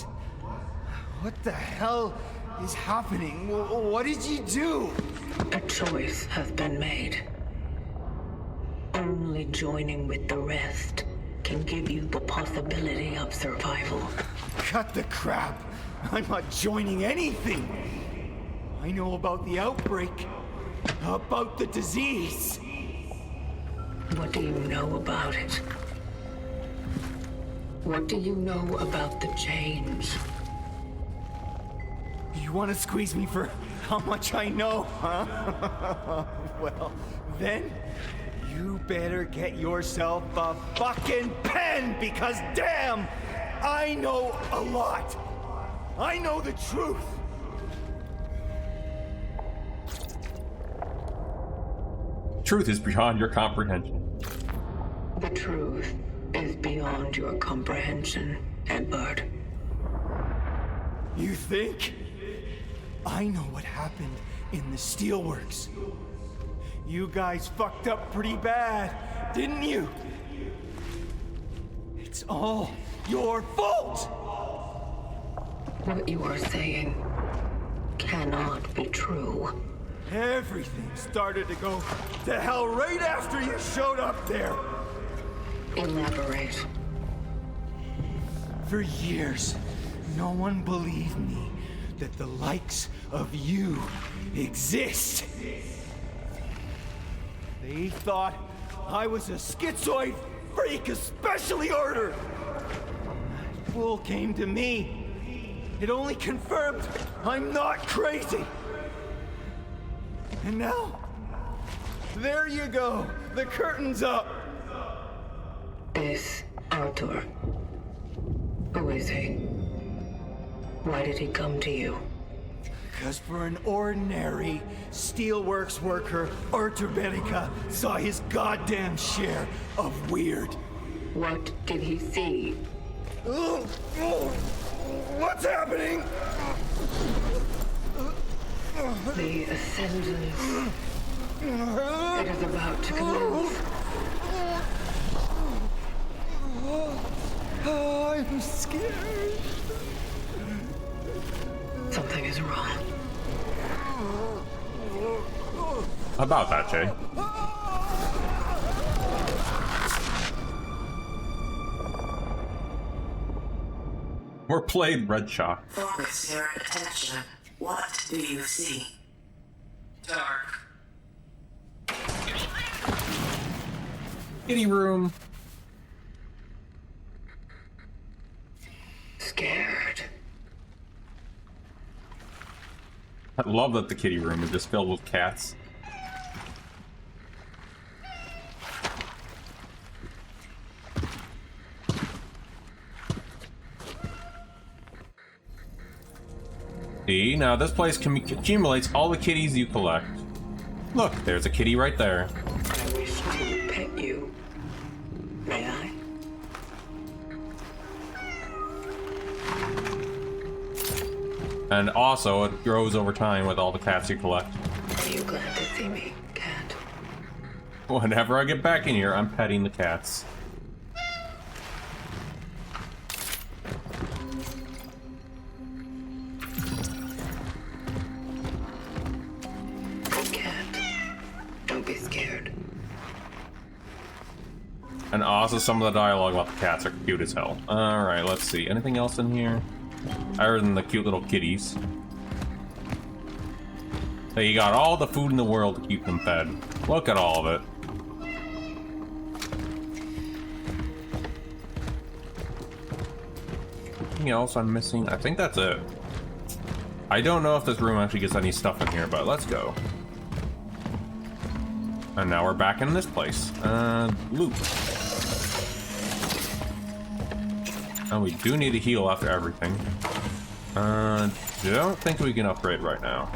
What the hell is happening? What did you do? A choice has been made. Only joining with the rest can give you the possibility of survival. Cut the crap. I'm not joining anything. I know about the outbreak, about the disease. What do you know about it? What do you know about the change? You want to squeeze me for how much I know, huh? Well, then you better get yourself a fucking pen, because damn, I know a lot. I know the truth. Truth is beyond your comprehension. The truth is beyond your comprehension, Edward. You think? I know what happened in the steelworks. You guys fucked up pretty bad, didn't you? It's all your fault! What you are saying cannot be true. Everything started to go to hell right after you showed up there. Elaborate. For years, no one believed me that the likes of you exist. They thought I was a schizoid freak, especially ordered. That fool came to me. It only confirmed I'm not crazy. And now, there you go. The curtain's up. This Arthur. Who is he? Why did he come to you? Because for an ordinary steelworks worker, Arthur Berica saw his goddamn share of weird. What did he see? What's happening? The ascendance. It is about to commence. I'm scared. Something is wrong. How about that, Jay? We're playing Red Shock. Focus your attention. What do you see? Dark. Kitty room. Scared. I love that the kitty room is just filled with cats. See, now this place accumulates all the kitties you collect. Look, there's a kitty right there. I wish to pet you. May I? And also, it grows over time with all the cats you collect. Are you glad to see me, cat? Whenever I get back in here, I'm petting the cats. Don't be scared. And also some of the dialogue about the cats are cute as hell. Alright, let's see. Anything else in here? Other than the cute little kitties. So you got all the food in the world to keep them fed. Look at all of it. Anything else I'm missing? I think that's it. I don't know if this room actually gets any stuff in here, but let's go. And now we're back in this place. Loot. And we do need to heal after everything. Don't think we can upgrade right now.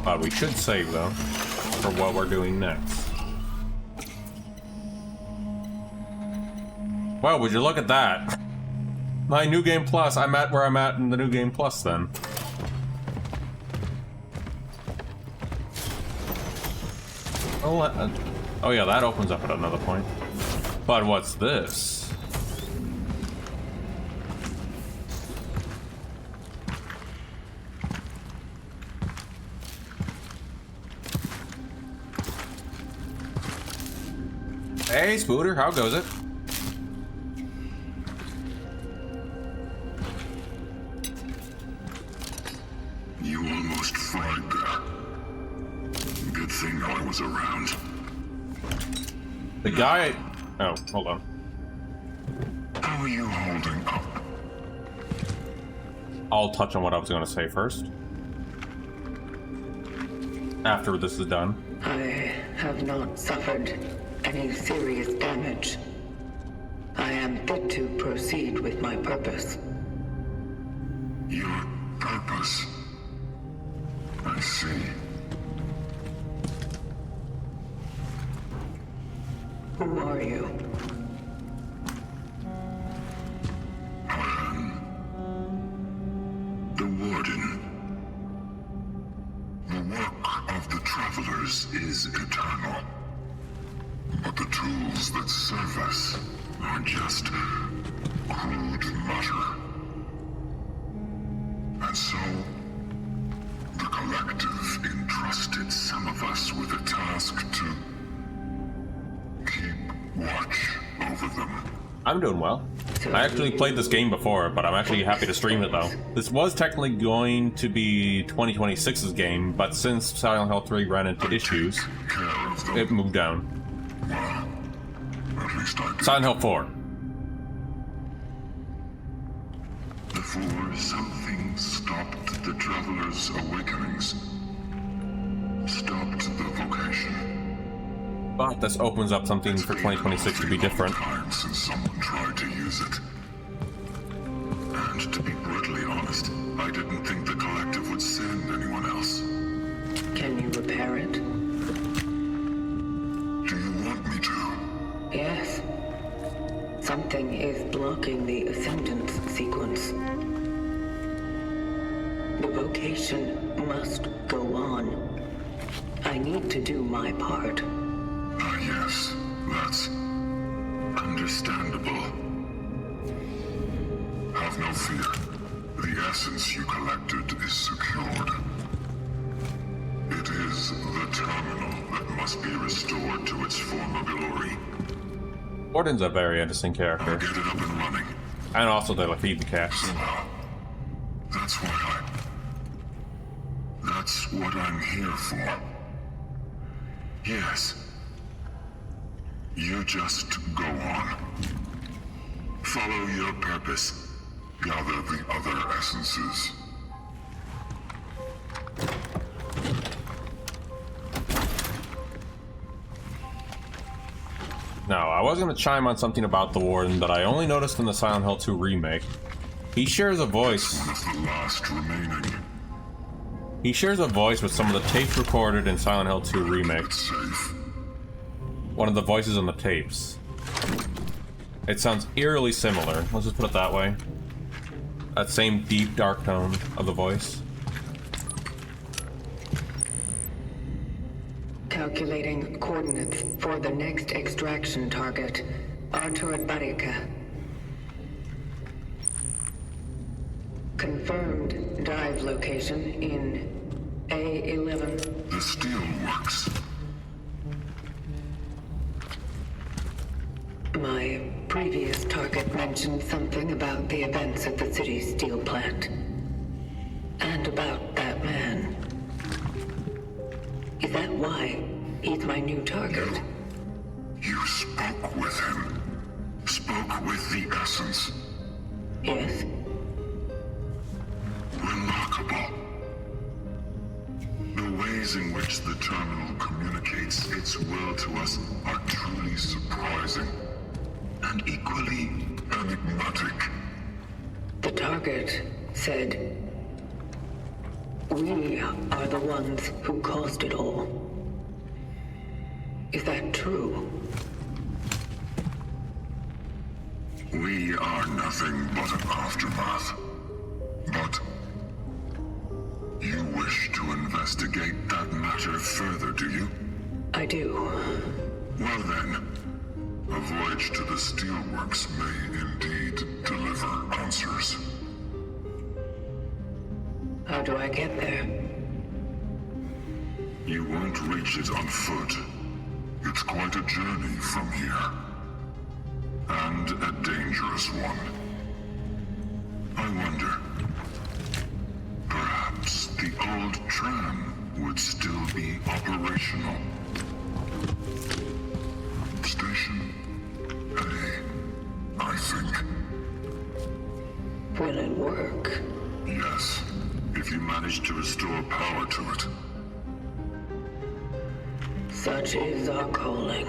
But we should save though, for what we're doing next. Well, would you look at that? My New Game Plus, I'm at where I'm at in the New Game Plus then. Oh yeah, that opens up at another point. But what's this? Hey, Spooter, how goes it? You almost fried there. Good thing I was around. The guy... Oh, hold on. How are you holding up? I'll touch on what I was going to say first. After this is done. I have not suffered any serious damage. I am fit to proceed with my purpose. Your purpose? I see. Who are you? The Warden. The work of the Travelers is eternal. But the tools that serve us are just crude matter. And so, the Collective entrusted some of us with a task to keep watch over them. I'm doing well. I actually played this game before, but I'm actually happy to stream it though. This was technically going to be 2026's game, but since Silent Hill 3 ran into issues, it moved down. Well, at least I did. Silent Hill 4. Before something stopped the Travelers' awakenings. Stopped the vocation. But this opens up something for 2026 to be different. Since someone tried to use it. And to be brutally honest, I didn't think the Collective would send anyone else. Can you repair it? Do you want me to? Yes. Something is blocking the ascendance sequence. The vocation must go on. I need to do my part. Yes, that's understandable. Have no fear. The essence you collected is secured. It is the terminal that must be restored to its former glory. Warden's a very interesting character. I'll get it up and running. And also they feed the cats. That's what I'm here for. Yes. You just go on. Follow your purpose. Gather the other essences. Now, I was going to chime on something about the Warden that I only noticed in the Silent Hill 2 remake. He shares a voice. One of the last remaining. He shares a voice with some of the tapes recorded in Silent Hill 2 Remake. One of the voices on the tapes. It sounds eerily similar. Let's just put it that way. That same deep, dark tone of the voice. Calculating coordinates for the next extraction target, Artur Barika. Confirmed dive location in A11. The steelworks. My previous target mentioned something about the events at the city's steel plant. And about that man. Is that why he's my new target? You spoke with him. Spoke with the essence. Yes. Remarkable. The ways in which the terminal communicates its will to us are truly surprising. And equally enigmatic. The target said, "We are the ones who caused it all." Is that true? We are nothing but an aftermath. But you wish to investigate that matter further, do you? I do. Well then, a voyage to the steelworks may indeed deliver answers. How do I get there? You won't reach it on foot. It's quite a journey from here. And a dangerous one. I wonder, perhaps the old tram would still be operational. Station A, I think. Will it work? Yes, if you manage to restore power to it. Such is our calling.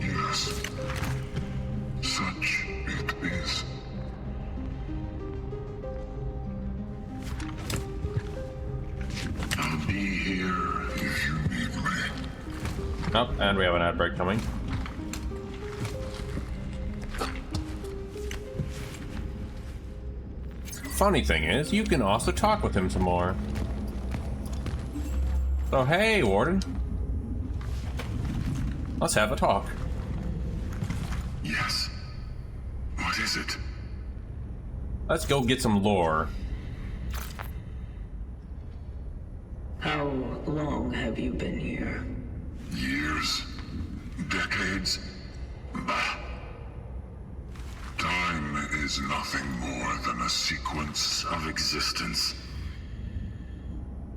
Yes, such it is. I'll be here if you need me. Oh, and we have an ad break coming. Funny thing is, you can also talk with him some more. So hey, Warden. Let's have a talk. Yes. What is it? Let's go get some lore. How long have you been here? Years? Decades? Bah. Time is nothing more than a sequence of existence.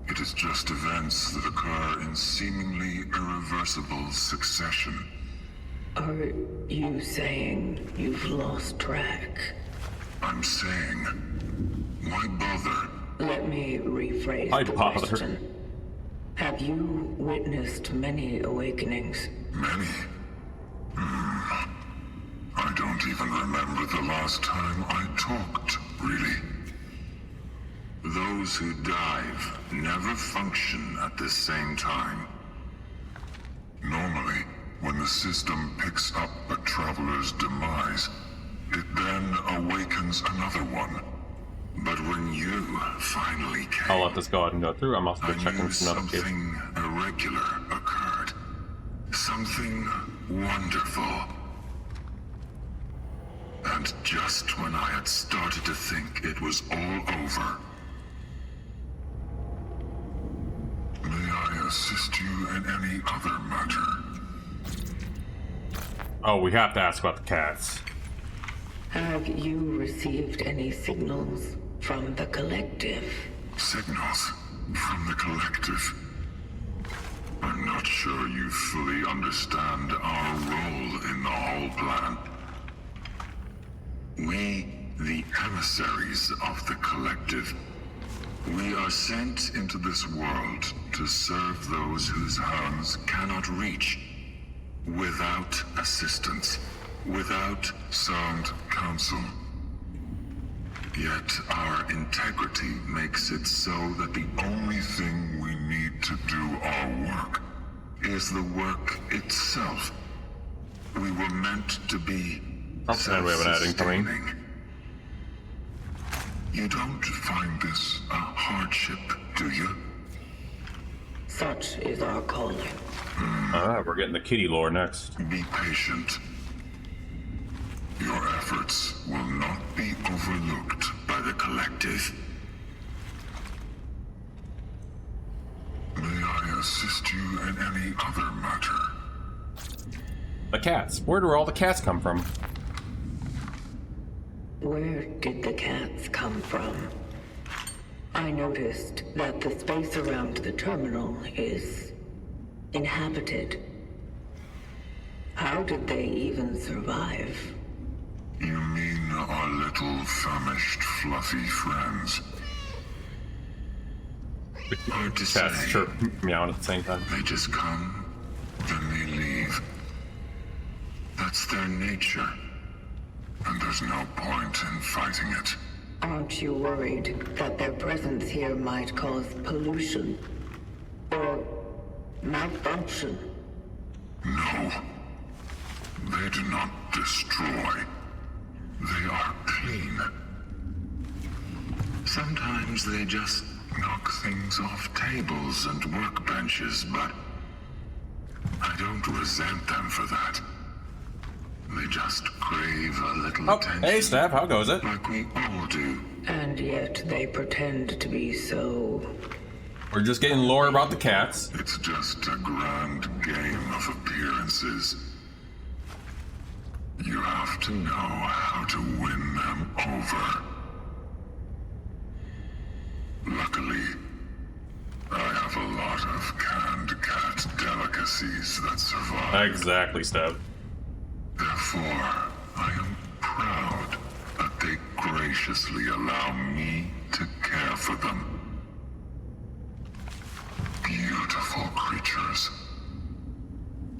It is just events that occur in seemingly irreversible succession. Are you saying you've lost track? I'm saying, why bother? Let me rephrase the question. Have you witnessed many awakenings? Many? I don't even remember the last time I talked, really. Those who dive never function at the same time. Normally, when the system picks up a traveler's demise, it then awakens another one. But when you finally came, I'll let this go ahead and go through. I'm also checking some notifications. something irregular occurred. Something wonderful. And just when I had started to think it was all over, may I assist you in any other matter? Oh, we have to ask about the cats. Have you received any signals from the Collective? Signals from the Collective? I'm not sure you fully understand our role in the whole plan. We, the emissaries of the Collective, we are sent into this world to serve those whose hands cannot reach without assistance. without sound counsel. Yet our integrity makes it so that the only thing we need to do our work is the work itself. We were meant to be and we have an adding coming. You don't find this a hardship, do you? Such is our calling. We're getting the kitty lore next. Be patient. Your efforts will not be overlooked by the collective. May I assist you in any other matter? The cats. Where do all the cats come from? Where did the cats come from? I noticed that the space around the terminal is inhabited. How did they even survive? You mean our little famished, fluffy friends? Hard to say. Sure. Meowing at the same time. They just come, then they leave. That's their nature. And there's no point in fighting it. Aren't you worried that their presence here might cause pollution? Or malfunction? No. They do not destroy. They are clean. Sometimes they just knock things off tables and workbenches, but I don't resent them for that. They just crave a little attention. Hey, Steph, how goes it? Like we all do. And yet they pretend to be so... We're just getting lore about the cats. It's just a grand game of appearances. You have to know how to win them over. Luckily, I have a lot of canned cat delicacies that survive. Exactly, Steph. Therefore, I am proud that they graciously allow me to care for them. Beautiful creatures.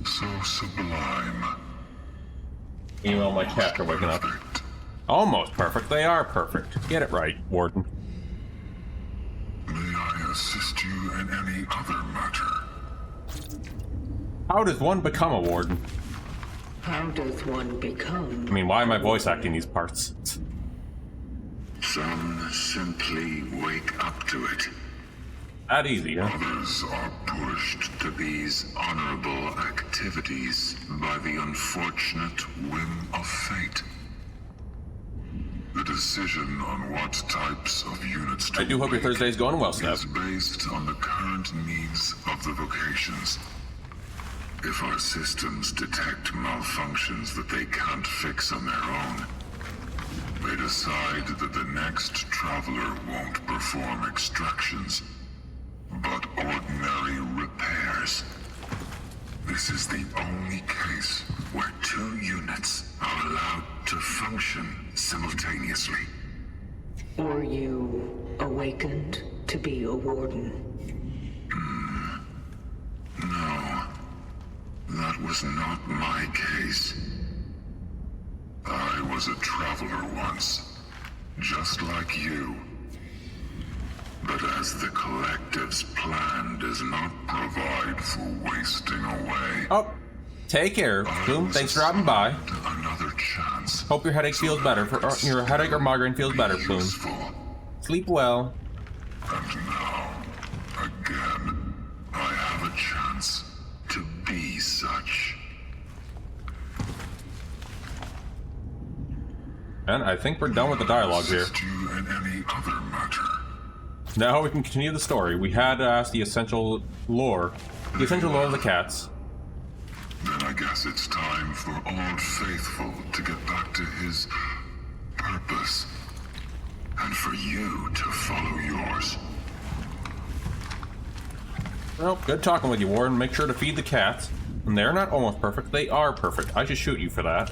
So sublime. Email my cats are waking up. Almost perfect. They are perfect. Get it right, Warden. May I assist you in any other matter? How does one become a Warden? How does one become? I mean, why am I voice acting these parts? Some simply wake up to it. That easy, huh? Others are pushed to these honorable activities by the unfortunate whim of fate. The decision on what types of units to I do hope your Thursday's going well, Steph. is based on the current needs of the vocations. If our systems detect malfunctions that they can't fix on their own, they decide that the next traveler won't perform extractions, but ordinary repairs. This is the only case where two units are allowed to function simultaneously. Were you awakened to be a warden? No, that was not my case. I was a traveler once, just like you. But as the Collective's plan does not provide for wasting away... Oh, take care, Boom. Thanks for dropping by. Another chance. Hope your headache feels better. Your headache or migraine feels better, Boom. Sleep well. And now, again, I have a chance to be such. And I think we're done with the dialogue here. You in any other matter? Now we can continue the story. We had to ask the essential lore of the cats. Then I guess it's time for Old Faithful to get back to his purpose. And for you to follow yours. Well, good talking with you, Warren. Make sure to feed the cats. And they're not almost perfect, they are perfect. I should shoot you for that.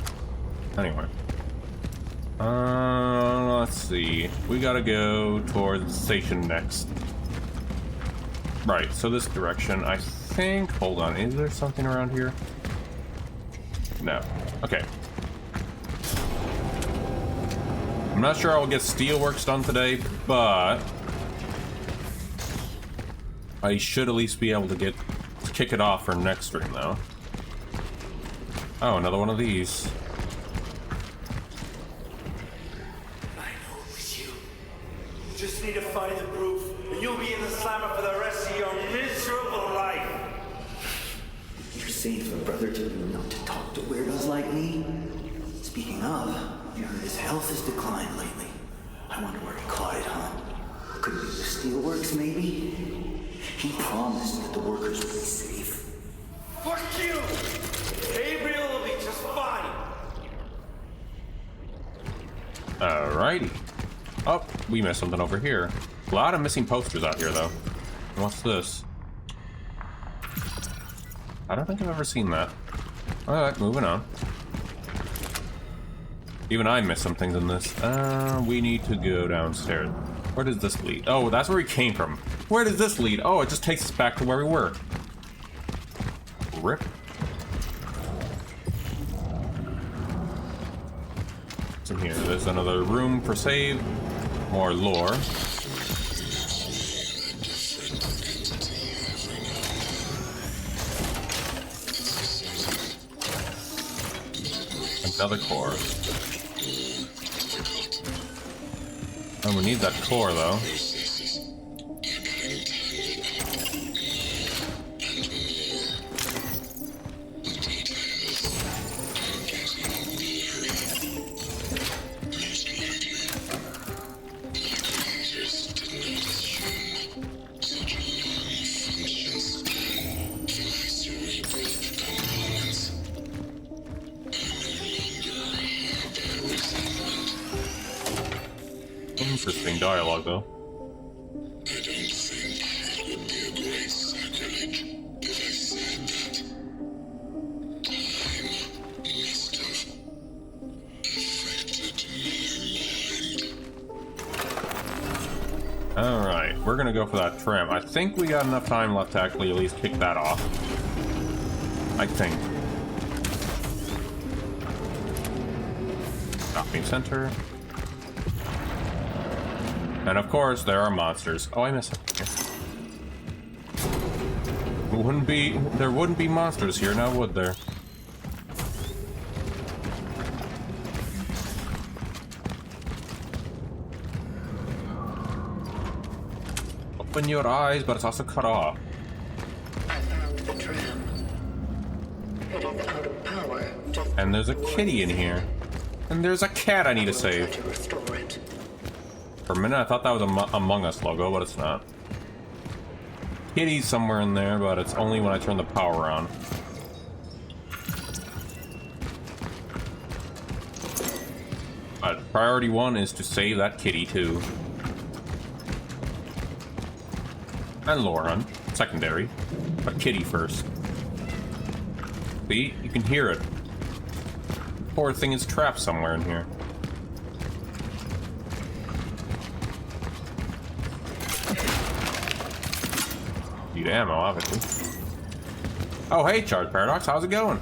Anyway. Let's see. We gotta go towards the station next. Right, so this direction, I think... Hold on, is there something around here? No. Okay. not sure I'll get steelworks done today, but I should at least be able to kick it off for next stream, though. Oh, another one of these. I know it was you. You just need to find the proof, and you'll be in the slammer for the rest of your miserable life. You're saying for brother to not to talk to weirdos like me? Speaking of, you heard his health has declined lately. I wonder where he caught it, huh? Could it be the steelworks, maybe? He promised that the workers would be safe. Fuck you! Gabriel will be just fine. Alrighty. Oh, we missed something over here. A lot of missing posters out here, though. What's this? I don't think I've ever seen that. Alright, moving on. Even I missed some things in this. We need to go downstairs. Where does this lead? Oh, that's where we came from. Where does this lead? Oh, it just takes us back to where we were. Rip. What's in here? There's another room for save. More lore. Another core. Oh, we need that core, though. Interesting dialogue, though. I don't think it would be a great sacrilege if I said that time must have affected my mind. Alright, we're gonna go for that tram. I think we got enough time left to actually at least kick that off. I think. Shopping center. And of course, there are monsters. Oh, I missed it. There wouldn't be monsters here now, would there? Open your eyes, but it's also cut off. I found the tram. It is out of power. And there's a kitty in here. And there's a cat I need to save. To restore it. For a minute, I thought that was a Among Us logo, but it's not. Kitty's somewhere in there, but it's only when I turn the power on. But priority one is to save that kitty, too. And lore hunt, secondary. But kitty first. See? You can hear it. Poor thing is trapped somewhere in here. Need ammo, obviously. Oh, hey, Charge Paradox, how's it going?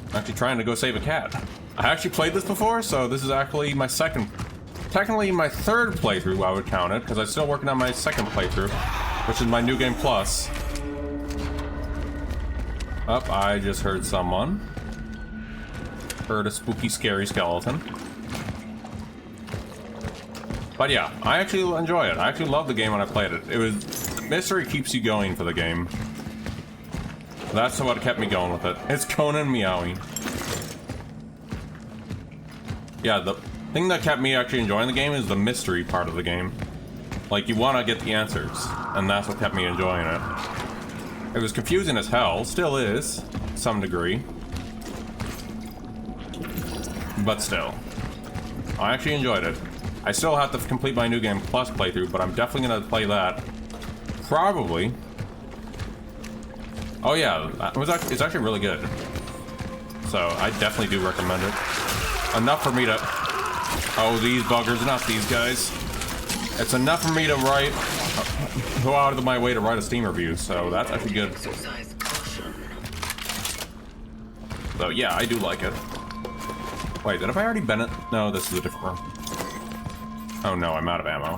I'm actually trying to go save a cat. I actually played this before, so this is actually my technically my third playthrough, I would count it, because I'm still working on my second playthrough, which is my New Game Plus. Oh, I just heard someone. Heard a spooky, scary skeleton. But yeah, I actually enjoy it. I actually love the game when I played it. It was... Mystery keeps you going for the game. That's what kept me going with it. It's Conan meowing. Yeah, the thing that kept me actually enjoying the game is the mystery part of the game. Like, you want to get the answers, and that's what kept me enjoying it. It was confusing as hell, still is, to some degree. But still. I actually enjoyed it. I still have to complete my New Game Plus playthrough, but I'm definitely going to play that. Probably. Oh yeah, it's actually really good. So, I definitely do recommend it. Enough for me to... Oh, these buggers, not these guys. It's enough for me to go out of my way to write a Steam review, so that's actually good. So yeah, I do like it. Wait, did I already been it? No, this is a different room. Oh no, I'm out of ammo.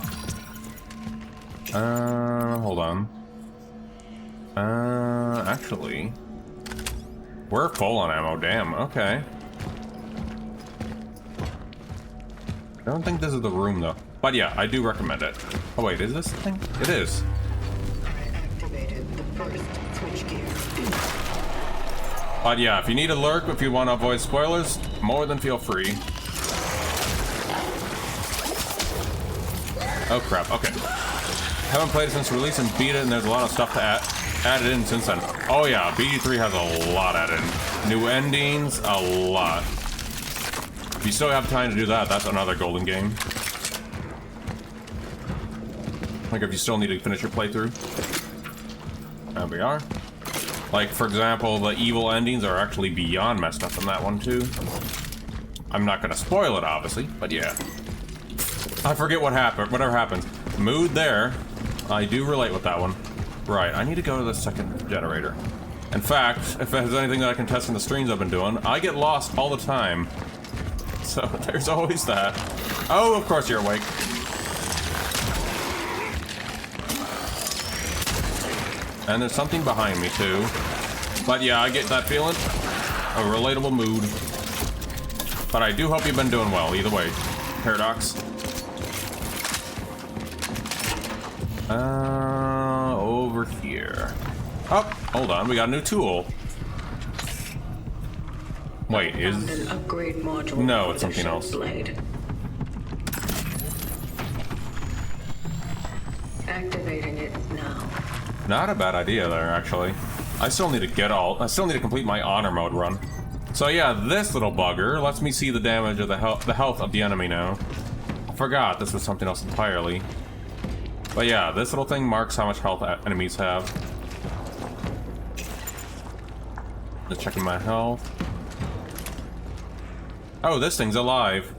Hold on. Actually... We're full on ammo, damn, okay. I don't think this is the room, though. But yeah, I do recommend it. Oh wait, is this the thing? It is. I activated the first switchgear. But yeah, if you need a lurk, if you want to avoid spoilers, more than feel free. Oh crap, okay. Haven't played it since release and beat it, and there's a lot of stuff to add it in since then. Oh yeah, BD3 has a lot added in. New endings, a lot. If you still have time to do that, that's another golden game. Like if you still need to finish your playthrough. There we are. Like, for example, the evil endings are actually beyond messed up in that one too. I'm not gonna spoil it, obviously, but yeah. I forget what happened, whatever happens. Mood there. I do relate with that one. Right, I need to go to the second generator. In fact, if there's anything that I can test in the streams I've been doing, I get lost all the time. So, there's always that. Oh, of course you're awake. And there's something behind me, too. But yeah, I get that feeling. A relatable mood. But I do hope you've been doing well, either way. Paradox. Over here. Oh, hold on, we got a new tool. Wait, Found an upgrade module. No, for it's the something ship else. Blade. Activating it now. Not a bad idea there, actually. I still need to complete my honor mode run. So yeah, this little bugger lets me see the damage of the health of the enemy now. I forgot this was something else entirely. But yeah, this little thing marks how much health enemies have. Just checking my health. Oh, this thing's alive.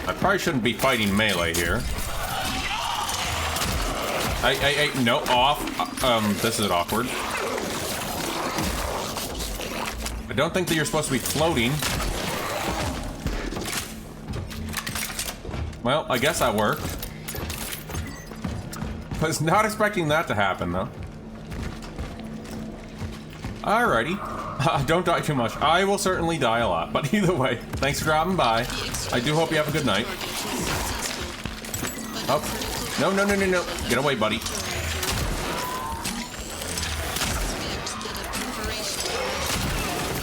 I probably shouldn't be fighting melee here. Hey, no, off. This is awkward. I don't think that you're supposed to be floating. Well, I guess that worked. Was not expecting that to happen, though. Alrighty. Don't die too much. I will certainly die a lot, but either way, thanks for dropping by. I do hope you have a good night. Oh. No. Get away, buddy.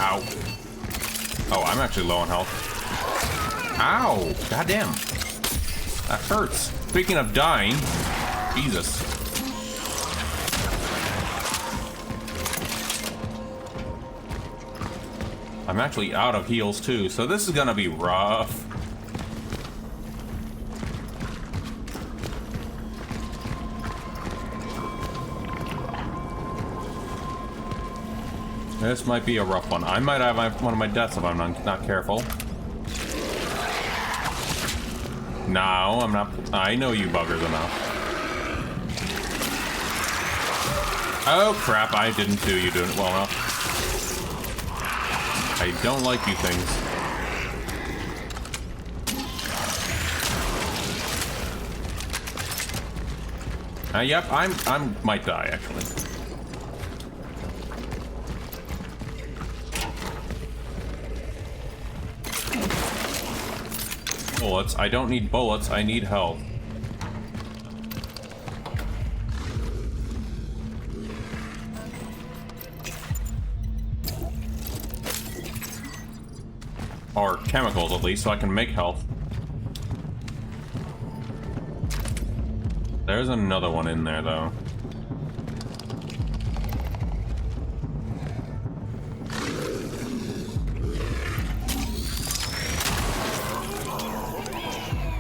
Ow. Oh, I'm actually low on health. Ow! Goddamn. That hurts. Speaking of dying, Jesus. I'm actually out of heals too, so this is gonna be rough. This might be a rough one. I might have one of my deaths if I'm not careful. No, I'm not. I know you buggers enough. Oh crap, I didn't do you doing it well enough. I don't like you things. Yep, I might die actually. Bullets. I don't need bullets, I need health. Or chemicals at least, so I can make health. There's another one in there though.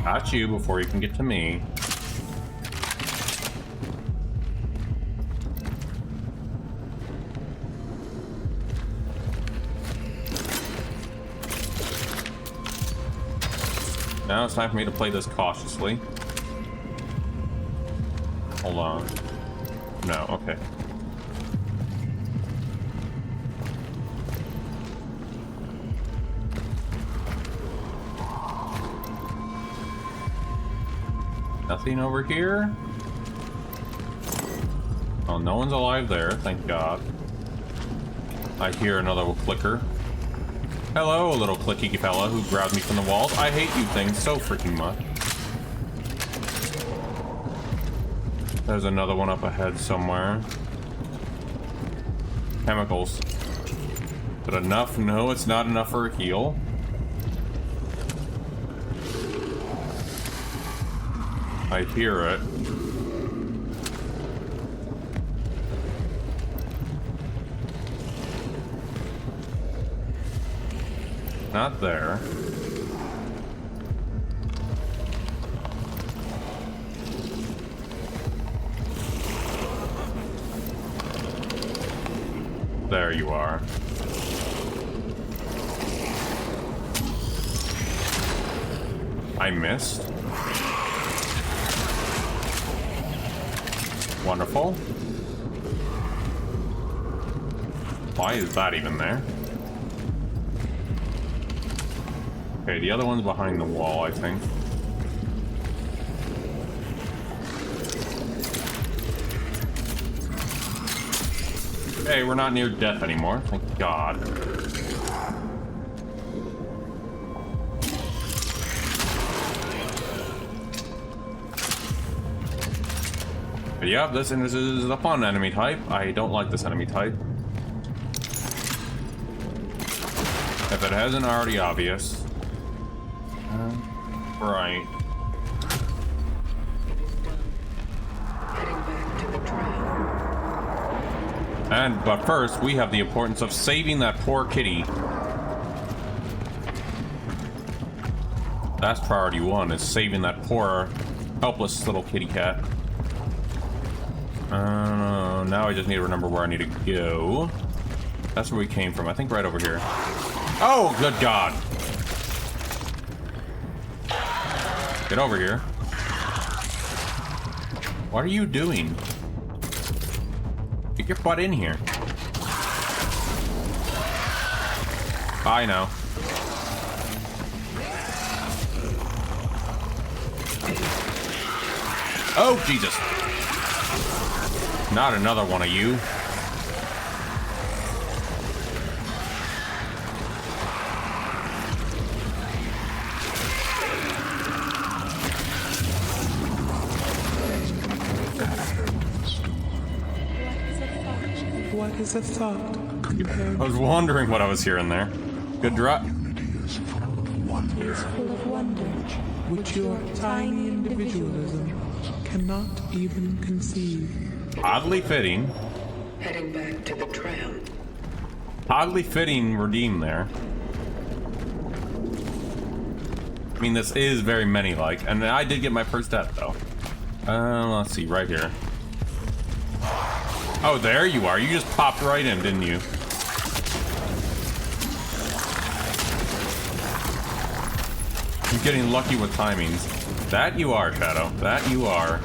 Got you before you can get to me. Now it's time for me to play this cautiously. Hold on. No, okay. Nothing over here? Oh, no one's alive there, thank God. I hear another clicker. Hello, little clicky fella who grabbed me from the walls. I hate you things so freaking much. There's another one up ahead somewhere. Chemicals. But enough? No, it's not enough for a heal. I hear it. Not there. There you are. I missed. Wonderful. Why is that even there? Okay, the other one's behind the wall, I think. Hey, we're not near death anymore, thank God. But yeah, this is the fun enemy type. I don't like this enemy type. If it hasn't already obvious. Right. But first, we have the importance of saving that poor kitty. That's priority one, is saving that poor, helpless little kitty cat. Now I just need to remember where I need to go. That's where we came from, I think right over here. Oh, good God! Get over here. What are you doing? Get your butt in here. I know. Oh, Jesus. Not another one of you. What is a thought? I was wondering what I was hearing there. Good drop. Is full of wonder, which your tiny individualism cannot even conceive. Oddly fitting. Heading back to the tram. Oddly fitting redeem there. I mean, this is very many-like, and I did get my first death, though. Let's see, right here. Oh, there you are. You just popped right in, didn't you? I'm getting lucky with timings. That you are, Shadow. That you are.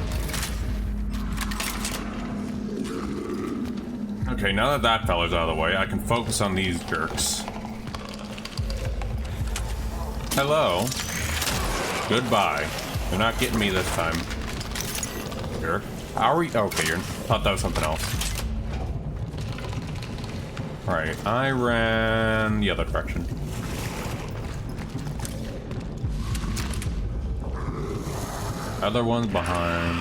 Okay, now that that fella's out of the way, I can focus on these jerks. Hello. Goodbye. You're not getting me this time. Jerk. How are you? Okay, you're. Thought that was something else. Alright, I ran the other direction. Other one's behind.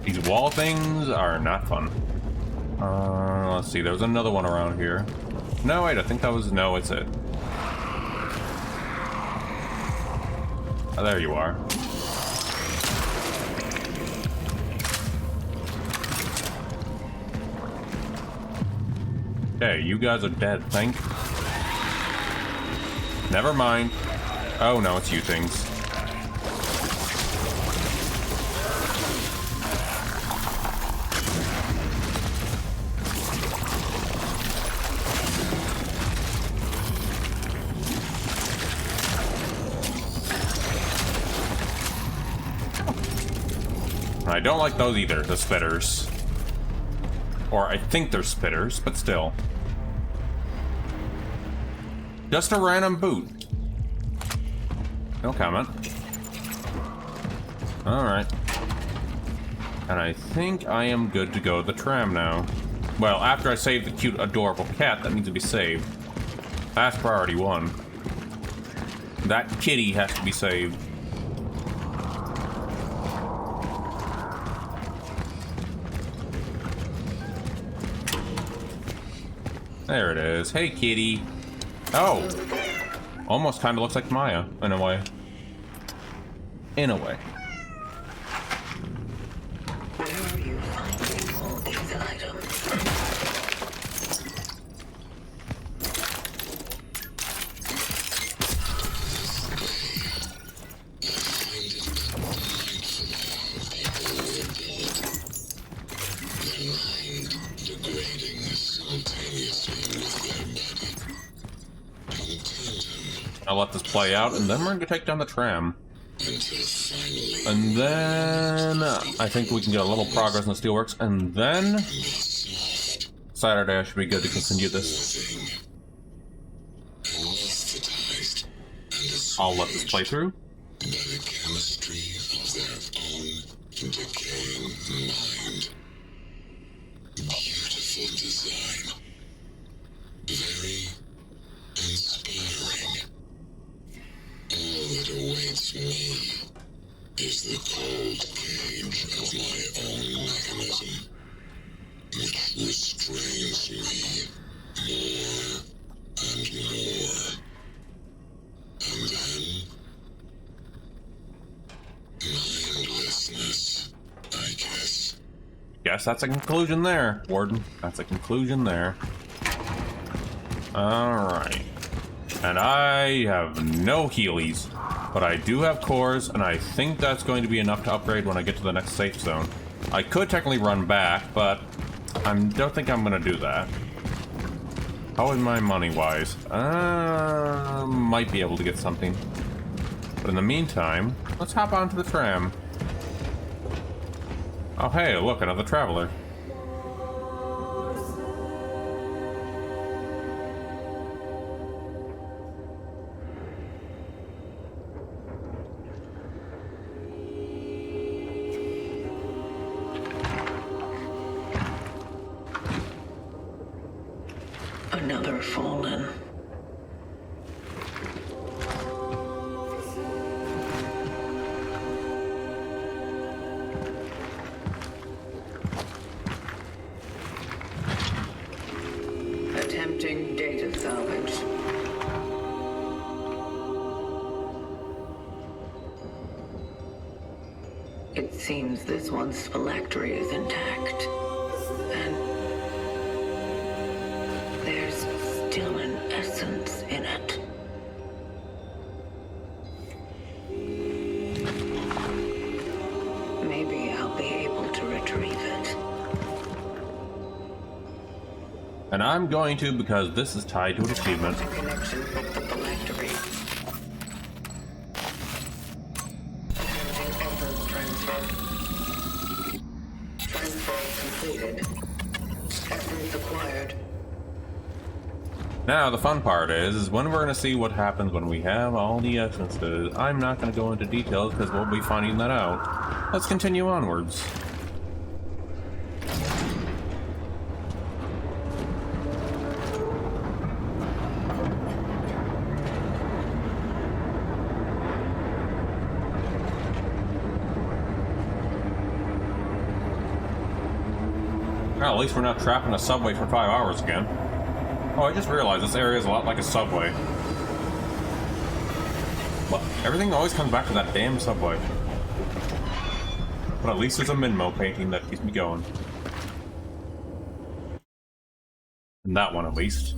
These wall things are not fun. Let's see, there was another one around here. No, wait, I think that was... No, it's it. Oh, there you are. Okay, you guys are dead, think. Never mind. Oh no, it's you things. I don't like those either, the spitters. Or I think they're spitters, but still. Just a random boot. No comment. Alright. And I think I am good to go to the tram now. Well, after I save the cute, adorable cat that needs to be saved. That's priority 1. That kitty has to be saved. There it is. Hey, kitty. Oh! Almost kind of looks like Maya, in a way. In a way. Where are you finding all these items? I'll let this play out, and then we're gonna take down the tram. And then I think we can get a little progress in the steelworks, and then Saturday I should be good to continue this. I'll let this play through. Beautiful design. Very inspiring. All that awaits me is the cold cage of my own mechanism, which restrains me more and more. And then, mindlessness, I guess. Guess that's a conclusion there, Warden. That's a conclusion there. Alright. And I have no healies, but I do have cores, and I think that's going to be enough to upgrade when I get to the next safe zone. I could technically run back, but I don't think I'm going to do that. How is my money-wise? Might be able to get something. But in the meantime, let's hop onto the tram. Oh hey, look, another traveler. Another fallen. Attempting data salvage. It seems this one's phylactery is intact. And there's still an essence in it. Maybe I'll be able to retrieve it. And I'm going to, because this is tied to an achievement. Connection with the phylactery. Attempting essence transfer. Transfer completed. Essence acquired. Now, the fun part is when we're going to see what happens when we have all the essences. I'm not going to go into details because we'll be finding that out. Let's continue onwards. Well, at least we're not trapped in a subway for 5 hours again. Oh, I just realized this area is a lot like a subway. But everything always comes back to that damn subway. But at least there's a Minmo painting that keeps me going. And that one at least.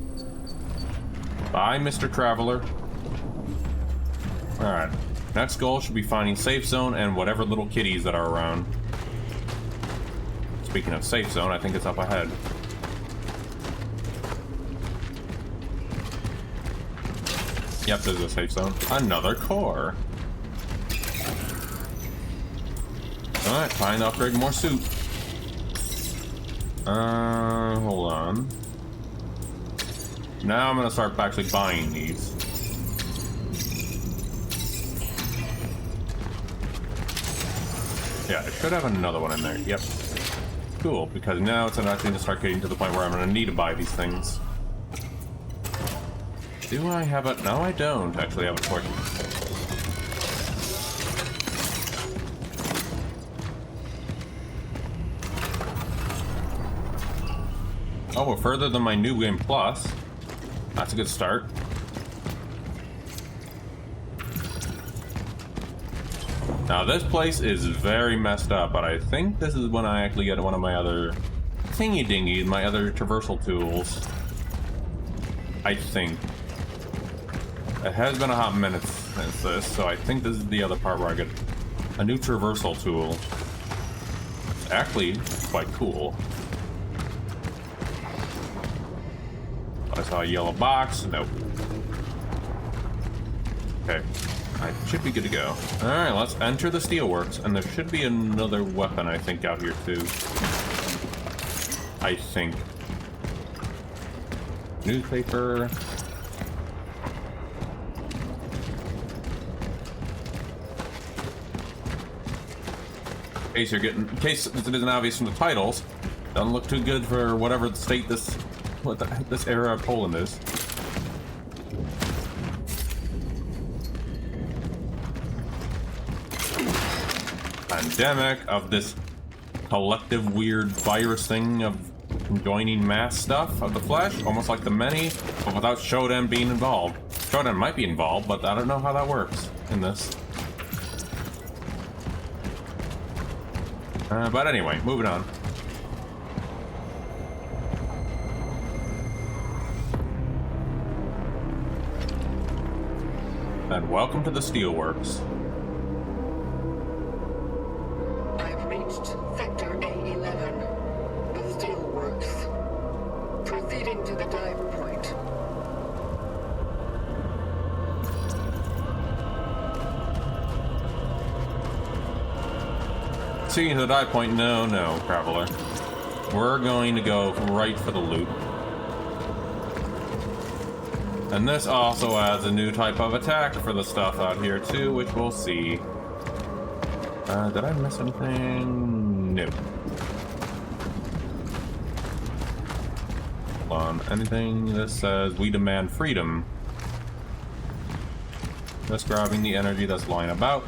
Bye, Mr. Traveler. Alright. Next goal should be finding safe zone and whatever little kitties that are around. Speaking of safe zone, I think it's up ahead. Yep, there's a safe zone. Another core. Alright, time to upgrade more suit. Hold on. Now I'm gonna start actually buying these. Yeah, I should have another one in there. Yep. Cool, because now it's actually going to start getting to the point where I'm going to need to buy these things. Do I have it? No, I don't actually have a torch. Oh, we're further than my New Game Plus. That's a good start. Now this place is very messed up, but I think this is when I actually get one of my other thingy-dingies, my other traversal tools. I think. It has been a hot minute since this, so I think this is the other part where I get a new traversal tool. It's actually quite cool. I saw a yellow box. Nope. Okay. I should be good to go. Alright, let's enter the steelworks, and there should be another weapon, I think, out here too. I think. Newspaper. In case it isn't obvious from the titles, doesn't look too good for whatever state this era of Poland is. Pandemic of this collective weird virus thing of joining mass stuff of the flesh, almost like the many, but without Shodan being involved. Shodan might be involved, but I don't know how that works in this. But anyway, moving on. And welcome to the steelworks. I've reached Sector A11, the steelworks. Proceeding to the dive point. Proceeding to the dive point? No, Traveler. We're going to go right for the loot. And this also adds a new type of attack for the stuff out here too, which we'll see. Did I miss anything? No. Hold on. Anything that says we demand freedom? Just grabbing the energy that's lying about.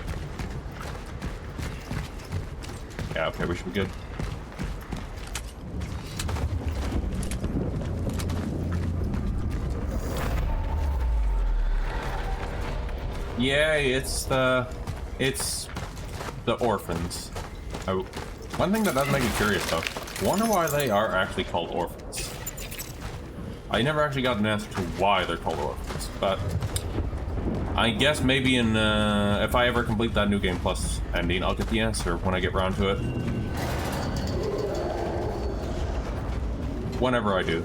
Yeah, okay, we should be good. Yay, it's the orphans. Oh, one thing that does make me curious though, wonder why they are actually called orphans. I never actually got an answer to why they're called orphans, but I guess maybe in if I ever complete that New Game Plus ending, I'll get the answer when I get round to it. Whenever I do.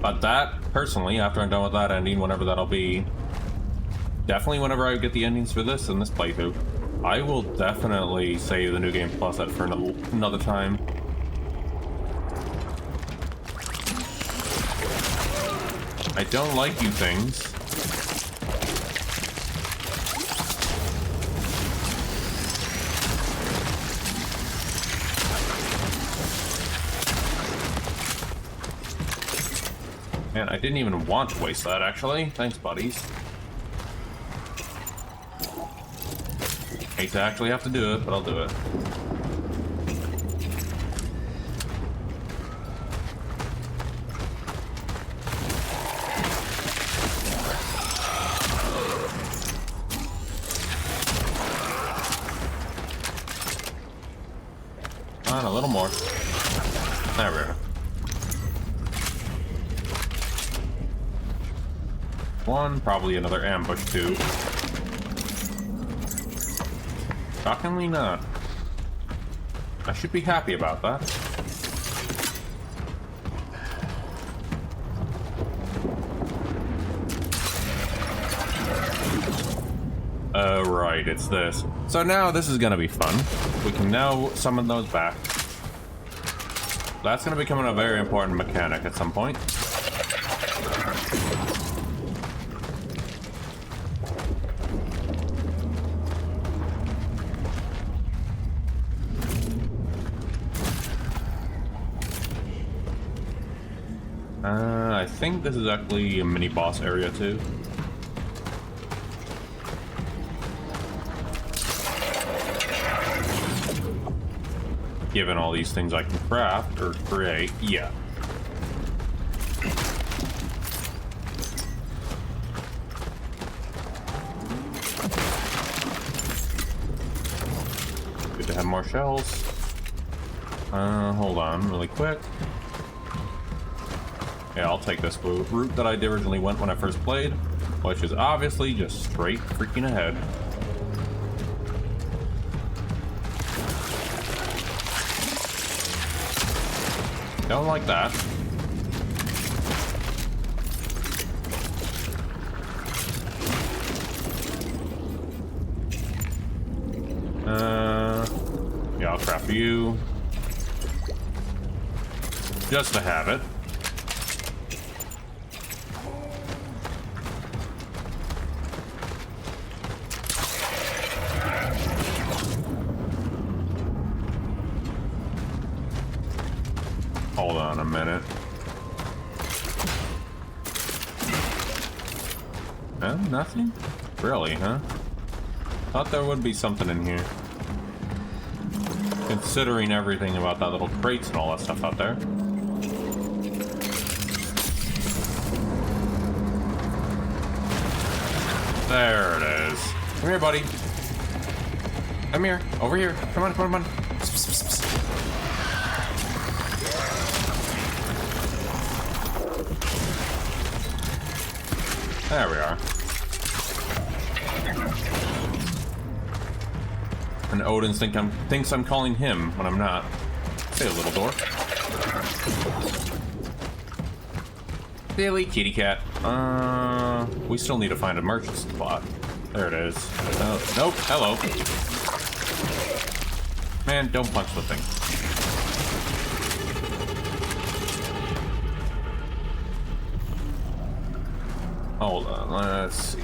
But that, personally, after I'm done with that ending, whenever that'll be, definitely whenever I get the endings for this and this playthrough, I will definitely save the New Game Plus that for another time. I don't like you things. Man, I didn't even want to waste that, actually. Thanks, buddies. Hate to actually have to do it, but I'll do it. On a little more. There we go. One, probably another ambush too. Shockingly not. I should be happy about that. Oh, right, it's this. So now this is gonna be fun. We can now summon those back. That's gonna become a very important mechanic at some point. I think this is actually a mini boss area too. Given all these things I can craft or create, yeah. Good to have more shells. Hold on really quick. Yeah, I'll take this route that I originally went when I first played, which is obviously just straight freaking ahead. Don't like that. Yeah, I'll craft you. Just to have it. Hold on a minute. Nothing? Really, huh? Thought there would be something in here. Considering everything about that little crates and all that stuff out there. There it is. Come here, buddy. Come here. Over here. Come on, come on, come on. There we are. And Odin thinks I'm calling him when I'm not. Say, little dork. Silly kitty cat. We still need to find a merchant spot. There it is. Oh, nope. Hello. Man, don't punch the thing. Hold on, let's see.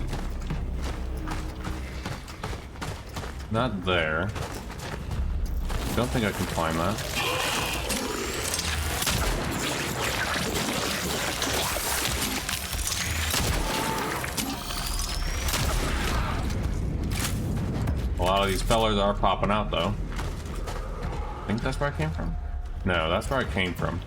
Not there. Don't think I can climb that. A lot of these fellers are popping out, though. I think that's where I came from? No, that's where I came from.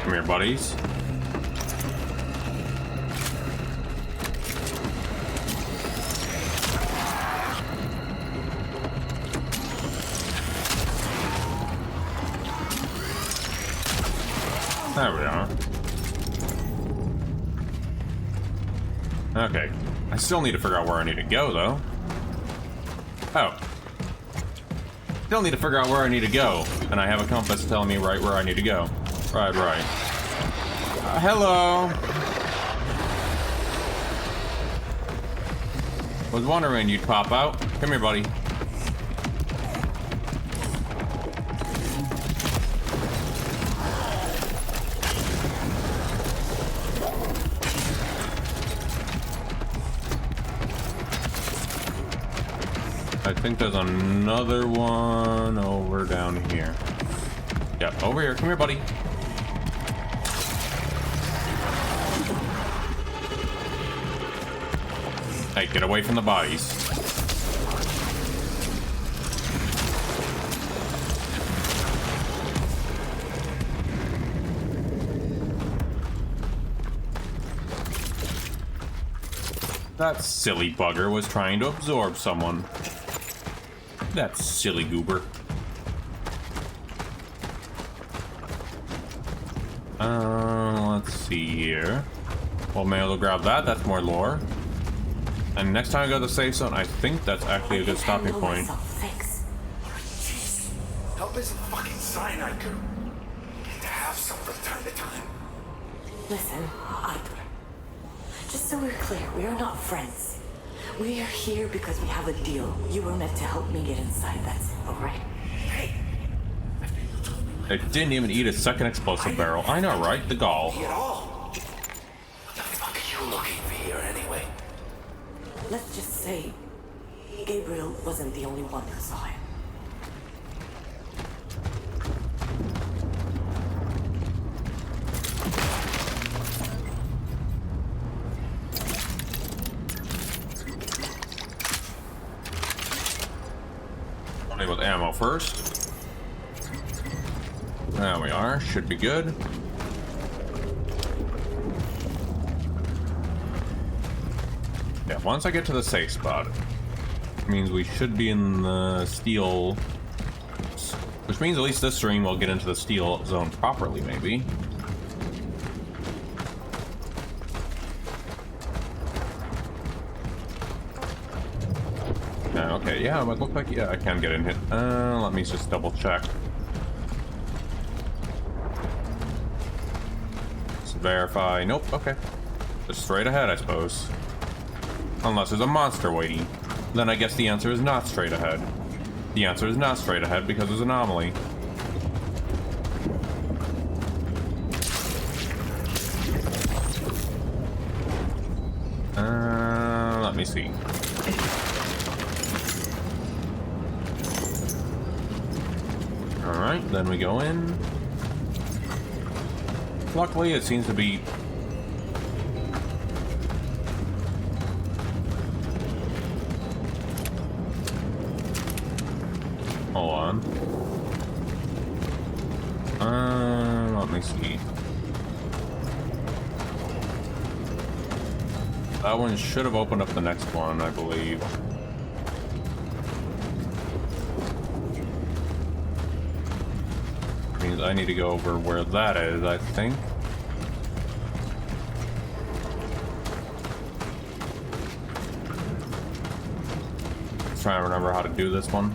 Come here, buddies. There we are. Okay. I still need to figure out where I need to go, though. Oh. Still need to figure out where I need to go. And I have a compass telling me right where I need to go. Right. Hello! Was wondering you'd pop out. Come here, buddy. I think there's another one over down here. Yep, over here. Come here, buddy. Hey, get away from the bodies. That silly bugger was trying to absorb someone. That silly goober. Let's see here. Well, maybe I'll grab that. That's more lore. And next time I go to the safe zone, I think that's actually a good stopping point. Thanks. Help isn't fucking cyanide goo. Need to have some from time to time. Listen, Arthur. Just so we're clear, we are not friends. We are here because we have a deal. You were meant to help me get inside. That's it, all right? Hey, It didn't even eat a second explosive barrel. I know, right? The gall. at all. What the fuck are you looking for here anyway? Let's just say Gabriel wasn't the only one who saw him. Only with ammo first. There we are. Should be good. Yeah, once I get to the safe spot, it means we should be in the steel, which means at least this stream will get into the steel zone properly, maybe. Okay, yeah, it might look like, yeah, I can get in here. Let me just double check. Let's verify. Nope, okay. Just straight ahead, I suppose. Unless there's a monster waiting. Then I guess the answer is not straight ahead. The answer is not straight ahead because there's an anomaly. Let me see. Alright, then we go in. Luckily, it seems to be... Hold on. Let me see. That one should have opened up the next one, I believe. Means I need to go over where that is, I think. Let's try and remember how to do this one.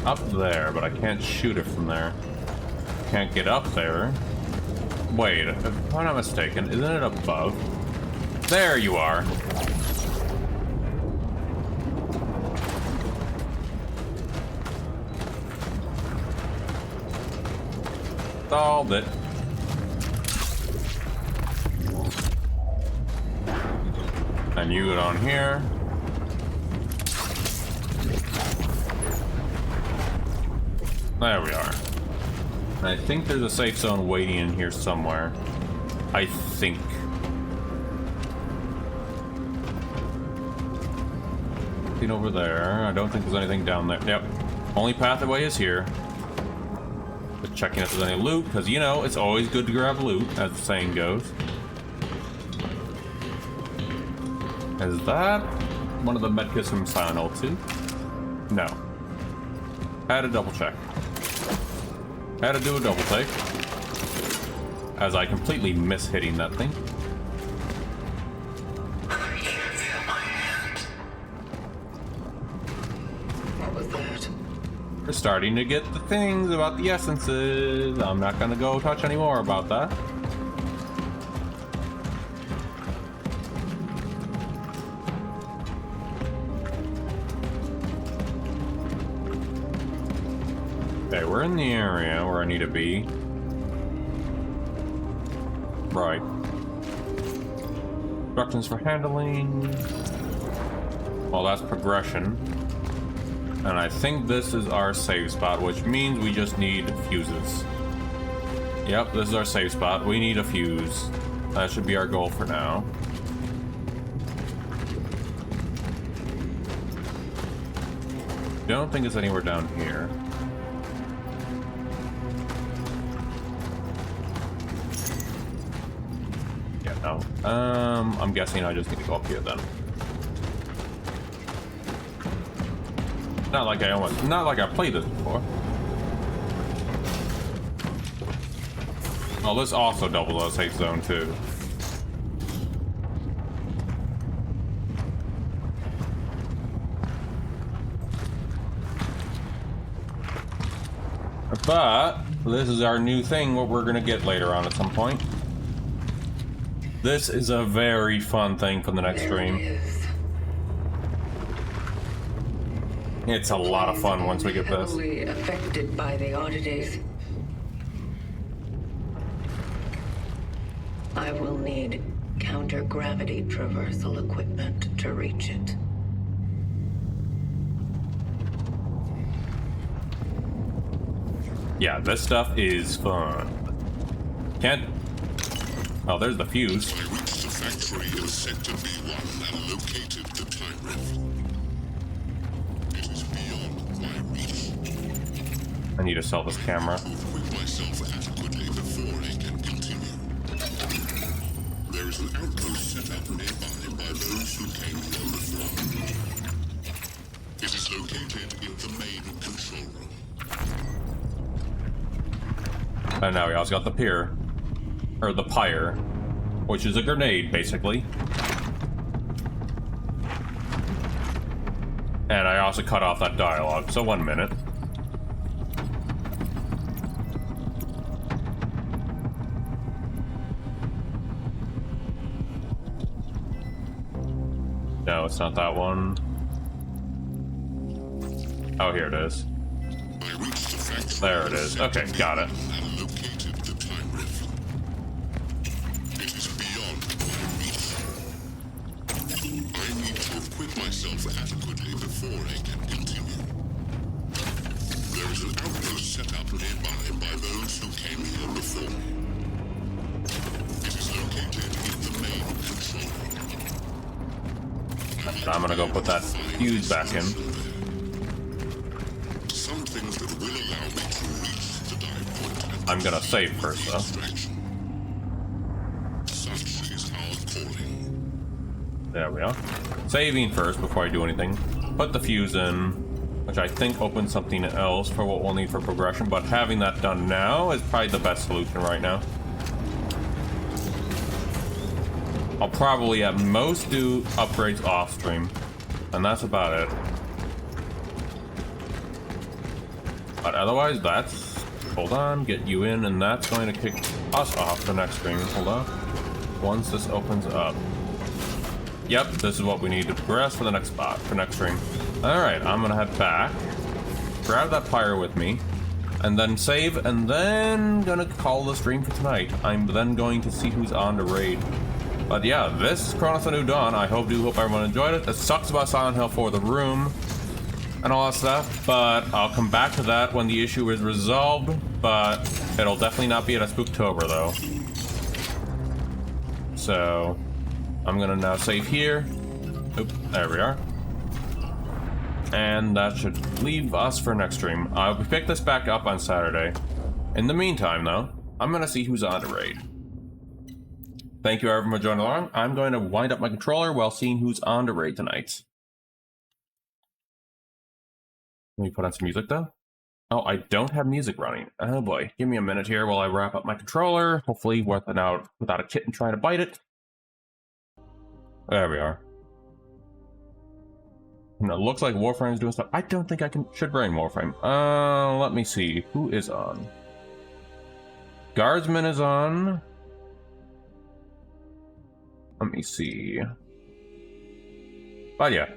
Up there, but I can't shoot it from there. Can't get up there. Wait, if I'm not mistaken, isn't it above? There you are. Solved it. And you get on here. There we are. And I think there's a safe zone waiting in here somewhere. I think. Looking over there. I don't think there's anything down there. Yep. Only pathway is here. But checking if there's any loot, because you know, it's always good to grab loot, as the saying goes. Is that one of the medkits from Silent Hill 2? No. Had to double check. Had to do a double take. As I completely miss hitting that thing. I can't feel my hand. What was that? We're starting to get the things about the essences. I'm not gonna go touch any more about that. Okay, we're in the area where I need to be. Right. Instructions for handling. Well, that's progression. And I think this is our save spot, which means we just need fuses. Yep, this is our save spot. We need a fuse. That should be our goal for now. Don't think it's anywhere down here. Yeah, no. I'm guessing I just need to go up here then. Not like I played this before. Oh, this also doubles our safe zone too. But this is our new thing, what we're gonna get later on at some point. This is a very fun thing for the next stream. It's a lot of fun once we get this. Heavily affected by the oddities. I will need counter-gravity traversal equipment to reach it. Yeah, this stuff is fun. Can't... Oh, there's the fuse. I reached the factory in Sector B1 and located the time rift. It is beyond my reach. I need to sell this camera. Equip myself adequately before I can continue. There is an outpost set up nearby by those who came here before. It is located in the main control room. And now we also got the pier. Or the pyre. Which is a grenade, basically. And I also cut off that dialogue, so 1 minute. No, it's not that one. Oh, here it is. There it is. Okay, got it. Myself adequately before I can continue. There is an outpost set up nearby by those who came here before me. It is located in the main control room. I'm gonna go put that fuse back in. Some things that will allow me to reach the dive point. I'm gonna save first, though. Such is our calling. There we are. Saving first before I do anything. Put the fuse in, which I think opens something else for what we'll need for progression, but having that done now is probably the best solution right now. I'll probably at most do upgrades off stream, and that's about it. But otherwise, that's... Hold on, get you in, and that's going to kick us off the next stream. Hold on. Once this opens up. Yep, this is what we need to progress for the next spot, for next stream. Alright, I'm gonna head back, grab that pyre with me, and then save, and then gonna call the stream for tonight. I'm then going to see who's on the raid. But yeah, this is Cronos: A New Dawn. I hope everyone enjoyed it. It sucks about Silent Hill 4 The Room, and all that stuff, but I'll come back to that when the issue is resolved, but it'll definitely not be at a Spooktober, though. So... I'm gonna now save here. Oop, there we are. And that should leave us for next stream. I'll pick this back up on Saturday. In the meantime, though, I'm gonna see who's on the raid. Thank you everyone for joining along. I'm going to wind up my controller while seeing who's on the raid tonight. Let me put on some music, though. Oh, I don't have music running. Oh boy, give me a minute here while I wrap up my controller. Hopefully without a kitten trying to bite it. There we are. And it looks like Warframe's doing stuff. I don't think I should bring Warframe. Let me see. Who is on? Guardsman is on. Let me see. But yeah.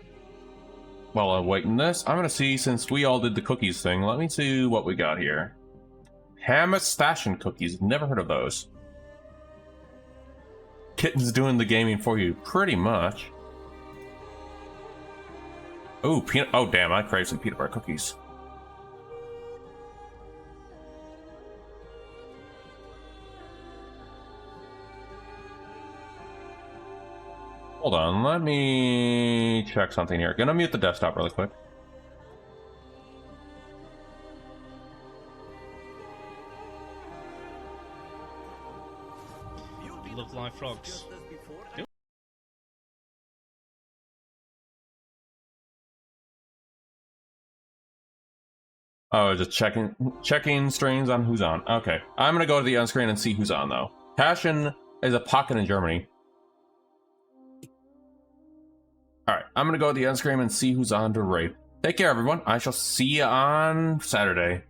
While I'm waiting this, I'm gonna see, since we all did the cookies thing, let me see what we got here. Hammett Station cookies. Never heard of those. Kitten's doing the gaming for you, pretty much. Ooh, peanut. Oh, damn, I crave some peanut butter cookies. Hold on, let me check something here. Gonna mute the desktop really quick. Love live frogs. Oh, just checking strings on who's on. Okay, I'm gonna go to the end screen and see who's on though. Passion is a pocket in Germany. Alright, I'm gonna go to the end screen and see who's on to raid. Take care everyone, I shall see you on Saturday.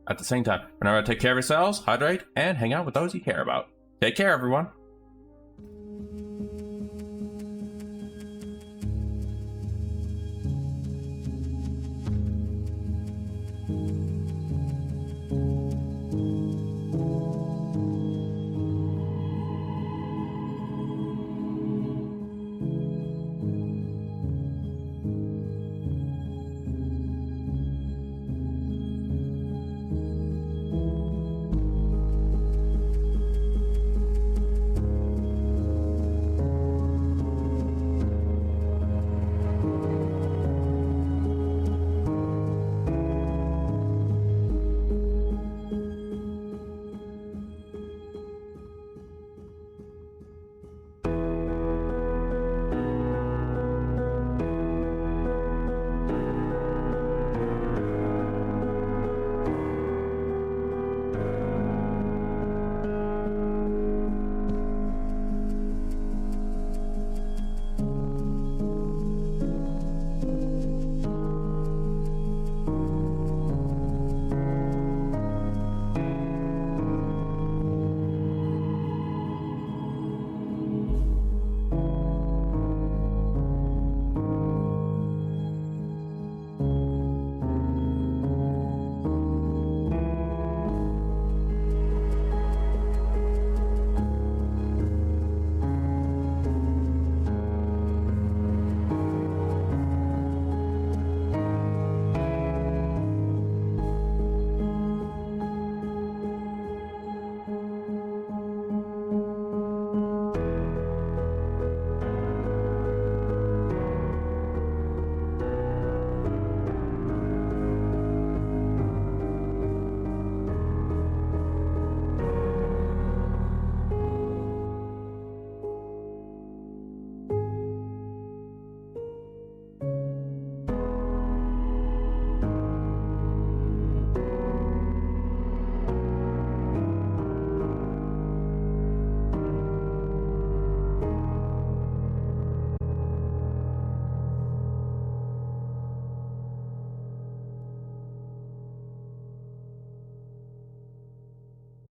at the same time. Remember to take care of yourselves, hydrate, and hang out with those you care about. Take care, everyone.